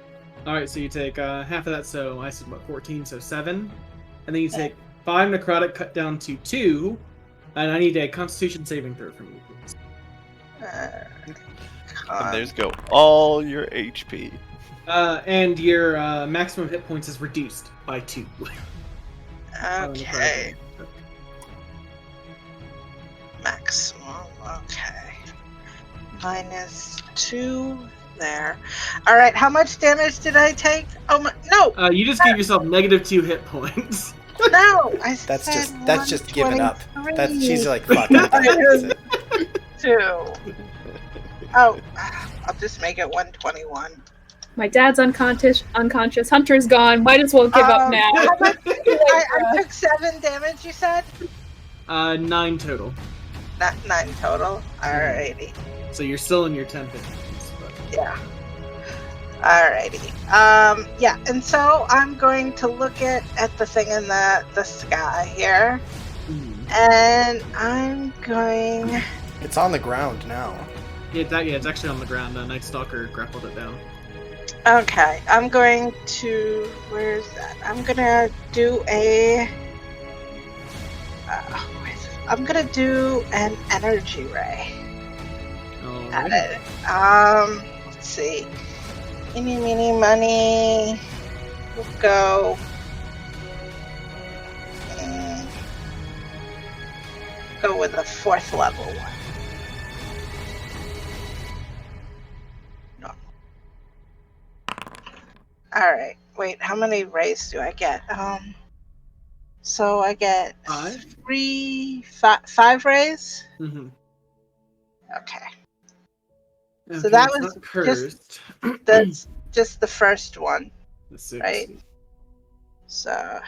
S4: Alright, so you take half of that, so I said what, 14, so 7. And then you take 5 necrotic cut down to 2. And I need a constitution saving throw from you, please.
S1: And there's go all your HP.
S4: And your maximum hit points is reduced by 2.
S5: Okay. Maximum. Okay. -2 there. All right. How much damage did I take? Oh my! No,
S4: You just gave yourself -2 hit points.
S5: no.
S2: That's
S5: said
S2: just giving up.
S5: 123.
S2: That's she's like fuck. That's it.
S5: 2. Oh, I'll just make it 121.
S3: My dad's unconscious. Hunter's gone. Might as well give up now.
S5: How much? I took 7 damage. You said
S4: 9 total.
S5: not 9 total. Alrighty.
S4: So you're still in your 10 hit points. But...
S5: Yeah. Alrighty. Yeah, and so I'm going to look at the thing in the sky here. And I'm going...
S2: It's on the ground now.
S4: Yeah, it's actually on the ground. Night Stalker grappled it down.
S5: Okay, I'm going to... Where's that? I'm gonna do a... I'm gonna do an energy ray. At it. Let's see. Eeny, meeny, money. We'll go. Go with a 4th level one. No. Alright. Wait, how many rays do I get? So I get
S4: 5?
S5: 5 rays?
S4: Mm-hmm.
S5: Okay. So that was
S4: cursed.
S5: That's just the first one.
S4: The 6.
S5: right? So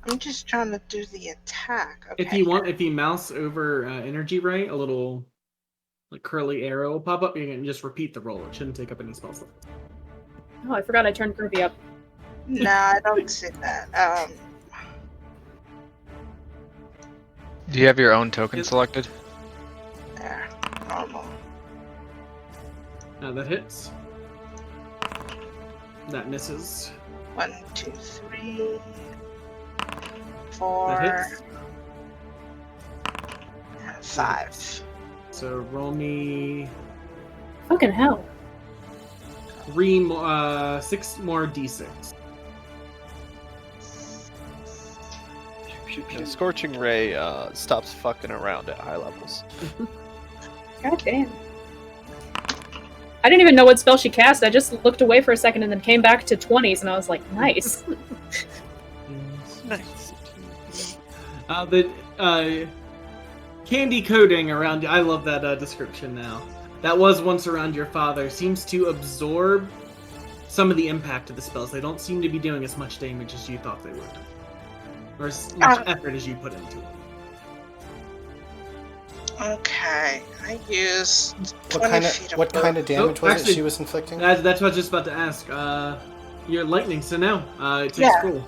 S5: I'm just trying to do the attack. Okay.
S4: If you mouse over energy ray, a little like curly arrow will pop up. You can just repeat the roll. It shouldn't take up any spell slots.
S3: Oh, I forgot I turned Groovy up.
S5: No, I don't see that.
S7: Do you have your own token selected?
S5: There. Normal.
S4: That hits. That misses.
S5: 1, 2, 3,
S4: That
S5: 4,
S4: hits.
S5: and 5.
S4: So roll me
S3: Fucking hell.
S4: 6 more d6.
S1: The Scorching Ray stops fucking around at high levels.
S3: God damn. I didn't even know what spell she cast. I just looked away for a second and then came back to 20s, and I was like, nice.
S1: Nice.
S4: The candy coating around. I love that description now. That was once around your father. Seems to absorb some of the impact of the spells. They don't seem to be doing as much damage as you thought they would, or as much effort as you put into it.
S5: Okay, I used 20
S2: What kind
S5: feet
S2: of what kind of damage was
S4: actually,
S2: it she was inflicting?
S4: That's what I was just about to ask. Your lightning. So now it takes
S5: Yeah.
S4: full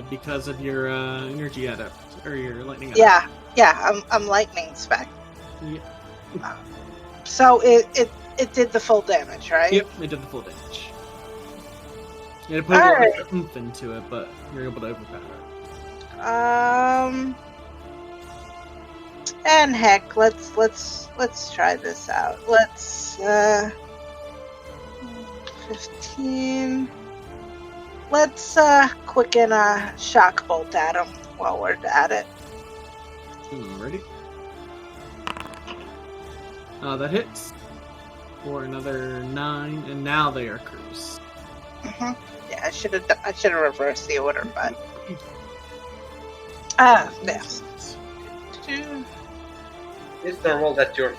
S4: because of your energy adapt or your lightning.
S5: Yeah, I'm lightning spec.
S4: Yeah.
S5: So it did the full damage, right?
S4: Yep, it did the full damage. You had to put a little
S5: Alright.
S4: extra oomph into it, but you're able to overpower it.
S5: And heck, let's try this out. Let's 15. Let's quicken a shock bolt at him while we're at it.
S4: Ready? That hits for another 9, and now they are cursed.
S5: Yeah, I should have reversed the order, but yes.
S6: It's normal that your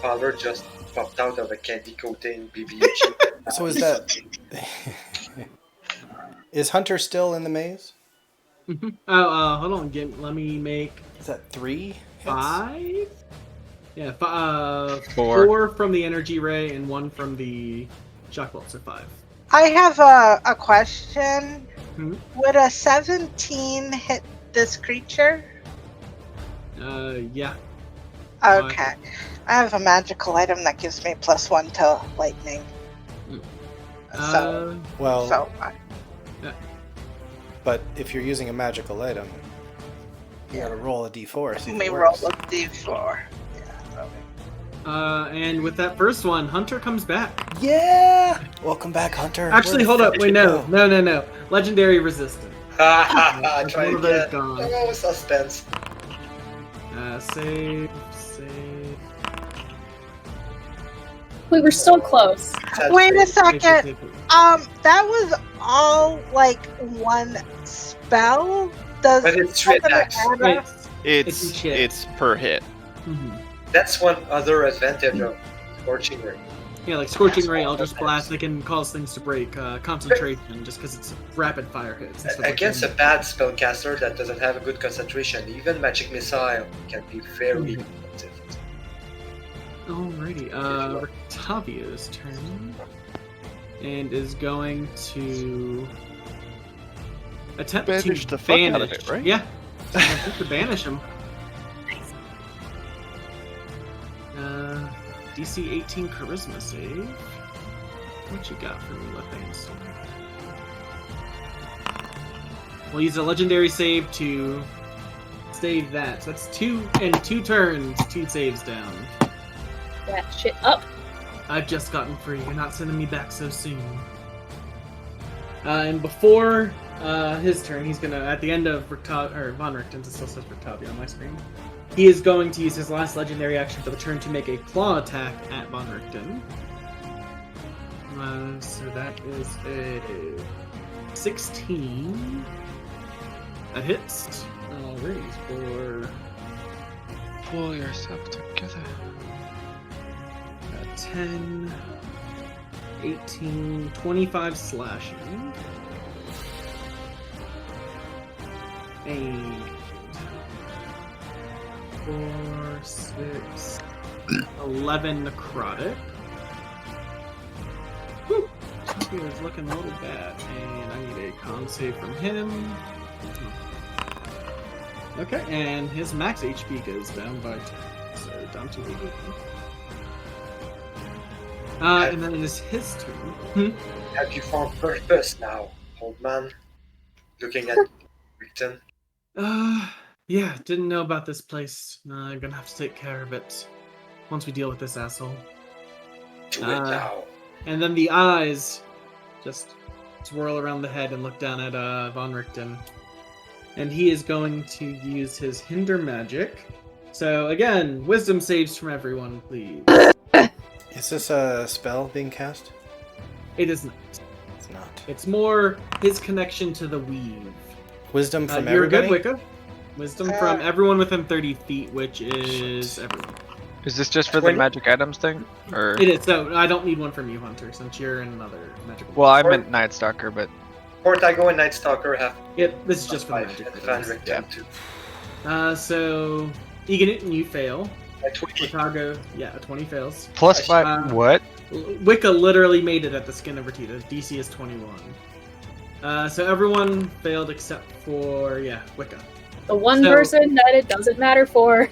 S6: father just popped out of a candy coating BB.
S2: So is that is Hunter still in the maze?
S4: Oh, hold on. Let me make
S2: Is that 3 hits?
S4: 5. Yeah,
S7: 4.
S4: 4 from the energy ray and 1 from the shock bolt, so 5.
S5: I have a question.
S4: Hmm?
S5: Would a 17 hit this creature?
S4: Yeah.
S5: Okay. I have a magical item that gives me +1 to lightning. So,
S2: Well,
S5: so
S2: but if you're using a magical item, you gotta roll a d4. See if
S5: me
S2: it
S5: roll
S2: works.
S5: a d4. Yeah. Okay.
S4: And with that first one, Hunter comes back.
S2: Yeah! Welcome back, Hunter.
S4: Actually,
S2: Where the
S4: hold up.
S2: fuck
S4: Wait,
S2: you
S4: no.
S2: go?
S4: No. Legendary resistant.
S6: Ha ha ha!
S4: One
S6: Try
S4: of those
S6: again.
S4: gone.
S6: Oh, suspense.
S4: Save.
S3: We were so close.
S5: Wait a second.
S4: Save.
S5: That was all like one spell. Does
S6: But it's 3
S5: something
S6: attacks.
S5: add
S4: Wait.
S5: up?
S1: It's
S4: each hit.
S1: it's per hit.
S4: Mhm.
S6: That's one other advantage of Scorching Ray.
S4: Yeah, like Scorching Ray, Eldritch Blast, they can cause things to break. Concentration, just because it's rapid fire hits. instead of, like,
S6: Against a
S4: one-
S6: bad spellcaster that doesn't have a good concentration, even Magic Missile can be very effective.
S4: Alrighty, Rictavio's turn. And is going to attempt
S1: Banish
S4: to
S1: the fuck
S4: banish.
S1: out of it, right?
S4: Yeah. Attempt to banish him. DC 18 Charisma save. What you got for me, Lefane? We'll use a legendary save to save that. So that's 2 turns, 2 saves down.
S3: That shit up.
S4: I've just gotten free. You're not sending me back so soon. And before his turn, he's gonna, at the end of Von Richten's, it still says Rictavio on my screen. He is going to use his last legendary action for the turn to make a claw attack at Von Richten. So that is a 16. That hits. Alright, for
S7: Pull yourself together.
S4: 10, 18, 25 slashing. 8, 4, 6, 11 necrotic. Whew. He was looking a little bad, and I need a con save from him. Okay, and his max HP goes down by 10, so down to 8. And then it is his turn.
S6: Have you found purpose now, old man? Looking at Rickton.
S4: Yeah, didn't know about this place. I'm gonna have to take care of it once we deal with this asshole.
S6: Do it now.
S4: And then the eyes just swirl around the head and look down at Von Richten. And he is going to use his Hinder Magic. So again, wisdom saves from everyone, please.
S2: Is this a spell being cast?
S4: It is not.
S2: It's not.
S4: It's more his connection to the weave.
S2: Wisdom from
S4: You're
S2: everybody?
S4: good, Wicca. Wisdom from everyone within 30 feet, which is everyone.
S7: Is this just for the magic items thing? Or
S4: It is, so I don't need one from you, Hunter, since you're in another magical.
S7: well, I meant Night Stalker, but
S6: Portago and Night Stalker have
S4: This is just for the
S6: 5,
S4: magic.
S6: and Van
S4: items.
S6: Richten too.
S4: So Egan, you fail.
S6: At 20.
S4: Chicago, a 20 fails.
S7: plus 5. What?
S4: Wicca literally made it at the skin of her teeth. DC is 21. So everyone failed except for Wicca.
S3: The one
S4: So-
S3: person that it doesn't matter for.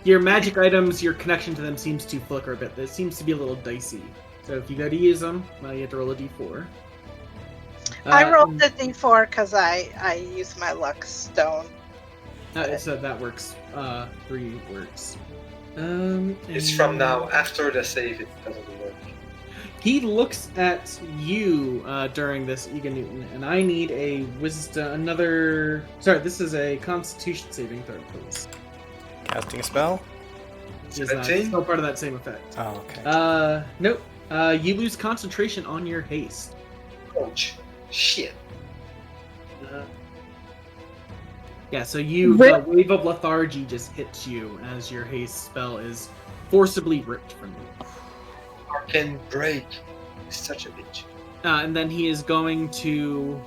S4: Your magic items, your connection to them seems to flicker a bit. It seems to be a little dicey. So if you go to use them, you have to roll a d4.
S5: I rolled a d4 because I used my luck stone.
S4: So that works. 3 works.
S6: It's from now. After the save, it doesn't work.
S4: He looks at you during this, Egan Newton, and I need a wisdom. This is a Constitution saving throw, please.
S2: Casting a spell?
S4: Is not
S6: 17?
S4: still part of that same effect.
S2: Oh, okay.
S4: Nope. You lose concentration on your haste.
S6: Ouch. Shit.
S4: Yeah, so the wave of lethargy just hits you as your haste spell is forcibly ripped from you.
S6: Arcane Break. He's such a bitch.
S4: And then he is going to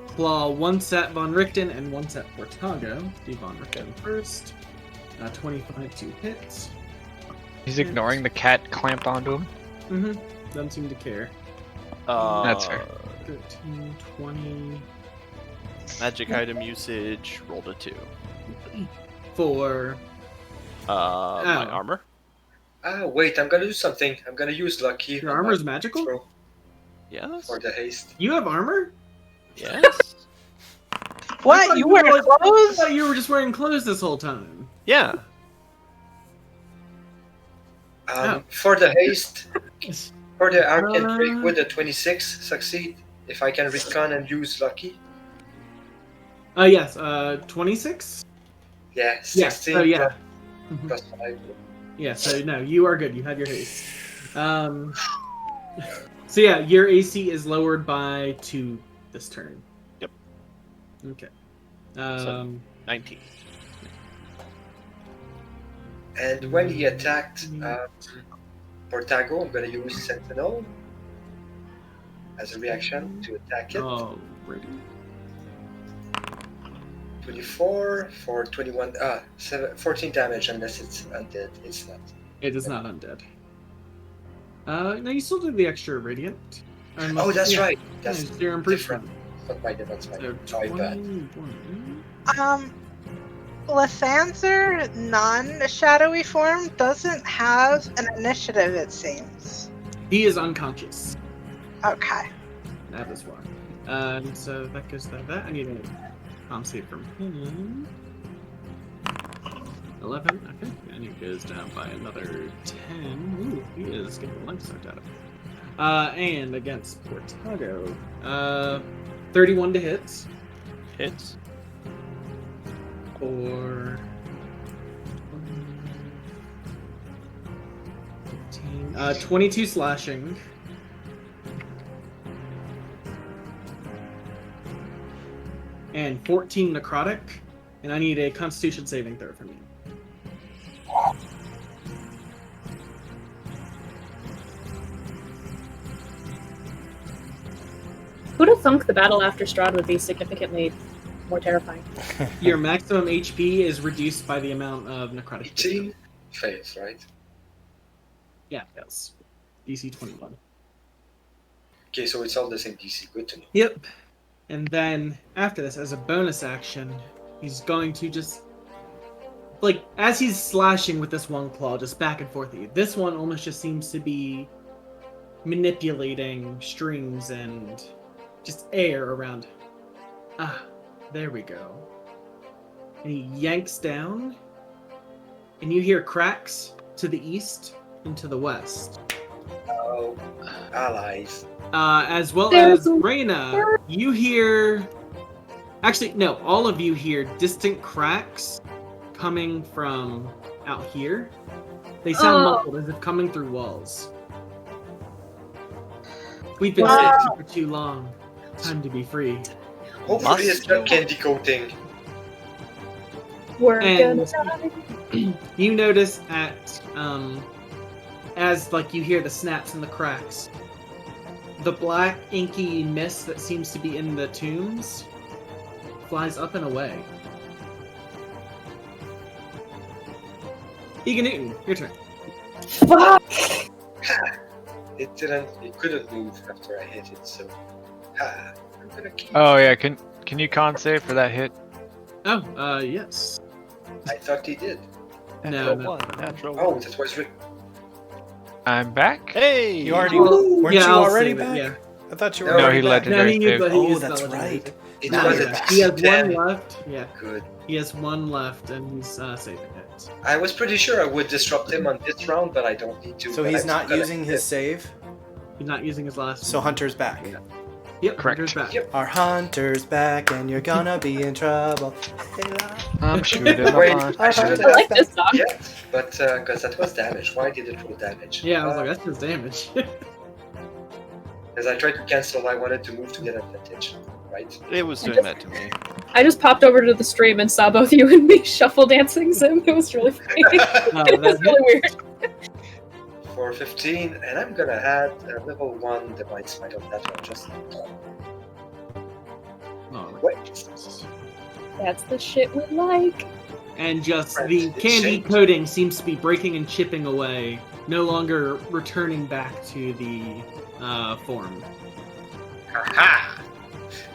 S4: claw once at Von Richten and once at Portago. Do Von Richten first. 25 to hit.
S7: He's ignoring the cat clamped onto him.
S4: Mm-hmm. Doesn't seem to care.
S7: That's fair.
S4: 13, 20.
S1: Magic item usage, rolled a 2.
S4: For
S1: My armor.
S6: Wait, I'm gonna do something. I'm gonna use Lucky.
S4: your armor is magical?
S6: throw
S1: Yes.
S6: for the haste.
S4: You have armor?
S1: Yes.
S4: I
S5: What?
S4: thought
S5: You wear
S4: I
S5: clothes?
S4: thought you were just wearing clothes this whole time.
S1: Yeah.
S6: For the haste, for the Arcane
S4: Uh,
S6: Break, would the 26 succeed if I can recon and use Lucky?
S4: Yes. 26.
S6: Yeah,
S4: Yeah.
S6: 16
S4: So yeah.
S6: plus 5.
S4: Yeah. So no, you are good. You have your haste. So yeah, your AC is lowered by 2 this turn.
S1: Yep.
S4: Okay.
S1: 19.
S6: And when he attacked Portago, I'm gonna use Sentinel as a reaction to attack it.
S4: Alrighty.
S6: 24 for 21, 14 damage unless it's undead. It's not.
S4: It is not undead. No, you still do the extra radiant.
S6: Oh, that's right. That's
S4: That's your improvement.
S6: different. Not my that's my
S4: So
S6: my bad.
S4: 21.
S5: Lathanzer, non-shadowy form, doesn't have an initiative, it seems.
S4: He is unconscious.
S5: Okay.
S4: That is why. And so that goes to that. I need a save from him. 11. Okay. And he goes down by another 10. Ooh, he is getting life sucked out of him. And against Portago. 31 to hit.
S1: Hits.
S4: For 22 slashing. And 14 necrotic. And I need a Constitution saving throw from you.
S3: Who'd have thunk the battle after Strahd would be significantly more terrifying.
S4: Your maximum HP is reduced by the amount of necrotic.
S6: 18 fails, right?
S4: Yeah, yes. DC 21.
S6: Okay, so it's all the same DC. Good to know.
S4: Yep. And then after this, as a bonus action, he's going to just like as he's slashing with this one claw, just back and forth. This one almost just seems to be manipulating strings and just air around. Ah, there we go. And he yanks down, and you hear cracks to the east and to the west.
S6: Oh, allies.
S4: As well
S3: There's
S4: as Reyna, you hear. Actually, no, all of you hear distant cracks coming from out here. They sound muffled as if coming through walls. We've been sitting for too long. Time to be free.
S6: Hopefully it's not candy coating.
S3: We're
S4: And-
S3: gonna die.
S4: You notice as like you hear the snaps and the cracks, the black inky mist that seems to be in the tombs flies up and away. Egan Newton, your turn.
S3: Fuck!
S6: It couldn't move after I hit it, so I'm gonna keep.
S7: Oh yeah, can you con save for that hit?
S4: Oh, yes.
S6: I thought he did.
S4: No,
S1: Natural
S6: Oh,
S1: one.
S6: that was Rick.
S7: I'm back.
S1: Hey!
S2: You already
S4: Woo!
S2: weren't
S4: Yeah,
S2: you
S4: I'll
S2: already
S4: save it,
S2: back?
S4: yeah.
S2: I thought you
S6: No,
S2: were
S7: No,
S2: already
S7: he
S2: back.
S7: legendary
S4: he
S7: saved.
S2: Oh,
S4: used
S2: that's
S4: the legendary
S2: right.
S4: save.
S6: It
S2: Now
S6: was
S2: you're
S6: a
S2: back.
S4: He has
S6: DC
S4: one
S6: 10.
S4: left. Yeah,
S6: Good.
S4: he has one left, and he's saving it.
S6: I was pretty sure I would disrupt him on this round, but I don't need to.
S2: So
S6: but
S2: he's
S6: I'm
S2: not
S6: still gonna
S2: using
S6: hit
S2: his
S6: it.
S2: save.
S4: He's not using his last.
S2: So
S4: one.
S2: Hunter's back.
S4: Yep,
S7: Correct.
S4: Hunter's back.
S6: Yep.
S2: Our Hunter's back, and you're gonna be in trouble.
S7: I'm shooting.
S6: Wait,
S7: on.
S6: I should
S3: I like this song.
S6: Yeah, but because that was damage. Why did it roll damage?
S4: Yeah, I was like, that's just damage.
S6: As I tried to cancel, I wanted to move to get advantage, right?
S1: It was
S3: I
S1: doing
S3: just-
S1: that to me.
S3: I just popped over to the stream and saw both you and me shuffle dancing Sim. It was really funny. It was
S4: that
S3: really weird.
S6: For 15, and I'm gonna add a level 1 Divine Smite on that one, just
S4: Oh,
S6: wait.
S3: That's the shit we like.
S4: and just
S6: Right,
S4: the
S6: it
S4: candy
S6: changed.
S4: coating seems to be breaking and chipping away, no longer returning back to the form.
S6: Aha!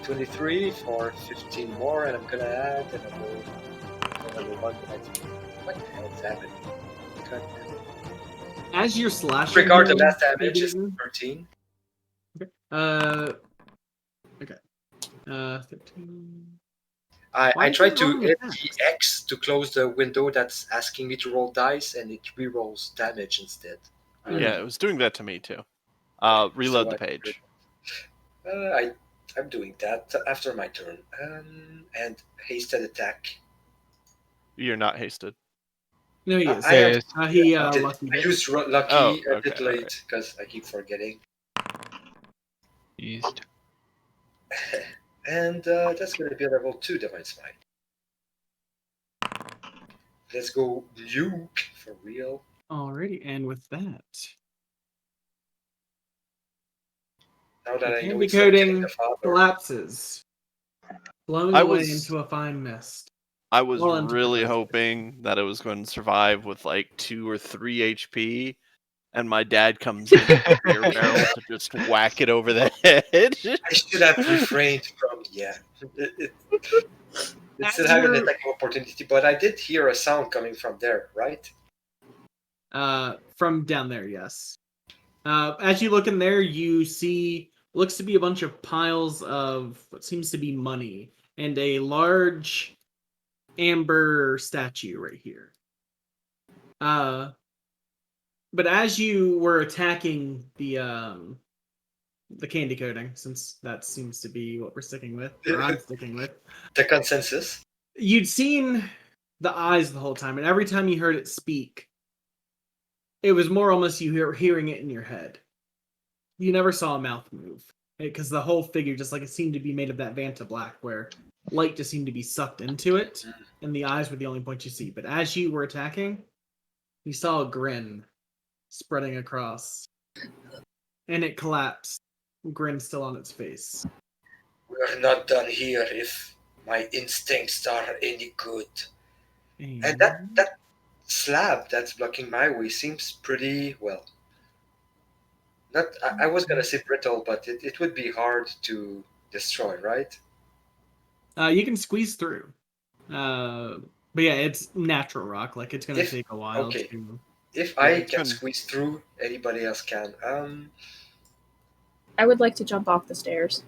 S6: 23 for 15 more, and I'm gonna add another 1 Divine Smite. What the hell is happening? God damn it.
S4: As you're slashing,
S6: Regard the
S4: him,
S6: mass damage is
S4: Egan,
S6: 13.
S4: okay. 13.
S6: I
S4: Why is
S6: tried
S4: it
S6: to
S4: wrong with
S6: hit
S4: that?
S6: the X to close the window that's asking me to roll dice, and it re-rolls damage instead.
S1: Yeah, it was doing that to me too. Reload the page.
S6: I'm doing that after my turn. And hasted attack.
S1: You're not hasted.
S4: No, he is.
S6: I am-
S4: He
S6: I
S4: lucky
S6: I
S4: hit.
S6: used lucky
S1: Oh,
S6: a bit
S1: okay,
S6: late because I keep forgetting.
S7: Eased.
S6: And that's going to be a level 2 Divine Smite. Let's go Luke for real.
S4: Alrighty, and with that,
S6: Now that I know
S4: candy
S6: it's not killing
S4: coating
S6: the father.
S4: collapses, blowing
S1: I
S4: away
S1: was-
S4: into a fine mist.
S1: I was
S4: Well, into
S1: really
S4: capacity.
S1: hoping that it was going to survive with like 2 or 3 HP, and my dad comes in with a beer barrel to just whack it over the head.
S6: I should have refrained from It still
S4: As
S6: have an
S4: you're-
S6: attack of opportunity, but I did hear a sound coming from there, right?
S4: From down there, yes. As you look in there, you see looks to be a bunch of piles of what seems to be money and a large amber statue right here. But as you were attacking the candy coating, since that seems to be what we're sticking with, or I'm sticking with,
S6: The consensus.
S4: you'd seen the eyes the whole time, and every time you heard it speak, it was more almost you hearing it in your head. You never saw a mouth move, because the whole figure just like it seemed to be made of that Vanta black, where light just seemed to be sucked into it, and the eyes were the only point you see. But as you were attacking, you saw a grin spreading across, and it collapsed. Grin still on its face.
S6: We are not done here. If my instincts are any good. And that slab that's blocking my way seems pretty well. Not I was gonna say brittle, but it would be hard to destroy, right?
S4: You can squeeze through. But yeah, it's natural rock. Like it's gonna
S6: If
S4: take a while
S6: okay,
S4: to.
S6: if
S1: Yeah,
S6: I
S1: it's
S6: can
S1: been-
S6: squeeze through, anybody else can.
S3: I would like to jump off the stairs.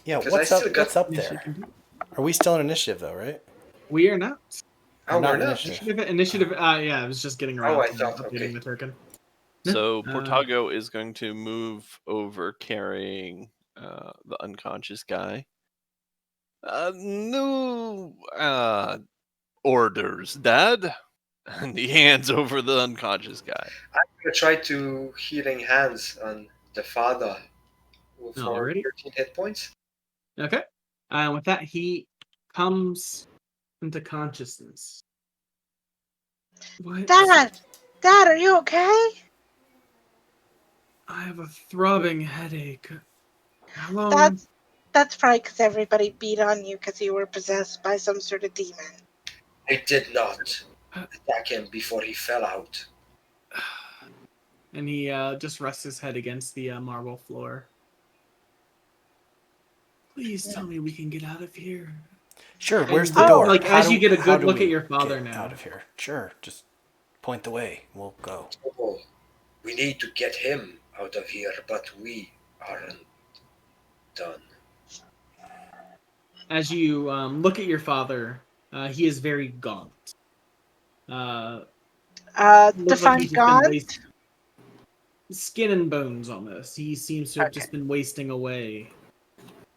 S2: Yeah,
S6: 'Cause I
S2: what's up?
S6: still got-
S2: What's up
S4: Yes, you
S2: there?
S4: can do.
S2: Are we still in initiative though? Right?
S4: We are not.
S6: Oh,
S2: not
S6: we're not.
S2: initiative.
S4: Initiative. Yeah, I was just getting around
S6: I
S4: to
S6: thought,
S4: updating
S6: okay.
S4: the token.
S1: So
S4: Uh,
S1: Portago is going to move over carrying the unconscious guy. New orders, Dad. And he hands over the unconscious guy.
S6: I'm gonna try to healing hands on the father for
S4: Alrighty.
S6: 13 hit points.
S4: Okay. And with that, he comes into consciousness. What?
S5: Dad, Dad, are you okay?
S4: I have a throbbing headache. How long?
S5: That's probably because everybody beat on you because you were possessed by some sort of demon.
S6: I did not attack him before he fell out.
S4: And he just rests his head against the marble floor. Please tell me we can get out of here.
S2: Sure. Where's
S4: And,
S2: the door?
S4: like,
S2: How
S4: as you get a
S2: how
S4: good
S2: do
S4: look
S2: we
S4: at your father
S2: get
S4: now.
S2: out of here. Sure. Just point the way. We'll go.
S6: Oh, we need to get him out of here, but we aren't done.
S4: As you look at your father, he is very gaunt. Looks like
S5: Define
S4: he's just
S5: God.
S4: been skin and bones almost. He seems to have just been wasting away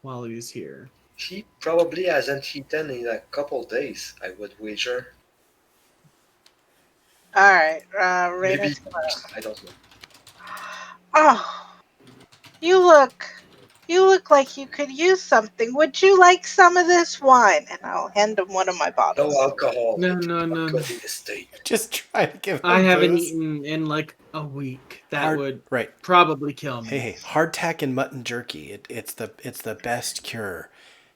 S4: while he was here.
S6: He probably hasn't eaten in a couple days, I would wager.
S5: All right,
S6: Maybe,
S5: Raina's gonna.
S6: I don't know.
S5: Oh, you look like you could use something. Would you like some of this wine? And I'll hand him one of my bottles.
S6: No alcohol.
S4: No,
S6: It's
S4: no,
S6: not
S4: no.
S6: good in the state.
S2: Just try to give him
S4: I haven't
S2: booze.
S4: eaten in like a week. That would
S2: Right.
S4: probably kill me.
S2: Hey, hardtack and mutton jerky. It's the best cure.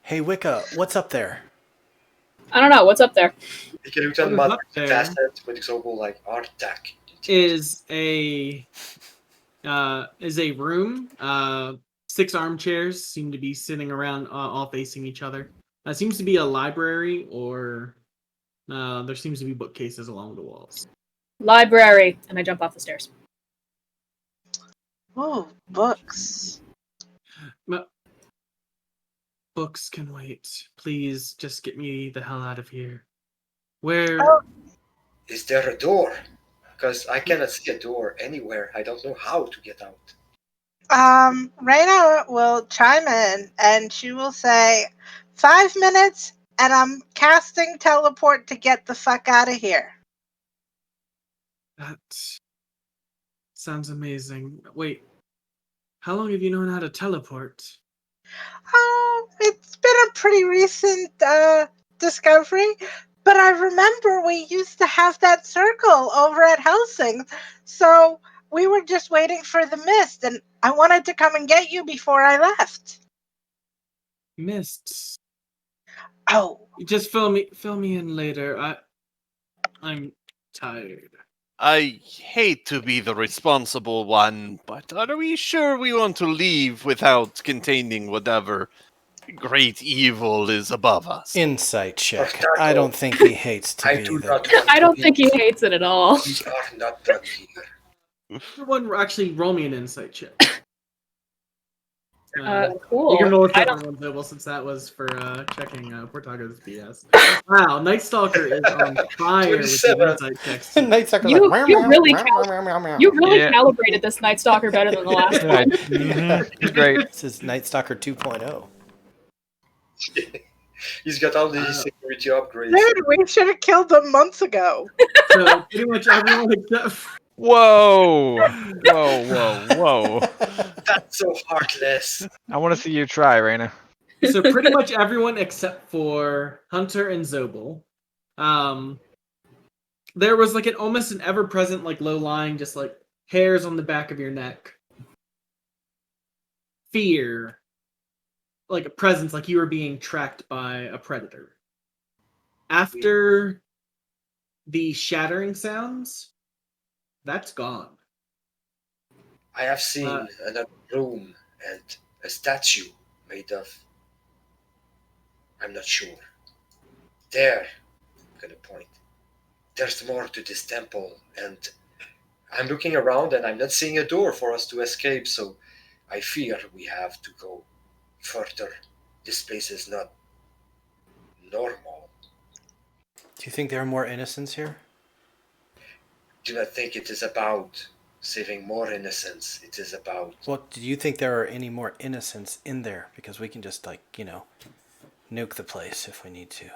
S2: Hey, Wicca, what's up there?
S3: I don't know. What's up there?
S6: Ik kan
S4: What is
S6: maar
S4: up there?
S6: fasted with example like attack.
S4: Is a room. 6 armchairs seem to be sitting around, all facing each other. Seems to be a library, or there seems to be bookcases along the walls.
S3: Library. And I jump off the stairs.
S5: Ooh, books.
S4: Books can wait. Please, just get me the hell out of here. Where?
S5: Oh.
S6: Is there a door? Because I cannot see a door anywhere. I don't know how to get out.
S5: Raina will chime in and she will say, 5 minutes, and I'm casting teleport to get the fuck out of here.
S4: That sounds amazing. Wait, how long have you known how to teleport?
S5: Oh, it's been a pretty recent discovery, but I remember we used to have that circle over at Helsing, so we were just waiting for the mist, and I wanted to come and get you before I left.
S4: Mists.
S5: Oh,
S4: Just fill me in later. I'm tired.
S1: I hate to be the responsible one, but are we sure we want to leave without containing whatever great evil is above us?
S2: Insight check.
S6: Portago.
S2: I don't think he hates to
S6: I
S2: be
S6: do
S2: the.
S6: not want
S3: I don't
S6: to
S3: think he
S6: leave.
S3: hates it at all.
S6: We are not done here.
S4: Everyone, actually, roll me an insight check.
S3: Cool.
S4: You can roll a
S3: I don't-
S4: separate one, Zobel, since that was for checking Portago's BS. Wow, Night Stalker is on fire with the
S6: 27.
S4: insight checks.
S2: Night Stalker's
S3: You-
S2: like,
S3: you really You really
S7: Yeah.
S3: calibrated this Night Stalker better than the last
S7: Right.
S3: one.
S7: He's great.
S2: This is Night Stalker 2.0.
S6: He's got all these security upgrades.
S5: dude, we should have killed them months ago.
S4: So pretty much everyone except
S7: Whoa! Whoa!
S6: That's so heartless.
S7: I want to see you try, Raina.
S4: so pretty much everyone except for Hunter and Zobel. There was like almost an ever-present like low lying, just like hairs on the back of your neck. Fear like a presence, like you were being tracked by a predator. After the shattering sounds, that's gone.
S6: I have seen another room and a statue made of. I'm not sure. There, I'm gonna point. There's more to this temple, and I'm looking around and I'm not seeing a door for us to escape, so I fear we have to go further. This place is not normal.
S2: Do you think there are more innocents here?
S6: Do not think it is about saving more innocents. It is about.
S2: Well, do you think there are any more innocents in there? Because we can just, like, nuke the place if we need to.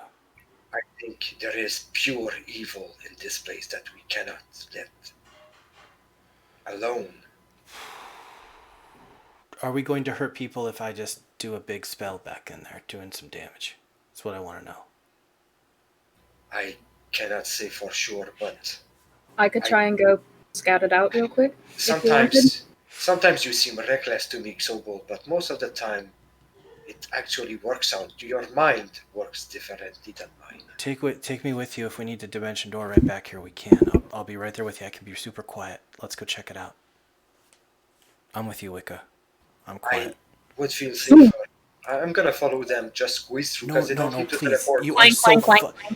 S6: I think there is pure evil in this place that we cannot let alone.
S2: Are we going to hurt people if I just do a big spell back in there, doing some damage? That's what I want to know.
S6: I cannot say for sure, but
S3: I could try and go scout it out real quick.
S6: sometimes you seem reckless to me, Xobol, but most of the time it actually works out. Your mind works differently than mine.
S2: Take me with you. If we need the dimension door right back here, we can. I'll be right there with you. I can be super quiet. Let's go check it out. I'm with you, Wicca. I'm quiet.
S6: I would feel safer. I'm gonna follow them, just squeeze through, because they don't need to
S2: please.
S6: teleport.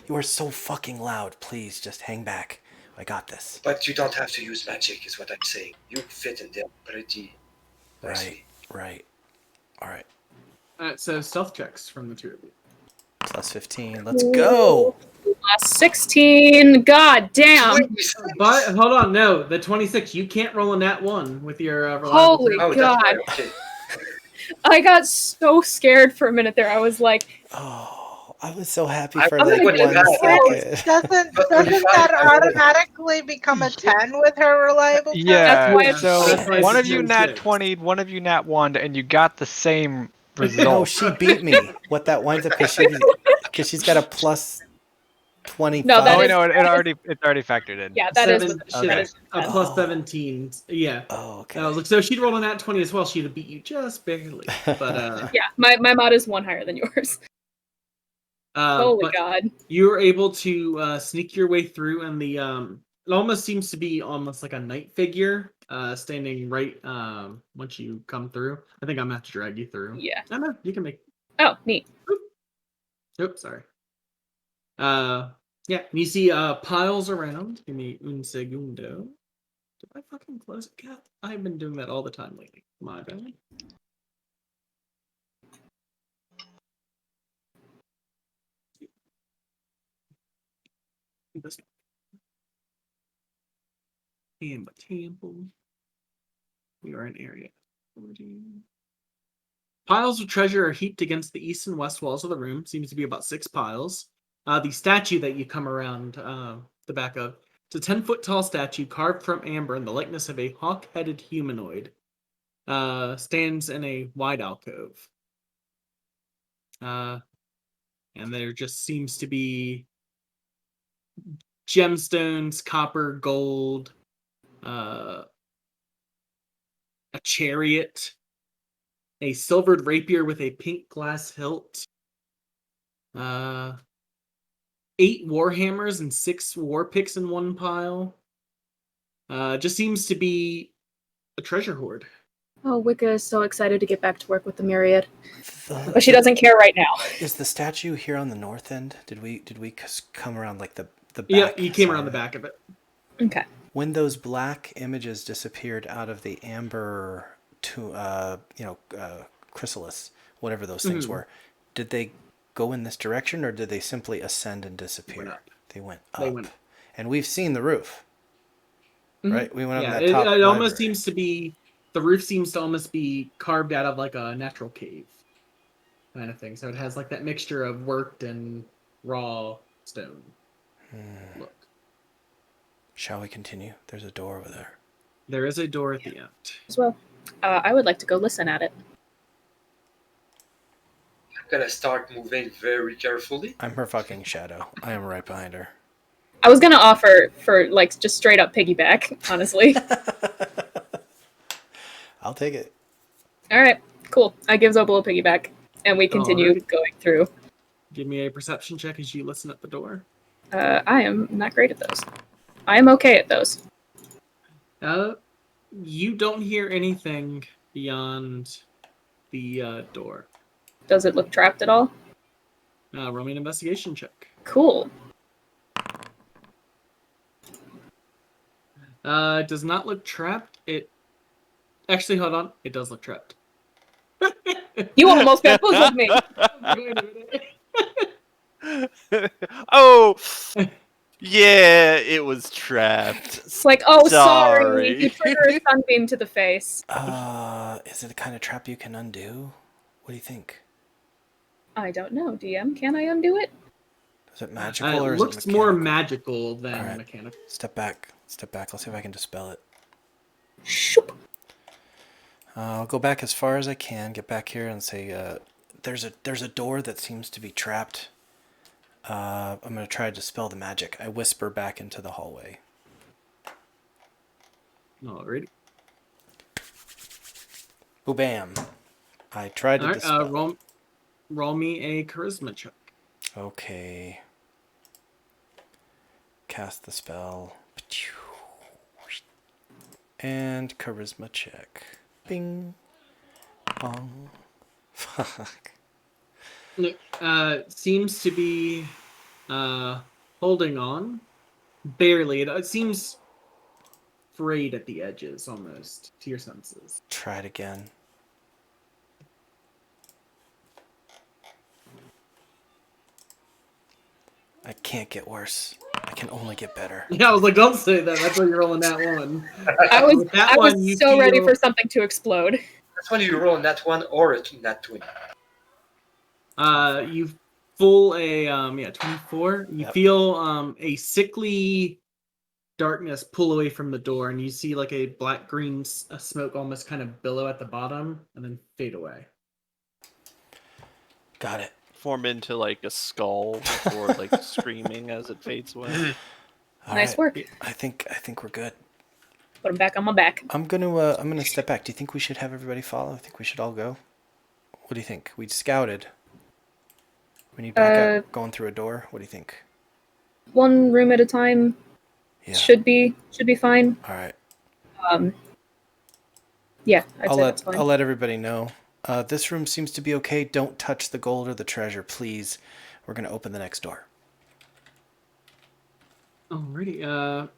S2: You are so fucking loud. Please, just hang back. I got this.
S6: But you don't have to use magic, is what I'm saying. You fit in there pretty nicely.
S2: Right. Alright.
S4: Alright, so stealth checks from the two of you.
S2: Plus 15. Let's go!
S3: 16. God damn.
S4: But hold on, no, the 26. You can't roll a nat 1 with your
S3: Holy
S6: Oh,
S3: God.
S6: that's right. Okay.
S3: I got so scared for a minute there. I was like,
S2: oh, I was so happy
S6: I
S2: for
S6: was
S2: like
S6: like,
S2: 1 second.
S5: Doesn't that automatically become a 10 with her reliable?
S7: Yeah,
S3: why
S7: so
S4: That's why
S7: one
S4: it's
S7: of you nat
S4: 26.
S7: 20'd, one of you nat 1'd, and you got the same
S2: No,
S7: result.
S2: she beat me. What that winds up because she's got a plus 25.
S3: No, that
S7: Oh,
S3: is-
S7: wait, no, it's already factored in.
S3: yeah, that is.
S7: Okay.
S4: A plus 17. Yeah.
S2: Oh, okay.
S4: So if she'd rolled a nat 20 as well, she'd have beat you just barely. But
S3: Yeah, my mod is 1 higher than yours. Holy
S4: but
S3: God.
S4: you were able to sneak your way through, and the it almost seems to be almost like a night figure standing right once you come through. I think I'm gonna have to drag you through.
S3: Yeah.
S4: No, you can make.
S3: Oh, neat.
S4: Oops, sorry. Yeah, and you see piles around. Give me un segundo. Did I fucking close it, Cat? I've been doing that all the time lately. My bad. This and the temple. We are in area 14. Piles of treasure are heaped against the east and west walls of the room. Seems to be about 6 piles. The statue that you come around the back of, it's a 10-foot tall statue carved from amber in the likeness of a hawk-headed humanoid. Stands in a wide alcove. And there just seems to be gemstones, copper, gold, a chariot, a silvered rapier with a pink glass hilt, 8 warhammers and 6 war picks in one pile. Just seems to be a treasure hoard.
S3: Oh, Wicca is so excited to get back to work with the Myriad. But she doesn't care right now.
S2: Is the statue here on the north end? Did we come around like the back?
S4: Yeah, you came
S2: side?
S4: around the back of it.
S3: Okay.
S2: When those black images disappeared out of the amber chrysalis, whatever those things were, did they go in this direction or did they simply ascend and disappear? They went up. And we've seen the roof. Right? We went on that top.
S4: It almost seems to be, the roof seems to almost be carved out of like a natural cave kind of thing. So it has like that mixture of worked and raw stone. Look.
S2: Shall we continue? There's a door over there.
S4: There is a door at the end.
S3: As well. I would like to go listen at it.
S6: I'm gonna start moving very carefully.
S2: I'm her fucking shadow. I am right behind her.
S3: I was gonna offer for like just straight up piggyback, honestly.
S2: I'll take it.
S3: All right, cool. I give Zobel a piggyback. And we continue going through.
S4: Give me a perception check as you listen at the door.
S3: I am not great at those. I am okay at those.
S4: You don't hear anything beyond the door.
S3: Does it look trapped at all?
S4: Roll me an investigation check.
S3: Cool.
S4: It does not look trapped. Actually, hold on. It does look trapped.
S3: You almost bamboozled me.
S4: Wait a minute.
S1: Oh, yeah, it was trapped.
S3: It's like, oh, sorry.
S1: Sorry.
S3: You trigger a sunbeam to the face.
S2: Is it the kind of trap you can undo? What do you think?
S3: I don't know, DM. Can I undo it?
S2: Is it magical or
S4: It
S2: is
S4: looks
S2: it mechanical?
S4: more magical than
S2: Alright.
S4: mechanical.
S2: Step back. Step back. Let's see if I can dispel it.
S3: Shoop.
S2: I'll go back as far as I can. Get back here and say, there's a door that seems to be trapped. I'm gonna try to dispel the magic. I whisper back into the hallway.
S4: Alrighty.
S2: Boo bam! I tried to dispel.
S4: Roll me a charisma check.
S2: Okay. Cast the spell. And charisma check. Bing. Bong. Fuck.
S4: Seems to be holding on. Barely. It seems frayed at the edges almost to your senses.
S2: Try it again. I can't get worse. I can only get better.
S4: Yeah, I was like, don't say that. That's why you're rolling that one.
S3: I was
S4: That one, you
S3: so ready
S4: feel-
S3: for something to explode.
S6: That's when you roll a nat 1 or a nat 20.
S4: You full a 24. You
S2: Yep.
S4: feel a sickly darkness pull away from the door, and you see like a black green smoke almost kind of billow at the bottom and then fade away.
S2: Got it.
S1: Form into like a skull before like screaming as it fades away.
S2: All
S3: Nice
S2: right.
S3: work.
S2: I think we're good.
S3: Put him back on my back.
S2: I'm gonna step back. Do you think we should have everybody follow? I think we should all go. What do you think? We scouted. We need backup going through a door. What do you think?
S3: One room at a time.
S2: Yeah.
S3: Should be fine.
S2: All right.
S3: Yeah, I'd say that's fine.
S2: I'll let everybody know. This room seems to be okay. Don't touch the gold or the treasure, please. We're gonna open the next door.
S4: Alrighty.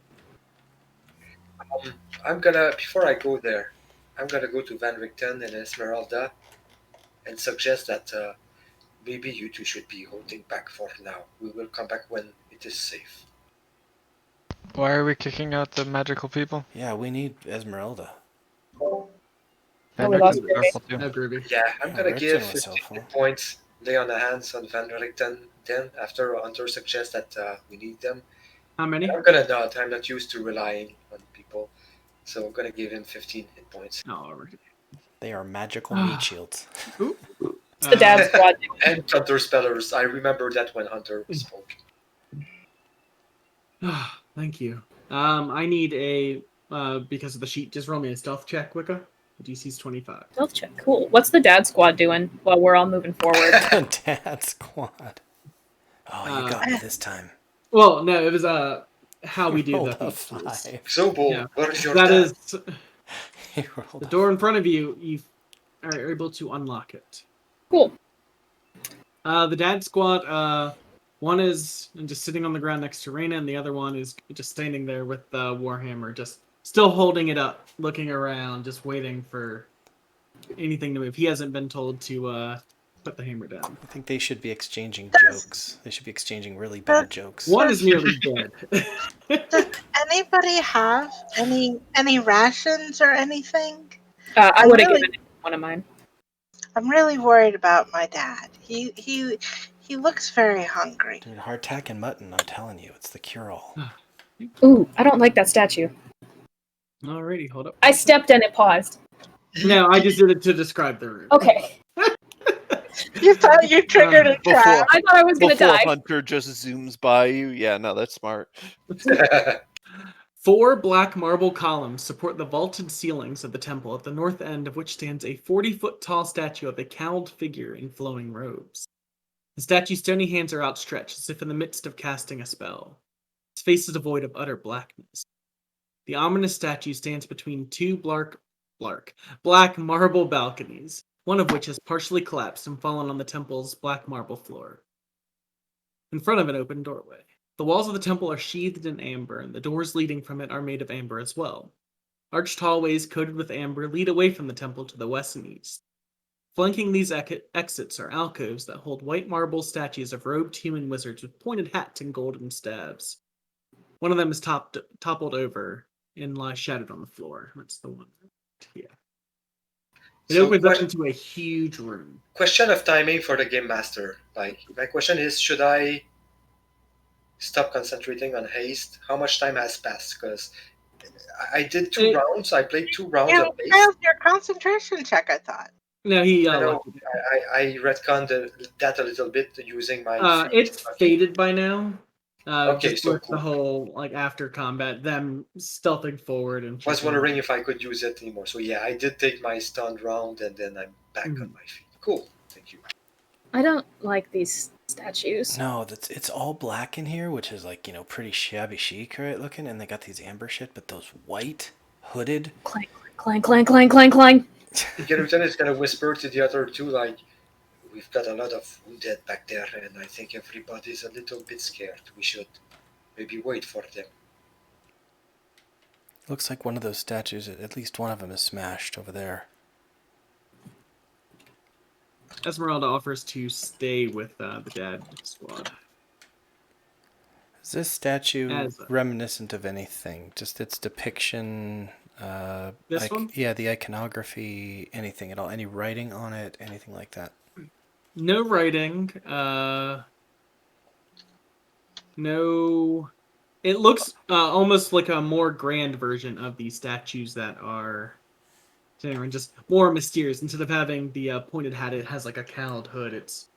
S6: I'm gonna, before I go there, I'm gonna go to Van Richten and Esmeralda and suggest that maybe you two should be holding back for now. We will come back when it is safe.
S7: Why are we kicking out the magical people?
S2: Yeah, we need Esmeralda.
S3: Oh, we lost
S7: They're
S3: Ruby.
S7: powerful too.
S4: No, Groovy.
S6: Yeah, I'm
S2: Yeah,
S6: gonna
S2: Richten
S6: give
S2: was
S6: 15
S2: helpful.
S6: hit points, lay on the hands on Van Richten. Then, after Hunter suggests that we need them,
S4: How many?
S6: I'm gonna nod. I'm not used to relying on people, so I'm gonna give him 15 hit points.
S4: Alrighty.
S2: They are magical meat shields.
S3: It's the dad squad.
S6: And counter spellers. I remember that when Hunter spoke.
S4: Thank you. I need a because of the sheet. Just roll me a stealth check, Wicca. The DC's 25.
S3: Stealth check. Cool. What's the dad squad doing while we're all moving forward?
S2: Dad squad. Oh, you got me this time.
S4: Well, no, it was how we do
S2: Rolled
S4: the
S2: a
S4: feats.
S2: 5.
S6: So bold.
S4: Yeah.
S6: What is your
S4: That
S6: dad?
S4: is
S2: He rolled
S4: the
S2: a
S4: door in front of you. You are able to unlock it.
S3: Cool.
S4: The dad squad. One is just sitting on the ground next to Reyna, and the other one is just standing there with the warhammer, just still holding it up, looking around, just waiting for anything to move. He hasn't been told to put the hammer down.
S2: I think they should be exchanging jokes. They should be exchanging really bad jokes.
S4: One is nearly dead.
S5: Does anybody have any rations or anything?
S3: I would have
S5: Really?
S3: given it one of mine.
S5: I'm really worried about my dad. He looks very hungry.
S2: Dude, hardtack and mutton, I'm telling you, it's the cure-all.
S3: Ooh, I don't like that statue.
S4: Alrighty, hold up.
S3: I stepped and it paused.
S4: No, I just did it to describe the room.
S3: Okay.
S5: You thought you triggered a
S1: Before-
S5: trap.
S3: I thought I was gonna
S1: Before
S3: die.
S1: Hunter just zooms by you. Yeah, no, that's smart.
S4: 4 black marble columns support the vaulted ceilings of the temple, at the north end of which stands a 40-foot-tall statue of a cowled figure in flowing robes. The statue's stony hands are outstretched, as if in the midst of casting a spell. His face is devoid of utter blackness. The ominous statue stands between 2 black marble balconies, one of which has partially collapsed and fallen on the temple's black marble floor. In front of an open doorway. The walls of the temple are sheathed in amber, and the doors leading from it are made of amber as well. Arched hallways coated with amber lead away from the temple to the west and east. Flanking these exits are alcoves that hold white marble statues of robed human wizards with pointed hats and golden staves. One of them is toppled over and lies shattered on the floor. That's the one. Yeah. It opens up into a huge room.
S6: Question of timing for the game master. Like, my question is, should I stop concentrating on haste? How much time has passed? Because I did 2 rounds. I played 2 rounds of haste.
S5: Failed your concentration check, I thought.
S4: No, he.
S6: I know. I retconned that a little bit using my.
S4: It's faded by now.
S6: Okay,
S4: just
S6: so
S4: with
S6: cool.
S4: the whole after combat, them stealthing forward and.
S6: I was wondering if I could use it anymore. So yeah, I did take my stunned round, and then I'm back on my feet. Cool, thank you.
S3: I don't like these statues.
S2: No, it's all black in here, which is pretty shabby chic, right looking, and they got these amber shit, but those white hooded.
S3: Clang, clang, clang, clang, clang, clang.
S6: Geruton is gonna whisper to the other 2 like, "We've got a lot of wounded back there, and I think everybody's a little bit scared. We should maybe wait for them."
S2: Looks like one of those statues, at least one of them is smashed over there.
S4: Esmeralda offers to stay with the dad squad.
S2: Is this statue reminiscent of anything? Just its depiction?
S4: This one?
S2: Yeah, the iconography, anything at all? Any writing on it? Anything like that?
S4: No writing. No. It looks almost like a more grand version of the statues that are just more mysterious. Instead of having the pointed hat, it has like a cowled hood. It's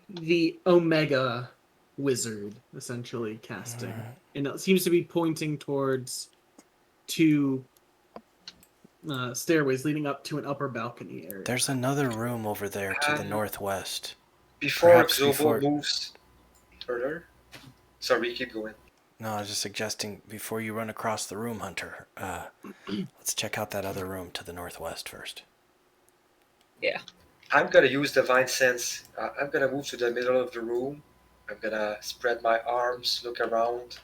S4: the Omega wizard, essentially, casting. And it seems to be pointing towards 2 stairways leading up to an upper balcony area.
S2: There's another room over there to the northwest.
S6: Before Zobo moves further. Sorry, keep going.
S2: No, I was just suggesting before you run across the room, Hunter, let's check out that other room to the northwest first.
S3: Yeah.
S6: I'm gonna use Divine Sense. I'm gonna move to the middle of the room. I'm gonna spread my arms, look around.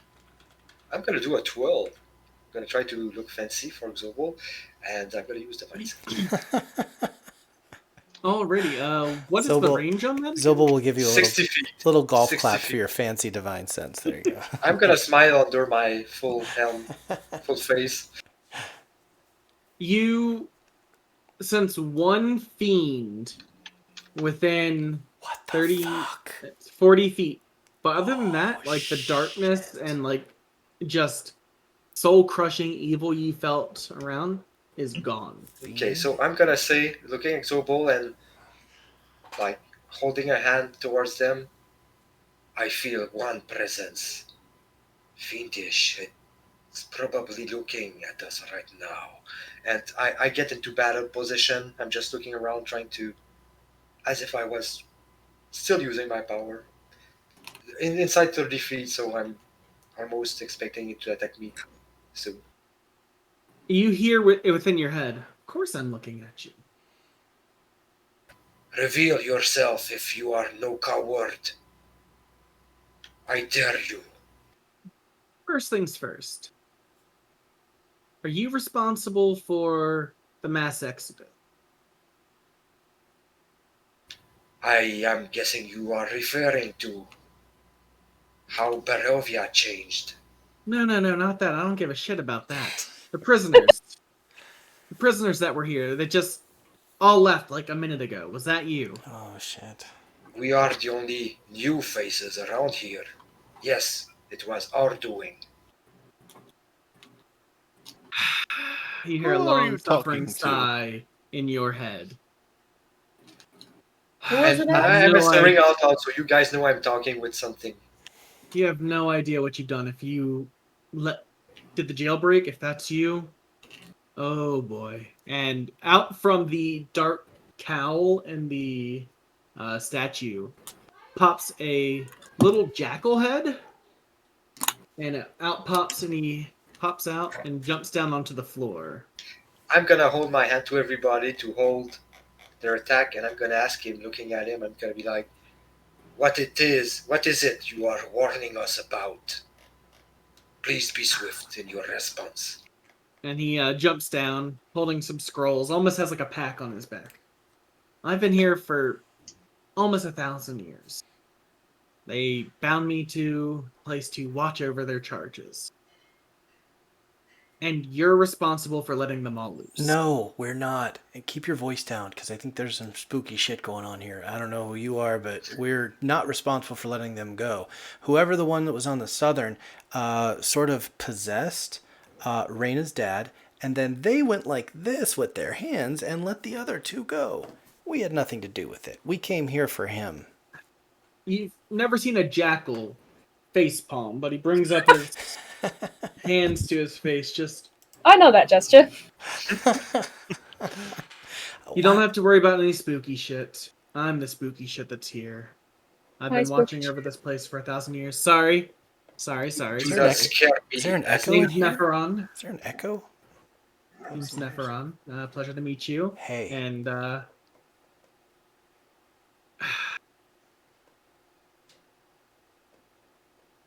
S6: I'm gonna do a twirl. I'm gonna try to look fancy for Zobo, and I'm gonna use Divine Sense.
S4: Alrighty, what is the range on that?
S2: Zobel will give you a
S6: 60 feet.
S2: Little golf clap for your fancy Divine Sense. There you go.
S6: I'm gonna smile under my full helm, full face.
S4: You sense one fiend within 40 feet. But other than that, the darkness and just soul-crushing evil you felt around is gone.
S6: Okay, so I'm gonna say, looking at Zobel and holding a hand towards them, I feel one presence. Fiendish. It's probably looking at us right now. And I get into battle position. I'm just looking around trying to, as if I was still using my power. Inside 30 feet, so I'm almost expecting it to attack me soon.
S4: You hear within your head, of course I'm looking at you.
S6: Reveal yourself if you are no coward. I dare you.
S4: First things first. Are you responsible for the mass exodus?
S6: I am guessing you are referring to how Barovia changed.
S4: No, not that. I don't give a shit about that. The prisoners. The prisoners that were here, they just all left a minute ago. Was that you?
S2: Oh, shit.
S6: We are the only new faces around here. Yes, it was our doing.
S4: You hear a long suffering sigh in your head.
S6: And I'm staring out loud so you guys know I'm talking with something.
S4: You have no idea what you've done if you let did the jailbreak, if that's you. Oh boy. And out from the dark cowl and the statue pops a little jackal head. And out pops and he pops out and jumps down onto the floor.
S6: I'm gonna hold my hand to everybody to hold their attack, and I'm gonna ask him, looking at him, I'm gonna be like, what is it you are warning us about? Please be swift in your response.
S4: And he jumps down, holding some scrolls, almost has like a pack on his back. I've been here for almost 1,000 years. They bound me to a place to watch over their charges. And you're responsible for letting them all loose.
S2: No, we're not. And keep your voice down, because I think there's some spooky shit going on here. I don't know who you are, but we're not responsible for letting them go. Whoever the one that was on the southern sort of possessed Raina's dad, and then they went like this with their hands and let the other two go. We had nothing to do with it. We came here for him.
S4: You've never seen a jackal face palm, but he brings up his hands to his face. Just
S3: I know that gesture.
S4: you don't have to worry about any spooky shit. I'm the spooky shit that's here. I've
S3: Hi,
S4: been
S3: spooky
S4: watching
S3: shit.
S4: over this place for 1,000 years. Sorry.
S6: Do
S2: Is there an
S6: not
S2: echo?
S6: scare me.
S2: Is there an
S6: as
S2: echo in
S4: Name's
S2: here?
S4: Neferon.
S2: Is there an echo?
S4: Name's Neferon. Pleasure to meet you.
S2: Hey.
S4: And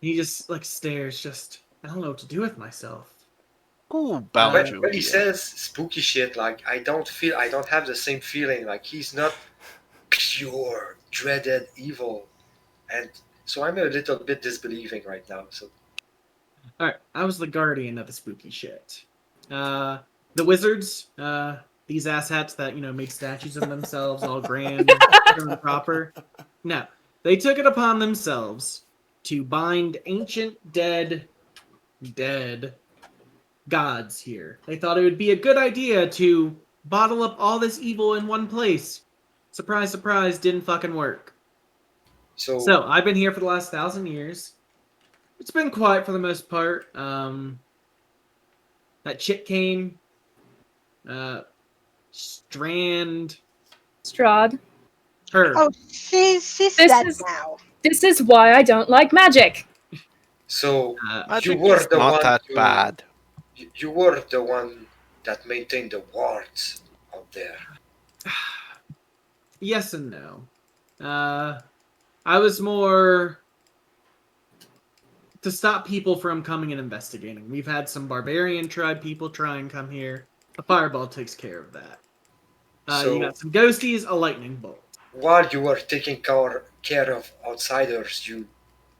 S4: he just like stares. Just I don't know what to do with myself.
S1: Ooh,
S6: When,
S1: Baljulia.
S6: when he says spooky shit, like I don't have the same feeling. Like he's not pure, dreaded evil, and so I'm a little bit disbelieving right now. So
S4: All right, I was the guardian of the spooky shit. The wizards, these asshats that made statues of themselves, all grand, prim and proper. No, they took it upon themselves to bind ancient dead gods here. They thought it would be a good idea to bottle up all this evil in one place. Surprise, surprise, didn't fucking work. So I've been here for the last 1,000 years. It's been quiet for the most part. That chick came. Strand.
S3: Strahd.
S4: Her.
S5: Oh, she's
S3: This
S5: dead
S3: is-
S5: now.
S3: This is why I don't like magic.
S6: so
S1: Magic
S6: were
S1: is
S6: the
S1: not
S6: one
S1: that
S6: to-
S1: bad.
S6: you were the one that maintained the wards out there.
S4: Yes and no. I was more to stop people from coming and investigating. We've had some barbarian tribe people try and come here. A fireball takes care of that.
S6: So-
S4: You got some ghosties, a lightning bolt.
S6: While you were taking care of outsiders, you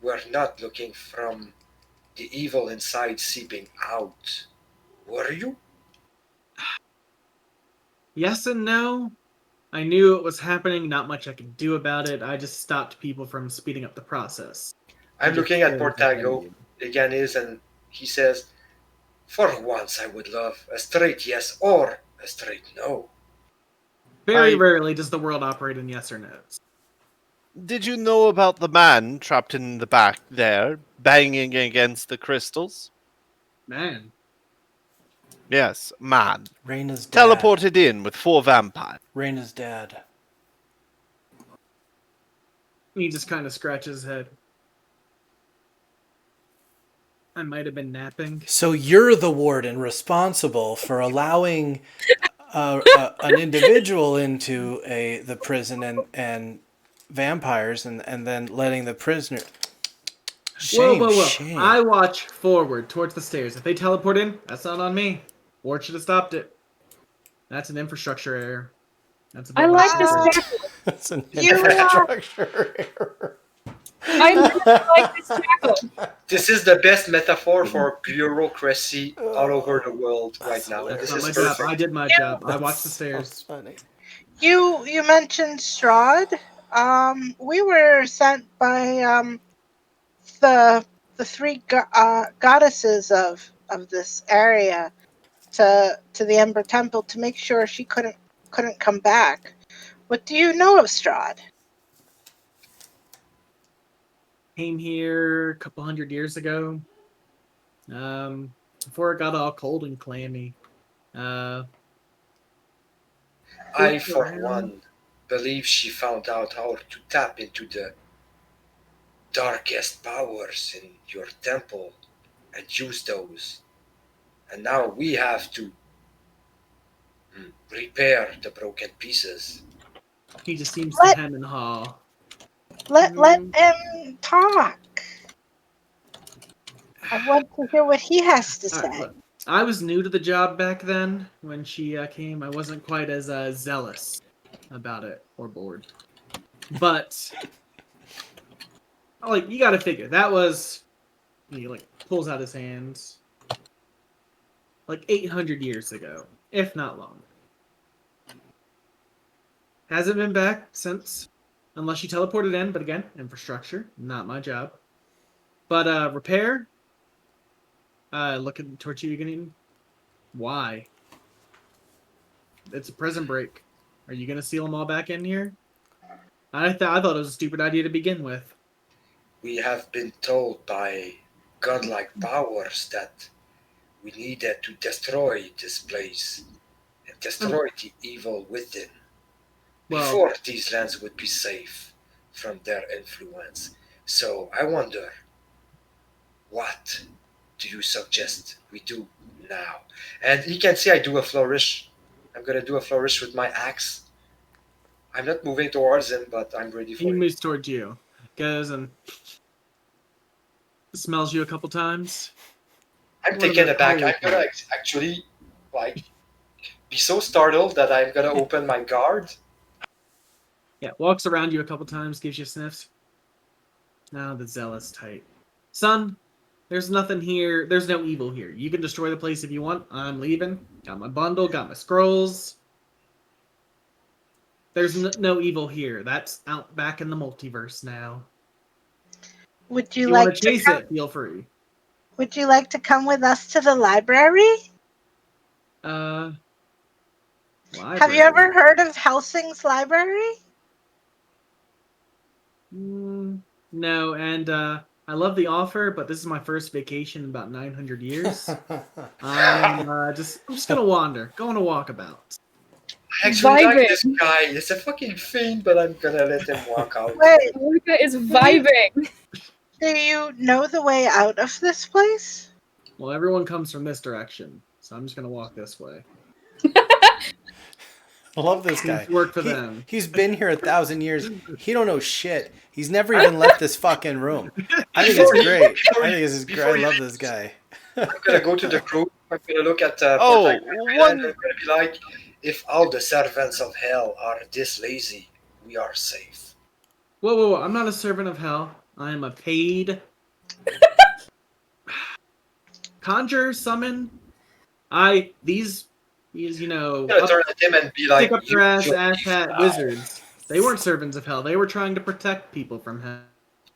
S6: were not looking from the evil inside seeping out, were you?
S4: Yes and no. I knew it was happening, not much I could do about it. I just stopped people from speeding up the process.
S6: I'm
S4: Just
S6: looking at
S4: stay with
S6: Portago
S4: the
S6: again, and he says, "For once, I would love a straight yes or a straight no."
S4: Very
S1: I-
S4: rarely does the world operate in yes or no's.
S1: Did you know about the man trapped in the back there, banging against the crystals?
S4: Man.
S1: Yes, man.
S2: Raina's dad.
S1: Teleported in with 4 vampires.
S2: Raina's dad.
S4: He just kind of scratches his head. I might have been napping.
S2: So you're the warden responsible for allowing an individual into the prison and vampires and then letting the prisoner. Shame,
S4: whoa.
S2: shame.
S4: I watch forward towards the stairs. If they teleport in, that's not on me. Ward should have stopped it. That's an infrastructure error. That's
S3: I
S4: above my
S3: like this
S4: pay grade.
S3: jackal.
S2: That's an
S5: You are-
S2: infrastructure error.
S3: I really like this jackal.
S6: This is the best metaphor for bureaucracy all over the world right now. And
S4: That's
S6: this
S4: not
S6: is
S4: my job.
S6: perfect.
S4: I did my job. I watched the stairs.
S2: So funny.
S5: You mentioned Strahd. We were sent by the three goddesses of this area to the Ember Temple to make sure she couldn't come back. What do you know of Strahd?
S4: Came here a couple hundred years ago. before it got all cold and clammy.
S6: I,
S4: Look
S6: for
S4: around.
S6: one, believe she found out how to tap into the darkest powers in your temple and use those. And now we have to repair the broken pieces.
S4: He just seems
S5: Let-
S4: to hem and haw.
S5: Let him talk. I want to hear what he has to
S4: All
S5: say.
S4: right, look. I was new to the job back then when she came. I wasn't quite as zealous about it or bored. But like, you got to figure that was he like pulls out his hands like 800 years ago, if not longer. Hasn't been back since, unless she teleported in. But again, infrastructure, not my job. But repair. Looking towards you again. Why? It's a prison break. Are you gonna seal them all back in here? I thought it was a stupid idea to begin with.
S6: We have been told by godlike powers that we needed to destroy this place and destroy the evil within
S4: Well,
S6: before these lands would be safe from their influence. So I wonder, what do you suggest we do now? And you can see I do a flourish. I'm gonna do a flourish with my axe. I'm not moving towards him, but I'm ready
S4: he
S6: for it.
S4: moves towards you, goes and smells you a couple times.
S6: I'm
S4: One of
S6: taken
S4: the
S6: aback. I'm
S4: holy
S6: gonna actually like be so startled that I'm gonna open my guard.
S4: Yeah, walks around you a couple times, gives you sniffs. Now the zealous type. Son, there's nothing here. There's no evil here. You can destroy the place if you want. I'm leaving. Got my bundle, got my scrolls. There's no evil here. That's out back in the multiverse now.
S5: Would
S4: If
S5: you
S4: you want
S5: like
S4: to
S5: to
S4: chase
S5: come,
S4: it, feel free.
S5: Would you like to come with us to the library?
S4: Library.
S5: Have you ever heard of Helsing's library?
S4: No, and I love the offer, but this is my first vacation in about 900 years. I'm just gonna wander, going to walkabout.
S6: I actually like
S3: Vibing.
S6: this guy. He's a fucking fiend, but I'm gonna let him walk out.
S5: Wait,
S3: Luca is vibing.
S5: do you know the way out of this place?
S4: Well, everyone comes from this direction, so I'm just gonna walk this way.
S2: I love this guy.
S4: Seems to work for them.
S2: He's been here 1,000 years. He don't know shit. He's never even left this fucking room. I think it's great. I think this is great. I love this guy.
S6: I'm gonna go to the crew. I'm gonna look at
S1: Oh,
S6: and I'm gonna be like, if all the servants of hell are this lazy, we are safe.
S4: Whoa! I'm not a servant of hell. I am a paid conjure, summon. These
S6: I'm gonna turn at him and be like,
S4: stick up your ass,
S6: "You
S4: ass hat wizards. They weren't servants of hell. They were trying to protect people from hell.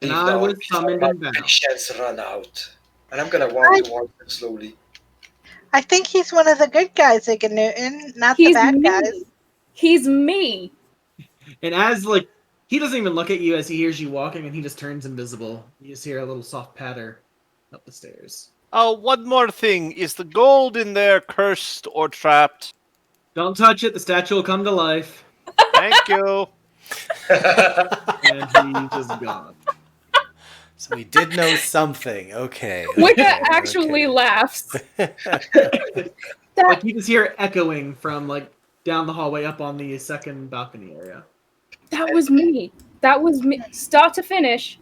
S4: And
S6: leave
S4: I
S6: now
S4: was
S6: before
S4: summoned
S6: my
S4: and bound.
S6: patience run out." And I'm gonna walk towards him slowly.
S5: I think he's one of the good guys, Igor Newton, not
S3: He's
S5: the bad
S3: me.
S5: guys.
S3: He's me.
S4: And as like he doesn't even look at you as he hears you walking, and he just turns invisible. You just hear a little soft patter up the stairs.
S1: Oh, one more thing. Is the gold in there cursed or trapped?
S4: Don't touch it. The statue will come to life,
S1: Thank you.
S4: and he's just gone.
S2: So we did know something. Okay.
S3: Wicca
S2: okay,
S3: actually laughs.
S4: Like you just hear it echoing from like down the hallway up on the second balcony area.
S3: That was me. That was me. Start to finish.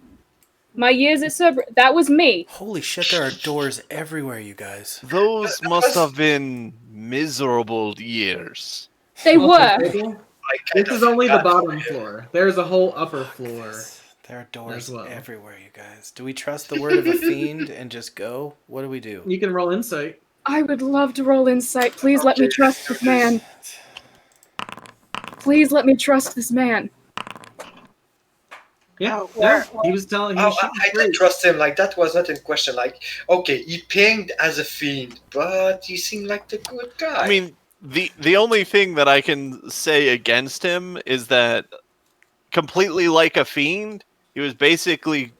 S3: My years at Cerber. That was me.
S2: Holy shit, there are doors everywhere, you guys.
S1: Those must have been miserable years.
S3: They were.
S4: This is only the bottom floor. There's a whole upper floor.
S2: There are doors
S4: As well.
S2: everywhere, you guys. Do we trust the word of a fiend and just go? What do we do?
S4: You can roll insight.
S3: I would love to roll insight. Please let me trust this man. Please let me trust this man.
S4: Yeah,
S5: Oh,
S4: no, he was telling. He was
S6: I
S4: shooting
S6: did
S4: straight.
S6: trust him. Like that was not in question. Like, okay, he pinged as a fiend, but he seemed like the good guy.
S1: I mean, the only thing that I can say against him is that, completely like a fiend, he was basically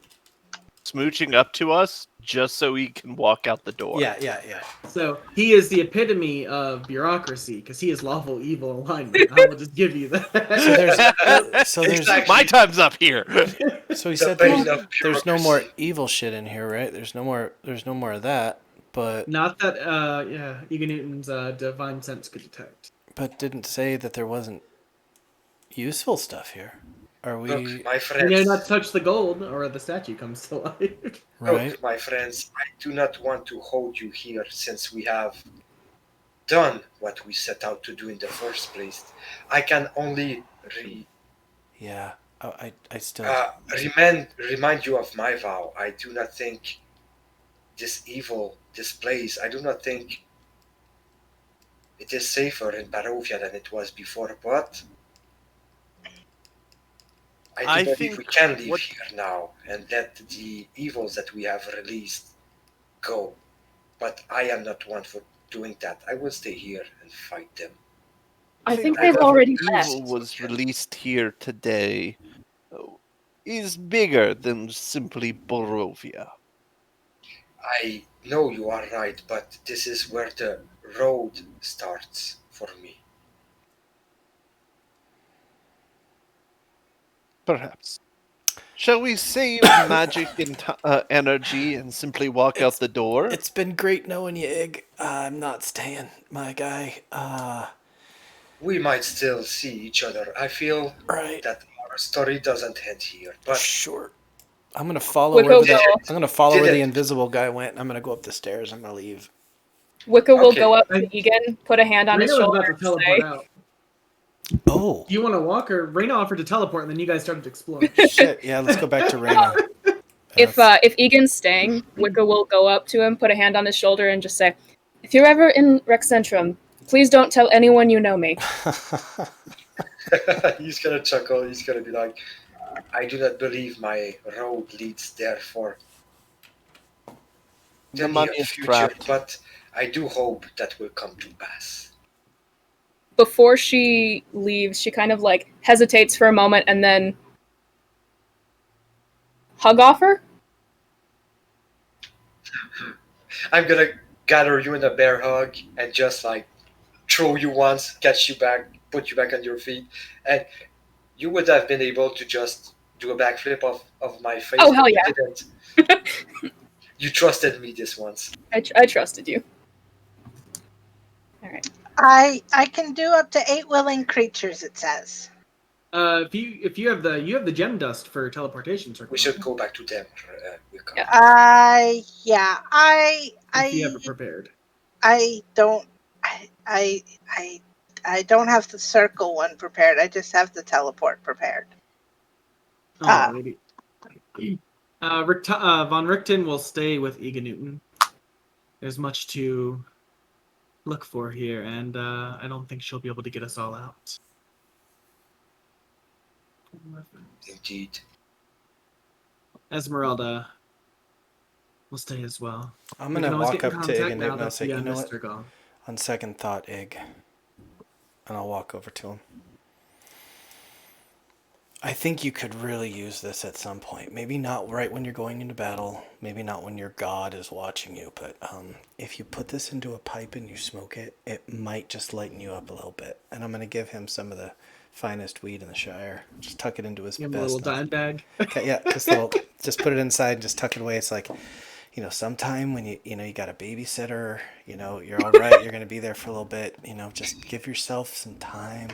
S1: smooching up to us just so he can walk out the door.
S2: Yeah.
S4: So he is the epitome of bureaucracy because he is lawful evil alignment. I will just give you that.
S2: So there's
S6: Exactly.
S1: My time's up here.
S2: So he
S6: The
S2: said
S6: bane of
S2: there's no more
S6: bureaucracy.
S2: evil shit in here, right? There's no more of that, but
S4: Not that, Egan Newton's divine sense could detect.
S2: didn't say that there wasn't useful stuff here. Are we
S6: Look, my
S4: You
S6: friends.
S4: may not touch the gold, or the statue comes to life.
S2: right?
S6: Look, my friends, I do not want to hold you here since we have done what we set out to do in the first place. I can only
S2: Yeah. I still
S6: remind you of my vow. I do not think this evil, this place, I do not think it is safer in Barovia than it was before, but I
S1: I
S6: do believe we
S1: think
S6: can leave
S1: what-
S6: here now and let the evils that we have released go. But I am not one for doing that. I will stay here and fight them.
S3: I think
S6: I
S3: they've
S6: love
S3: already
S1: evil
S3: left.
S1: was released here today is bigger than simply Borovia.
S6: I know you are right, but this is where the road starts for me.
S1: Perhaps. Shall we save magic and energy and simply walk out the door?
S2: It's been great knowing you, Ig. I'm not staying, my guy.
S6: We might still see each other. I feel
S2: Right.
S6: that our story doesn't end here, but
S2: Sure. I'm gonna follow
S3: Wicca
S2: where
S3: will,
S2: where the
S6: Did it.
S2: invisible guy went. I'm gonna go up the stairs. I'm gonna leave.
S3: Wicca will
S6: Okay.
S3: go up to Egan, put a hand on his
S4: Reyna was
S3: shoulder,
S4: about to
S3: and
S4: teleport
S3: say,
S4: out.
S2: Oh
S4: Do you want to walk, or Reyna offered to teleport, and then you guys started to explore?
S2: shit! Yeah, let's go back to Reyna.
S3: if Egan's staying, Wicca will go up to him, put a hand on his shoulder, and just say, "If you're ever in Rexcentrum, please don't tell anyone you know me."
S6: he's gonna chuckle. He's gonna be like, I do not believe my road leads there for
S1: The
S6: the
S1: money
S6: near
S1: is
S6: future,
S1: trapped.
S6: but I do hope that will come to pass.
S3: Before she leaves, she kind of like hesitates for a moment and then hug off her.
S6: I'm gonna gather you in a bear hug and just like throw you once, catch you back, put you back on your feet, and you would have been able to just do a backflip of my face.
S3: Oh, hell
S6: but
S3: yeah.
S6: You didn't. You trusted me this once.
S3: I trusted you. All right.
S5: I can do up to 8 willing creatures. It says.
S4: If you have the gem dust for teleportation circle.
S6: We should go back to them. Wicca.
S3: Yeah.
S5: Yeah.
S4: If you have it prepared.
S5: I don't. I don't have the circle one prepared. I just have the teleport prepared.
S4: Alrighty. Von Richten will stay with Egan Newton. There's much to look for here, and I don't think she'll be able to get us all out.
S6: Indeed.
S4: Esmeralda will stay as well.
S2: I'm
S4: We
S2: gonna
S4: can always
S2: walk
S4: get in
S2: up to Ig
S4: contact
S2: and
S4: now
S2: Newton and I'll
S4: that
S2: say,
S4: the,
S2: you know
S4: mists
S2: what?
S4: are gone.
S2: On second thought, Ig, and I'll walk over to him. I think you could really use this at some point. Maybe not right when you're going into battle. Maybe not when your god is watching you. But if you put this into a pipe and you smoke it, it might just lighten you up a little bit. And I'm going to give him some of the finest weed in the Shire. Just tuck it into his
S4: You have a
S2: vest.
S4: little dime bag.
S2: Okay, yeah, just put it inside and just tuck it away. It's like, sometime when you got a babysitter, you're all right. You're going to be there for a little bit. Just give yourself some time.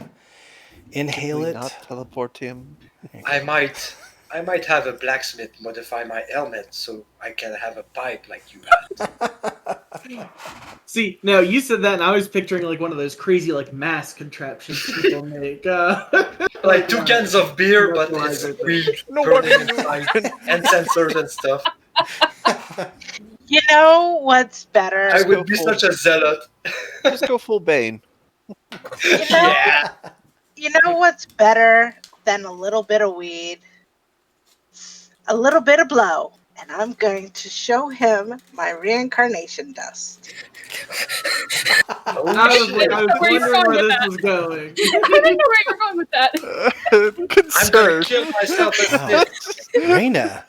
S2: Inhale
S1: Can we
S2: it.
S1: not teleport him?
S6: I might have a blacksmith modify my helmet so I can have a pipe like you had.
S4: See, now you said that, and I was picturing like one of those crazy like mask contraptions people make.
S6: Like 2 cans of beer, but it's
S4: Breathalyzer thing.
S6: weed,
S1: No
S6: burning
S1: one
S6: inside, and sensors and stuff.
S5: You know what's better?
S6: I
S1: go
S6: would be
S1: full-
S6: such a zealot.
S1: Just go full Bane.
S5: You know,
S6: Yeah.
S5: you know what's better than a little bit of weed? A little bit of blow. And I'm going to show him my reincarnation dust.
S6: Oh,
S4: I was
S6: shit.
S3: Where you
S4: wondering
S3: going
S4: where
S3: with
S4: this
S3: that?
S4: was going.
S3: I didn't know where you're going with that.
S6: I'm gonna
S1: Concern.
S6: kill myself instead.
S2: Reyna,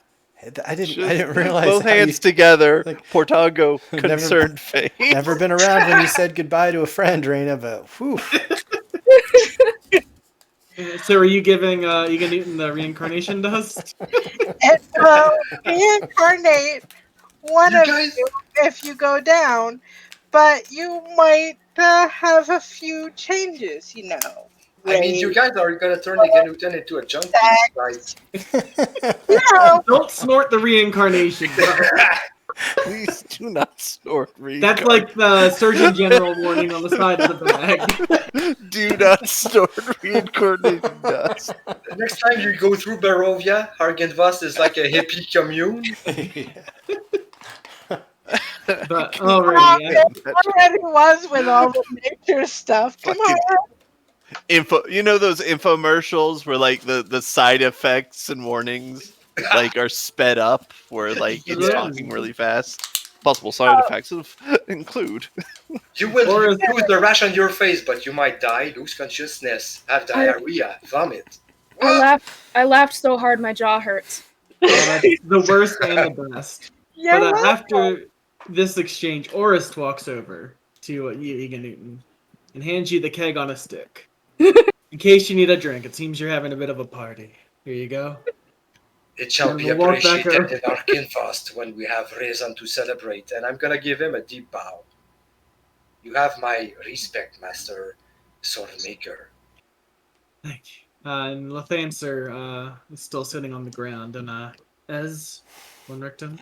S2: I didn't realize.
S1: Both
S2: how
S1: hands
S2: you,
S1: together.
S2: like,
S1: Portago,
S2: never-
S1: concerned face.
S2: Never been around when you said goodbye to a friend, Raina, but whew.
S4: So are you giving Egan Newton the reincarnation dust?
S5: It will reincarnate one
S6: You
S5: of
S6: guys-
S5: you if you go down, but you might have a few changes, you know.
S6: I mean, you
S5: Raise,
S6: guys are gonna turn the Ganutan into a junkie. Like,
S5: you know,
S4: Don't snort the reincarnation dust.
S1: Please do not snort
S4: That's like the Surgeon General warning on the side of the bag.
S1: Do not snort reincarnated dust.
S6: next time you go through Barovia, Argentvast is like a hippie commune.
S4: But alrighty,
S5: it already was with all the nature stuff. Come
S1: Fucking
S5: on.
S1: info. You know those infomercials where like the side effects and warnings like are sped up, where like it's
S4: Yeah.
S1: talking really fast. Possible side effects include.
S6: You will
S4: Or
S6: lose the rash on your face, but you might die, lose consciousness, have diarrhea, vomit.
S3: I laughed so hard my jaw hurts.
S4: that's the worst and the best.
S5: You're
S4: But
S5: welcome.
S4: after this exchange, Orist walks over to you, Egan Newton, and hands you the keg on a stick. In case you need a drink, it seems you're having a bit of a party. Here you go.
S6: It shall
S4: And
S6: be
S4: we'll walk back
S6: appreciated
S4: over.
S6: in Arkenfast when we have reason to celebrate, and I'm gonna give him a deep bow. You have my respect, Master Swordmaker.
S4: Thank you. And Lathancer is still sitting on the ground, and Ez Winrichton,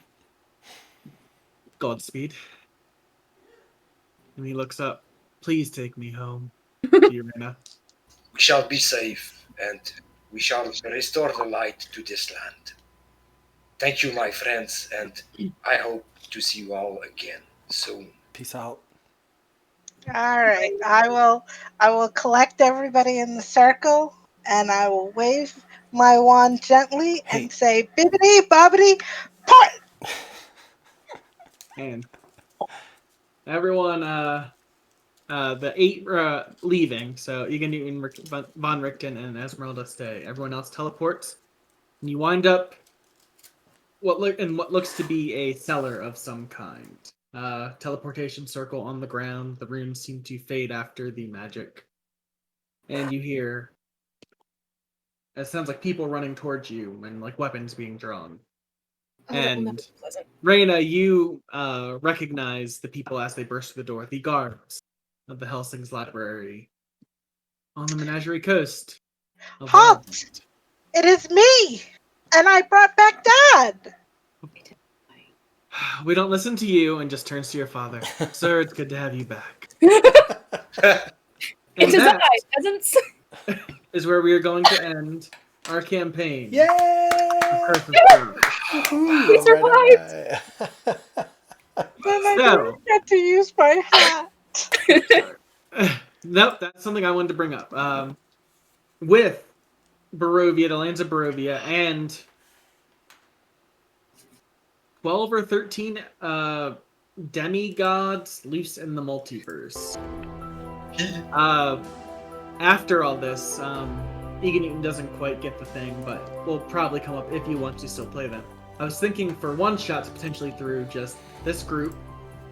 S4: Godspeed. And he looks up. Please take me home, Irina.
S6: We shall be safe, and we shall restore the light to this land. Thank you, my friends, and I hope to see you all again soon.
S2: Peace out.
S5: All right, I will collect everybody in the circle, and I will wave my wand gently and say, "Bibbidi bobbidi, part."
S4: And everyone, the 8 leaving. So Egan Newton, Von Richten, and Esmeralda stay. Everyone else teleports, and you wind up what looks to be a cellar of some kind. Teleportation circle on the ground. The runes seem to fade after the magic, and you hear. It sounds like people running towards you and like weapons being drawn. And Raina, you recognize the people as they burst through the door. The guards of the Helsing's Library on the Menagerie Coast. of
S5: Halt!
S4: Wildland.
S5: It is me, and I brought back Dad.
S4: We don't listen to you, and just turns to your father. Sir, it's good to have you back.
S3: It's
S4: And
S3: his
S4: that
S3: eye, peasants.
S4: is where we are going to end our campaign.
S2: Yay!
S4: Curse of Food.
S3: We survived.
S5: Then I
S4: So-
S5: didn't get to use my hat.
S4: Nope, that's something I wanted to bring up. With Barovia, the lands of Barovia, and 12 or 13 demigods loose in the multiverse. After all this, Egan Newton doesn't quite get the thing, but will probably come up if you want to still play them. I was thinking for one shots potentially through just this group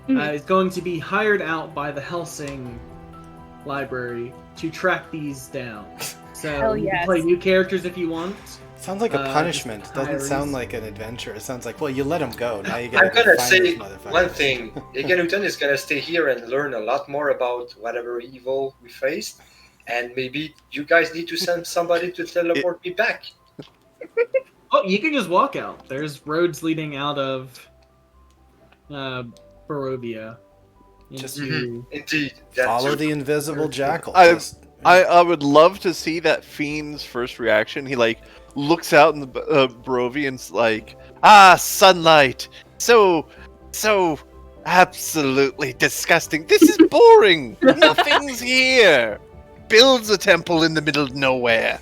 S4: is going to be hired out by the Helsing Library to track these down. So
S3: Hell
S4: you
S3: yes.
S4: can play new characters if you want.
S2: Sounds like a punishment.
S4: just
S2: Doesn't
S4: diaries.
S2: sound like an adventure. It sounds like, well, you let him go. Now you
S6: I'm
S2: gotta go
S6: gonna
S2: find
S6: say
S2: this motherfucker.
S6: one thing. Eganutan is gonna stay here and learn a lot more about whatever evil we faced, and maybe you guys need to send somebody to teleport me back.
S4: Oh, you can just walk out. There's roads leading out of Barovia.
S2: Just
S4: into-
S6: Indeed. That's
S2: Follow the invisible jackal.
S1: I-
S2: Just-
S1: I would love to see that fiend's first reaction. He like looks out in the Barovian's like, sunlight, so absolutely disgusting. This is boring. Nothing's here. Builds a temple in the middle of nowhere.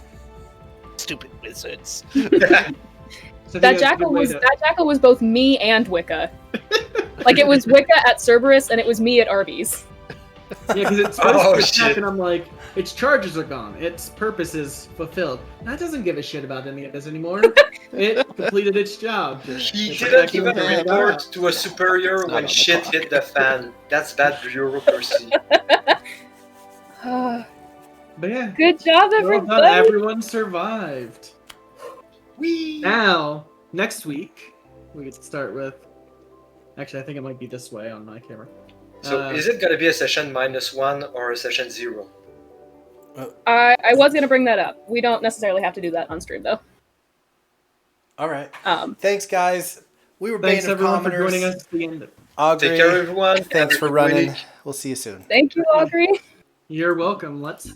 S1: Stupid wizards.
S4: So I think
S3: That
S4: that's a
S3: jackal
S4: good way
S3: was
S4: to-
S3: that jackal was both me and Wicca. Like it was Wicca at Cerberus and it was me at Arby's.
S4: Yeah, because it's supposed
S6: Oh,
S4: to attack,
S6: shit.
S4: and I'm like, its charges are gone. Its purpose is fulfilled. That doesn't give a shit about any of this anymore. It completed its job.
S6: He
S4: It's
S6: didn't
S4: attacking
S6: even
S4: the man
S6: report
S4: out.
S6: to a superior
S7: Not
S6: when
S7: on the
S6: shit
S7: clock.
S6: hit the fan. That's bad bureaucracy.
S4: But yeah,
S3: Good job,
S4: well done.
S3: everybody.
S4: Everyone survived.
S6: Whee!
S4: Now, next week, we get to start with. Actually, I think it might be this way on my camera.
S6: So is it gonna be a session -1 or a session 0?
S3: I was gonna bring that up. We don't necessarily have to do that on stream though.
S2: All right.
S3: Um,
S2: Thanks, guys. We were
S4: Thanks
S2: Bane of
S4: everyone for
S2: Commoners.
S4: joining us at the end.
S2: Augury,
S6: Take care, everyone.
S2: thanks
S6: Have a
S2: for
S6: good
S2: running.
S6: week.
S2: We'll see you soon.
S3: thank you, Augury.
S4: You're welcome. Let's